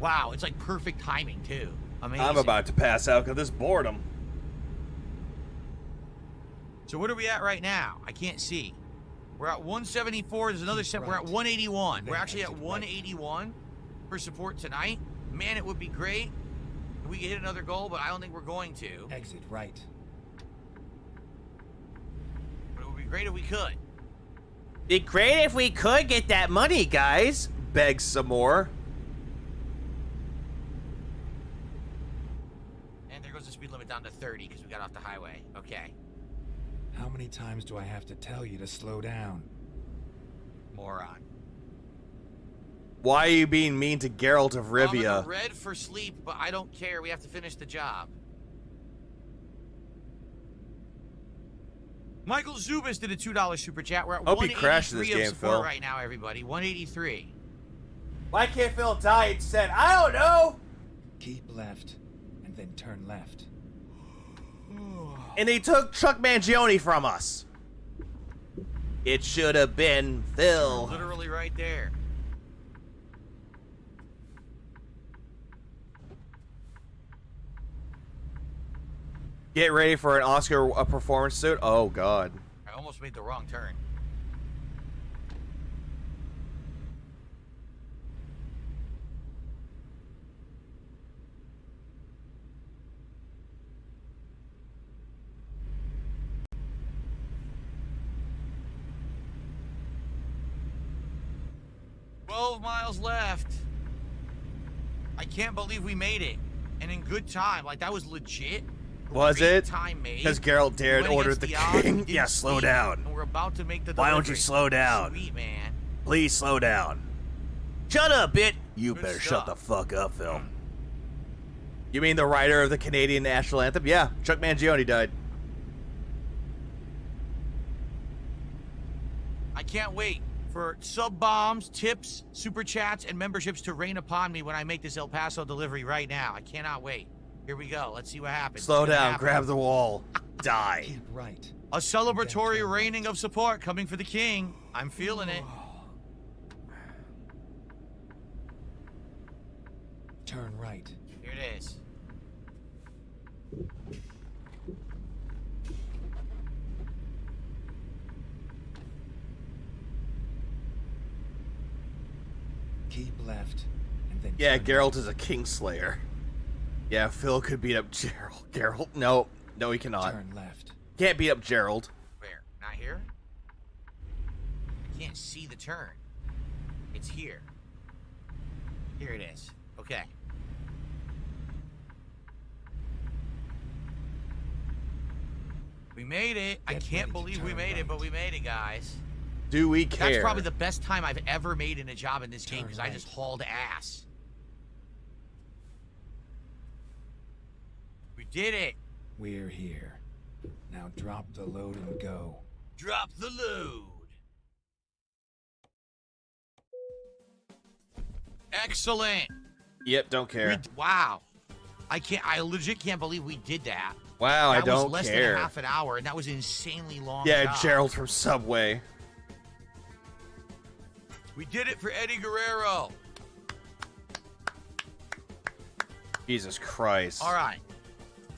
Wow, it's like perfect timing, too. Amazing. I'm about to pass out because of this boredom. So what are we at right now? I can't see. We're at 174. There's another step. We're at 181. We're actually at 181 for support tonight. Man, it would be great if we could hit another goal, but I don't think we're going to. Exit right. But it would be great if we could. Be great if we could get that money, guys. Beg some more. And there goes the speed limit down to 30 because we got off the highway. Okay. How many times do I have to tell you to slow down? Moron. Why are you being mean to Geralt of I'm in Rivia? the red for sleep, but I don't care. We have to finish the job. Michael Zubas did a $2 super chat. We're at Hope he crashed this 183 of game, support Phil. right now, everybody. 183. Why can't Phil die instead? I don't know. Keep left, and then turn left. And they took Chuck Mangione from us. It should have been Phil. Literally right there. Get ready for an Oscar performance suit. Oh, God. I almost made the wrong turn. $12 miles left. I can't believe we made it. And in good time. Like, that was legit. Was Great it? Time made. Because Geralt dared We went order against the odds, we king? didn't Yeah, slow sleep, down. And we're about to make the Why don't you delivery. slow down? Sweet, man. Please slow down. Shut up, bit. You Good better stuff. shut the fuck up, Phil. You mean the writer of the Canadian national anthem? Yeah, Chuck Mangione died. I can't wait for sub bombs, tips, super chats, and memberships to rain upon me when I make this El Paso delivery right now. I cannot wait. Here we go. Let's see what happens. Slow down, grab the wall, die. Keep right. A celebratory raining of support coming for the king. I'm feeling it. Turn right. Here it is. Keep left, and then Yeah, turn Geralt right. is a Kingslayer. Yeah, Phil could beat up Geralt. Geralt? No, he cannot. Turn left. Can't beat up Gerald. Where? Not here? I can't see the turn. It's here. Here it is. Okay. We made it. I Get can't ready to believe we turn made it, right. but we made it, guys. Do we care? That's probably the best time I've ever made in a job in this game Turn because I right. just hauled ass. We did it. We're here. Now drop the load and go. Drop the load. Excellent. Yep, don't care. Wow. I legit can't believe we did that. Wow, I That don't was less care. than half an hour, and that was an insanely long Yeah, job. Gerald from Subway. We did it for Eddie Guerrero. Jesus Christ. All right.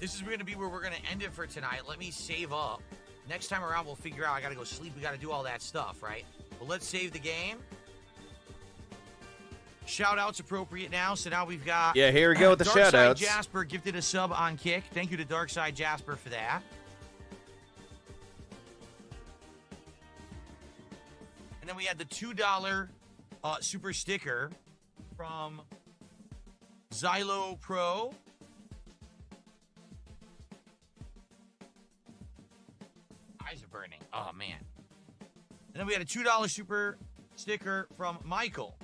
This is going to be where we're going to end it for tonight. Let me save up. Next time around, we'll figure out. I got to go sleep. We got to do all that stuff, right? But let's save the game. Shout-outs appropriate now. So now we've got... Yeah, here we go with the Darkside shout-outs. Jasper gifted a sub on Kick. Thank you to Darkside Jasper for that. And then we had the $2 super sticker from Xylo Pro. Eyes are burning. Oh, man. And then we had a $2 super sticker from Michael.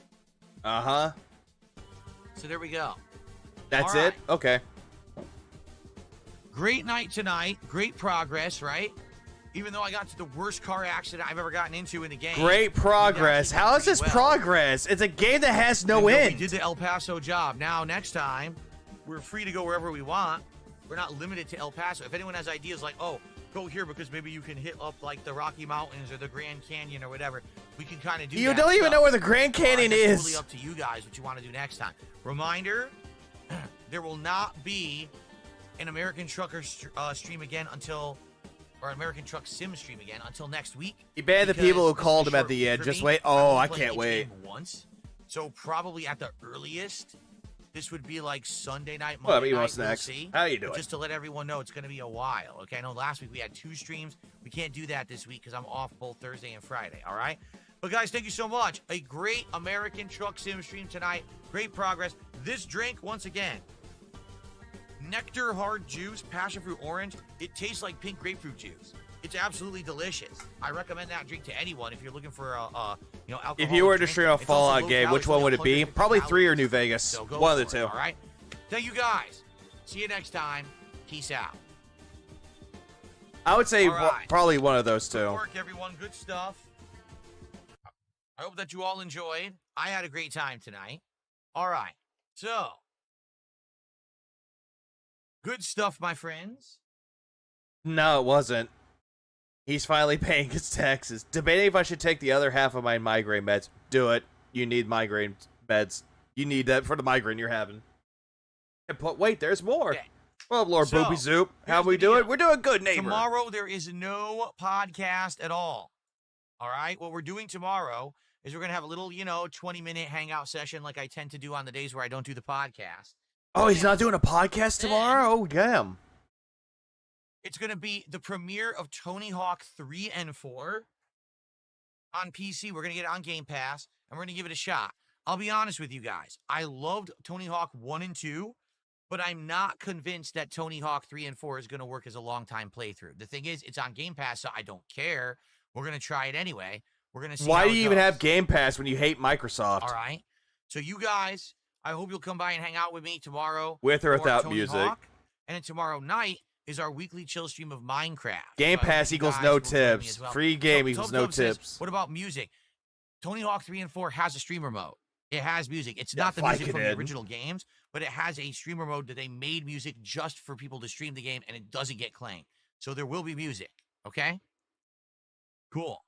Uh-huh. So there we go. That's All right. it? Okay. Great night tonight. Great progress, right? Even though I got to the worst car accident I've ever gotten into in the game. Great progress. How is this progress? It's a game that has no end. We did the El Paso job. Now, next time, we're free to go wherever we want. We're not limited to El Paso. If anyone has ideas like, oh, go here because maybe you can hit up like the Rocky Mountains or the Grand Canyon or whatever, we can kind of do that. You don't even know where the Grand Canyon That's is. totally up to you guys what you want to do next time. Reminder, there will not be an American Trucker stream again until... or American Truck Sim stream again until next week. He banned the people who called him at the end. For Just me, wait. I've Oh, only I played can't each wait. game once. So probably at the earliest, this would be like Sunday night, Well, Monday you night. want We'll snacks? see. How you But doing? just to let everyone know, it's going to be a while. Okay, I know last week we had 2 streams. We can't do that this week because I'm off both Thursday and Friday. All right. But guys, thank you so much. A great American Truck Sim stream tonight. Great progress. This drink, once again, Nectar Hard Juice, Passion Fruit Orange. It tastes like pink grapefruit juice. It's absolutely delicious. I recommend that drink to anyone if you're looking for a alcohol. If you were to stream a It's also Fallout low game, calories, which one only would it be? 150 Probably 3 or calories. New Vegas. So go One of the for it, two. all right. Thank you guys. See you next time. Peace out. I would say All right. probably one of those Good two. work, everyone. Good stuff. I hope that you all enjoyed. I had a great time tonight. All right. So, good stuff, my friends. No, it wasn't. He's finally paying his taxes. Debating if I should take the other half of my migraine meds. Do it. You need migraine meds. You need that for the migraine you're having. But wait, there's more. Okay. Well, Lord So, Boopy Zoop, how here's we the doing? deal. We're doing good, neighbor. Tomorrow, there is no podcast at all. All right? What we're doing tomorrow is we're going to have a little, 20-minute hangout session like I tend to do on the days where I don't do the podcast. Oh, he's not doing a podcast tomorrow? Oh, damn. It's going to be the premiere of Tony Hawk 3 and 4 on PC. We're going to get it on Game Pass, and we're going to give it a shot. I'll be honest with you guys. I loved Tony Hawk 1 and 2, but I'm not convinced that Tony Hawk 3 and 4 is going to work as a long-time playthrough. The thing is, it's on Game Pass, so I don't care. We're going to try it anyway. We're going to see Why how do it you even goes. have Game Pass when you hate Microsoft? All right. So you guys, I hope you'll come by and hang out with me tomorrow. With or for without Tony music. Hawk. And then tomorrow night is our weekly chill stream of Minecraft. Game So I hope Pass you equals guys no will join me tips. as well. Free game So, equals Tub no Tub says, tips. what about music? Tony Hawk 3 and 4 has a streamer mode. It has music. It's Yeah, not the music Vicodin. from the original games, but it has a streamer mode that they made music just for people to stream the game, and it doesn't get claimed. So there will be music. Okay? Cool.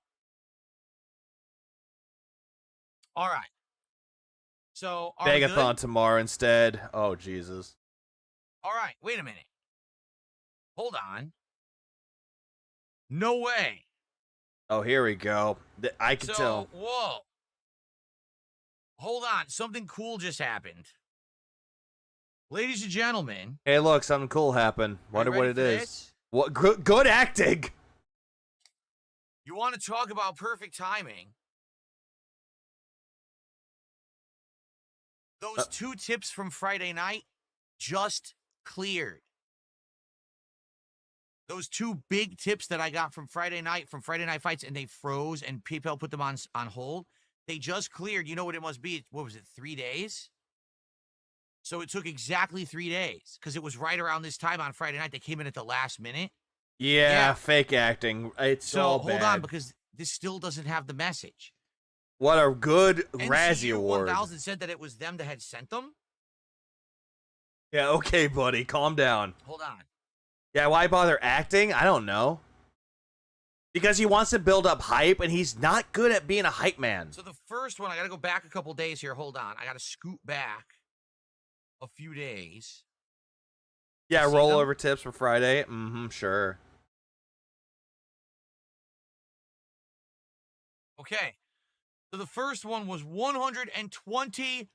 All right. So, are we good? Begathon tomorrow instead. Oh, Jesus. All right, wait a minute. Hold on. No way. Oh, here we go. I can tell. Whoa. Hold on. Something cool just happened. Ladies and gentlemen. Hey, look, something cool happened. Wonder what it is. This? What good acting. You want to talk about perfect timing? Those 2 tips from Friday night just cleared. Those 2 big tips that I got from Friday Night Fights, and they froze, and PayPal put them on hold. They just cleared. You know what it must be? What was it, 3 days? So it took exactly 3 days, because it was right around this time on Friday night. They came in at the last minute. Yeah, fake acting. It's all bad. Hold on, because this still doesn't have the message. What a good Razzie NCU award. 1000 said that it was them that had sent them. Yeah, okay, buddy. Calm down. Hold on. Yeah, why bother acting? I don't know. Because he wants to build up hype, and he's not good at being a hype man. So the first one, I got to go back a couple days here. Hold on. I got to scoot back a few days. Yeah, You see rollover tips for Friday. Mm-hmm, sure. Okay. So the first one was $124.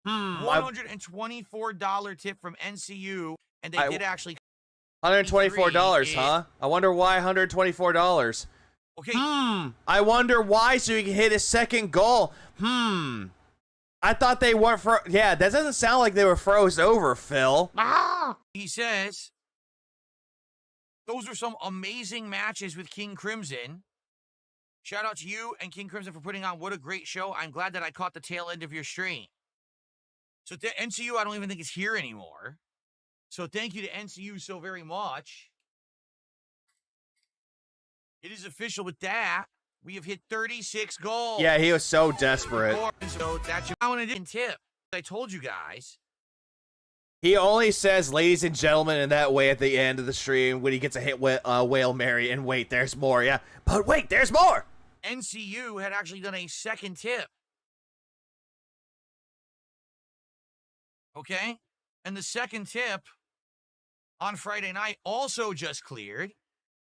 $124 tip from NCU, and they did actually. $124, huh? I wonder why $124. Okay. I wonder why, so he can hit his second goal. I thought they weren't yeah, that doesn't sound like they were froze over, Phil. He says, those are some amazing matches with King Crimson. Shout out to you and King Crimson for putting on what a great show. I'm glad that I caught the tail end of your stream. So NCU, I don't even think is here anymore. So thank you to NCU so very much. It is official with that. We have hit 36 goals. Yeah, he was so desperate. So that's your tip. I told you guys. He only says ladies and gentlemen in that way at the end of the stream when he gets a hit with Whale Mary, and wait, there's more, yeah. But wait, there's more! NCU had actually done a second tip. Okay? And the second tip on Friday night also just cleared.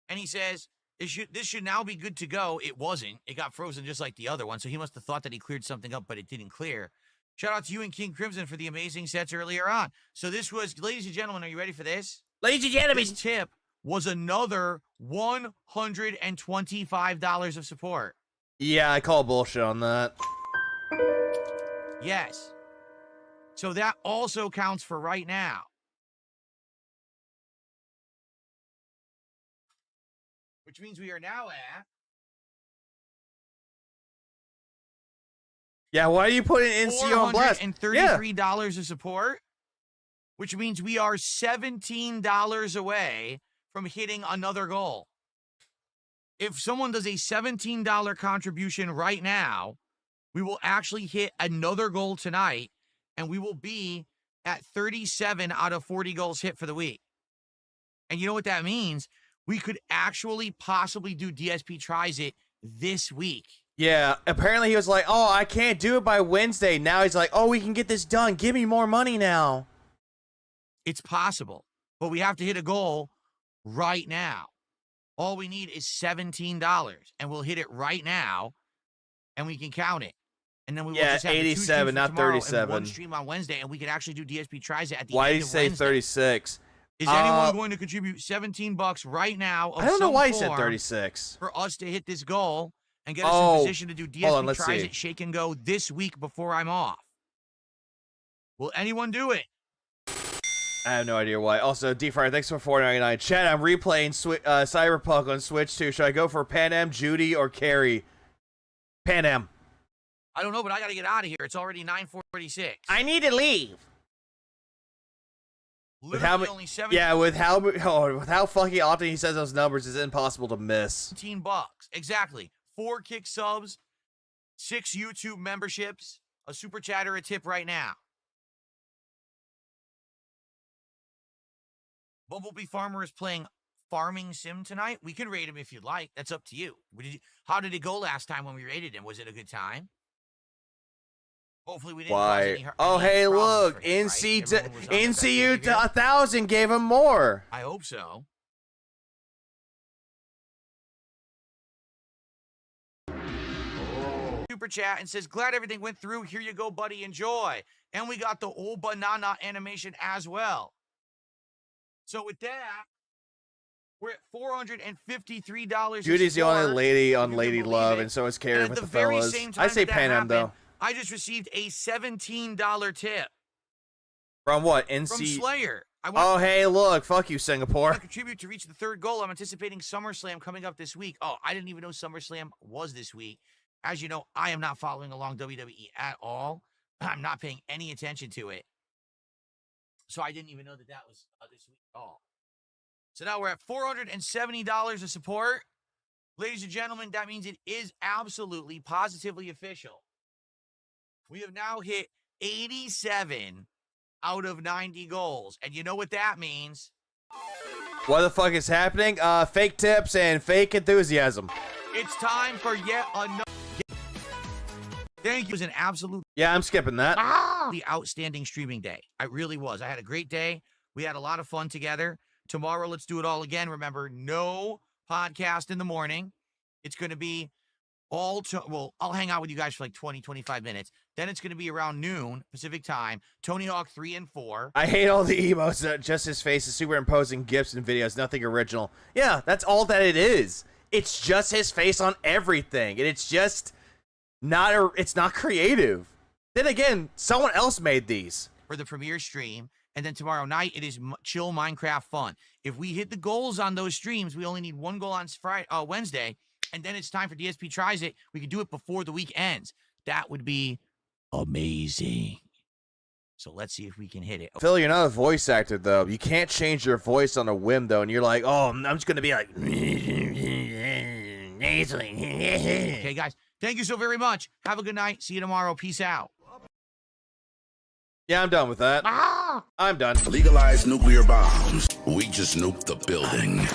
And he says, this should now be good to go. It wasn't. It got frozen just like the other one. So he must have thought that he cleared something up, but it didn't clear. Shout out to you and King Crimson for the amazing sets earlier on. So this was, ladies and gentlemen, are you ready for this? Ladies and gentlemen. This tip was another $125 of support. Yeah, I call bullshit on that. Yes. So that also counts for right now. Which means we are now at. Yeah, why are you putting NCO on blast? $433 of support, which means we are $17 away from hitting another goal. If someone does a $17 contribution right now, we will actually hit another goal tonight, and we will be at 37 out of 40 goals hit for the week. And you know what that means? We could actually possibly do DSP Tries It this week. Yeah, apparently he was like, oh, I can't do it by Wednesday. Now he's like, oh, we can get this done. Give me more money now. It's possible, but we have to hit a goal right now. All we need is $17, and we'll hit it right now, and we can count it. And then we will just have 87, not 37. And one stream on Wednesday, and we could actually do DSP Tries It at the Why end did you of say Wednesday. 36? Is anyone going to contribute $17 right now? I don't know why he said 36. For us to hit this goal and get us in position to do DSP Tries It Shake and Go this week before I'm off. Will anyone do it? I have no idea why. Also, D-Fryer, thanks for $4.99. Chat, I'm replaying Cyberpunk on Switch 2. Should I go for Pan Am, Judy, or Carrie? Pan Am. I don't know, but I got to get out of here. It's already 9:46. I need to leave. With how Literally only 17 yeah, with how fucking often he says those numbers, it's impossible to miss. bucks. Exactly. 4 kick subs, 6 YouTube memberships, a super chat or a tip right now. Bumblebee Farmer is playing Farming Sim tonight. We can rate him if you'd like. That's up to you. How did it go last time when we rated him? Was it a good time? Hopefully we didn't. Why? Oh, hey, look, NCU 1000 gave him more. I hope so. Super chat and says, glad everything went through. Here you go, buddy. Enjoy. And we got the old banana animation as well. So with that, we're at $453. Judy's the only lady on Lady Love, and so is Karen with the fellas. I say Pan though. I just received a $17 tip. From what? From Slayer. Oh, hey, look. Fuck you, Singapore. To contribute to reach the 3rd goal. I'm anticipating SummerSlam coming up this week. Oh, I didn't even know SummerSlam was this week. As you know, I am not following along WWE at all. I'm not paying any attention to it. So I didn't even know that was this week at all. So now we're at $470 of support. Ladies and gentlemen, that means it is absolutely, positively official. We have now hit 87 out of 90 goals. And you know what that means? What the fuck is happening? Fake tips and fake enthusiasm. It's time for yet another. Thank you. It was an absolute. Yeah, I'm skipping that. The outstanding streaming day. I really was. I had a great day. We had a lot of fun together. Tomorrow, let's do it all again. Remember, no podcast in the morning. It's going to be I'll hang out with you guys for like 20, 25 minutes. Then it's going to be around noon Pacific time. Tony Hawk 3 and 4. I hate all the emotes. Just his face is superimposing GIFs and videos. Nothing original. Yeah, that's all that it is. It's just his face on everything. And it's just it's not creative. Then again, someone else made these. For the premiere stream. And then tomorrow night, it is chill Minecraft fun. If we hit the goals on those streams, we only need 1 goal on Wednesday. And then it's time for DSP Tries It. We can do it before the week ends. That would be amazing. So let's see if we can hit it. Phil, you're not a voice actor, though. You can't change your voice on a whim, though. And you're like, oh, I'm just going to be like... Okay, guys. Thank you so very much. Have a good night. See you tomorrow. Peace out. Yeah, I'm done with that. I'm done. Legalize nuclear bombs. We just nuked the building.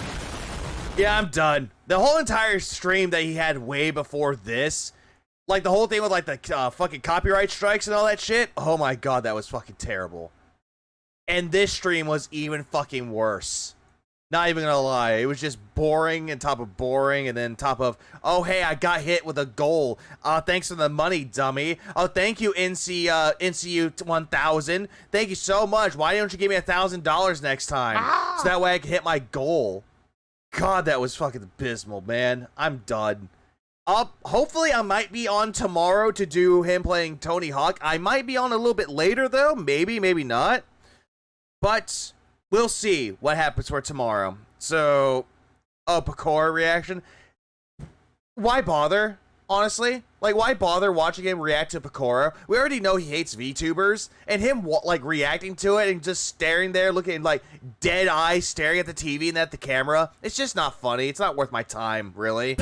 Yeah, I'm done. The whole entire stream that he had way before this, like the whole thing with like the fucking copyright strikes and all that shit, oh my god, that was fucking terrible. And this stream was even fucking worse. Not even gonna lie, it was just boring and top of boring and then top of, oh hey, I got hit with a goal. Thanks for the money, dummy. Oh, thank you, NCU 1000. Thank you so much. Why don't you give me $1,000 next time? So that way I can hit my goal. God, that was fucking abysmal, man. I'm done. Hopefully I might be on tomorrow to do him playing Tony Hawk. I might be on a little bit later, though. Maybe, maybe not. But we'll see what happens for tomorrow. So, Pecora reaction. Why bother, honestly? Like, why bother watching him react to Pecora? We already know he hates VTubers, and him, like, reacting to it and just staring there, looking, like, dead eyes, staring at the TV and at the camera. It's just not funny. It's not worth my time, really.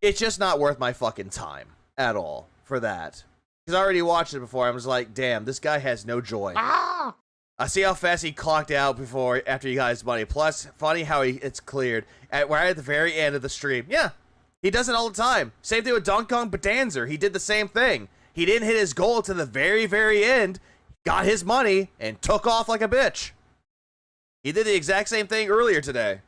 It's just not worth my fucking time at all for that. Because I already watched it before. I was like, damn, this guy has no joy. I see how fast he clocked out after he got his money. Plus, funny how it's cleared right at the very end of the stream. Yeah, he does it all the time. Same thing with Donkey Kong Bonanza. He did the same thing. He didn't hit his goal to the very, very end, got his money, and took off like a bitch. He did the exact same thing earlier today.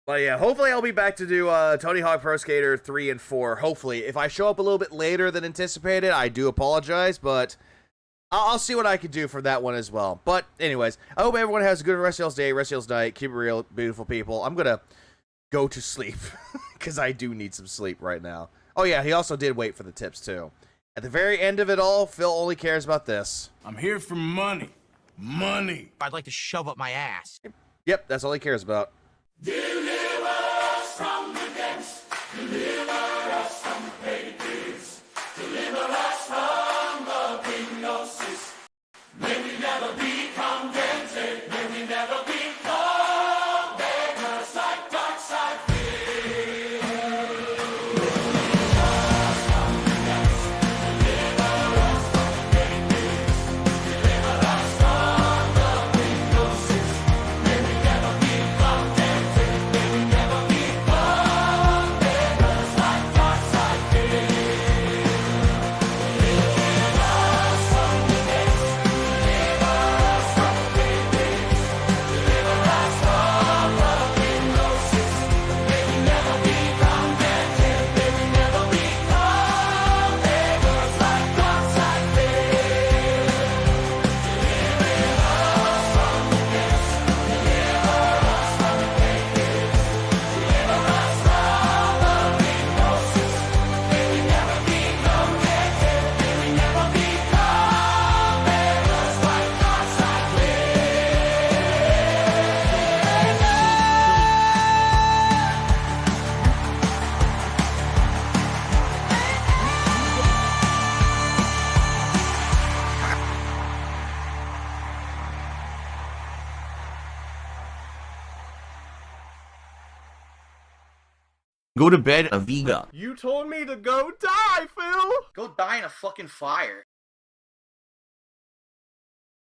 But yeah, hopefully I'll be back to do Tony Hawk Pro Skater 3 and 4. Hopefully. If I show up a little bit later than anticipated, I do apologize, but I'll see what I can do for that one as well. But anyways, I hope everyone has a good rest of y'all's day, rest of y'all's night. Keep it real, beautiful people. I'm going to go to sleep because I do need some sleep right now. Oh yeah, he also did wait for the tips too. At the very end of it all, Phil only cares about this. I'm here for money. Money. I'd like to shove up my ass. Yep, that's all he cares about. Deliver us from the Go to bed, Aviga. You told me to go die, Phil! Go die in a fucking fire.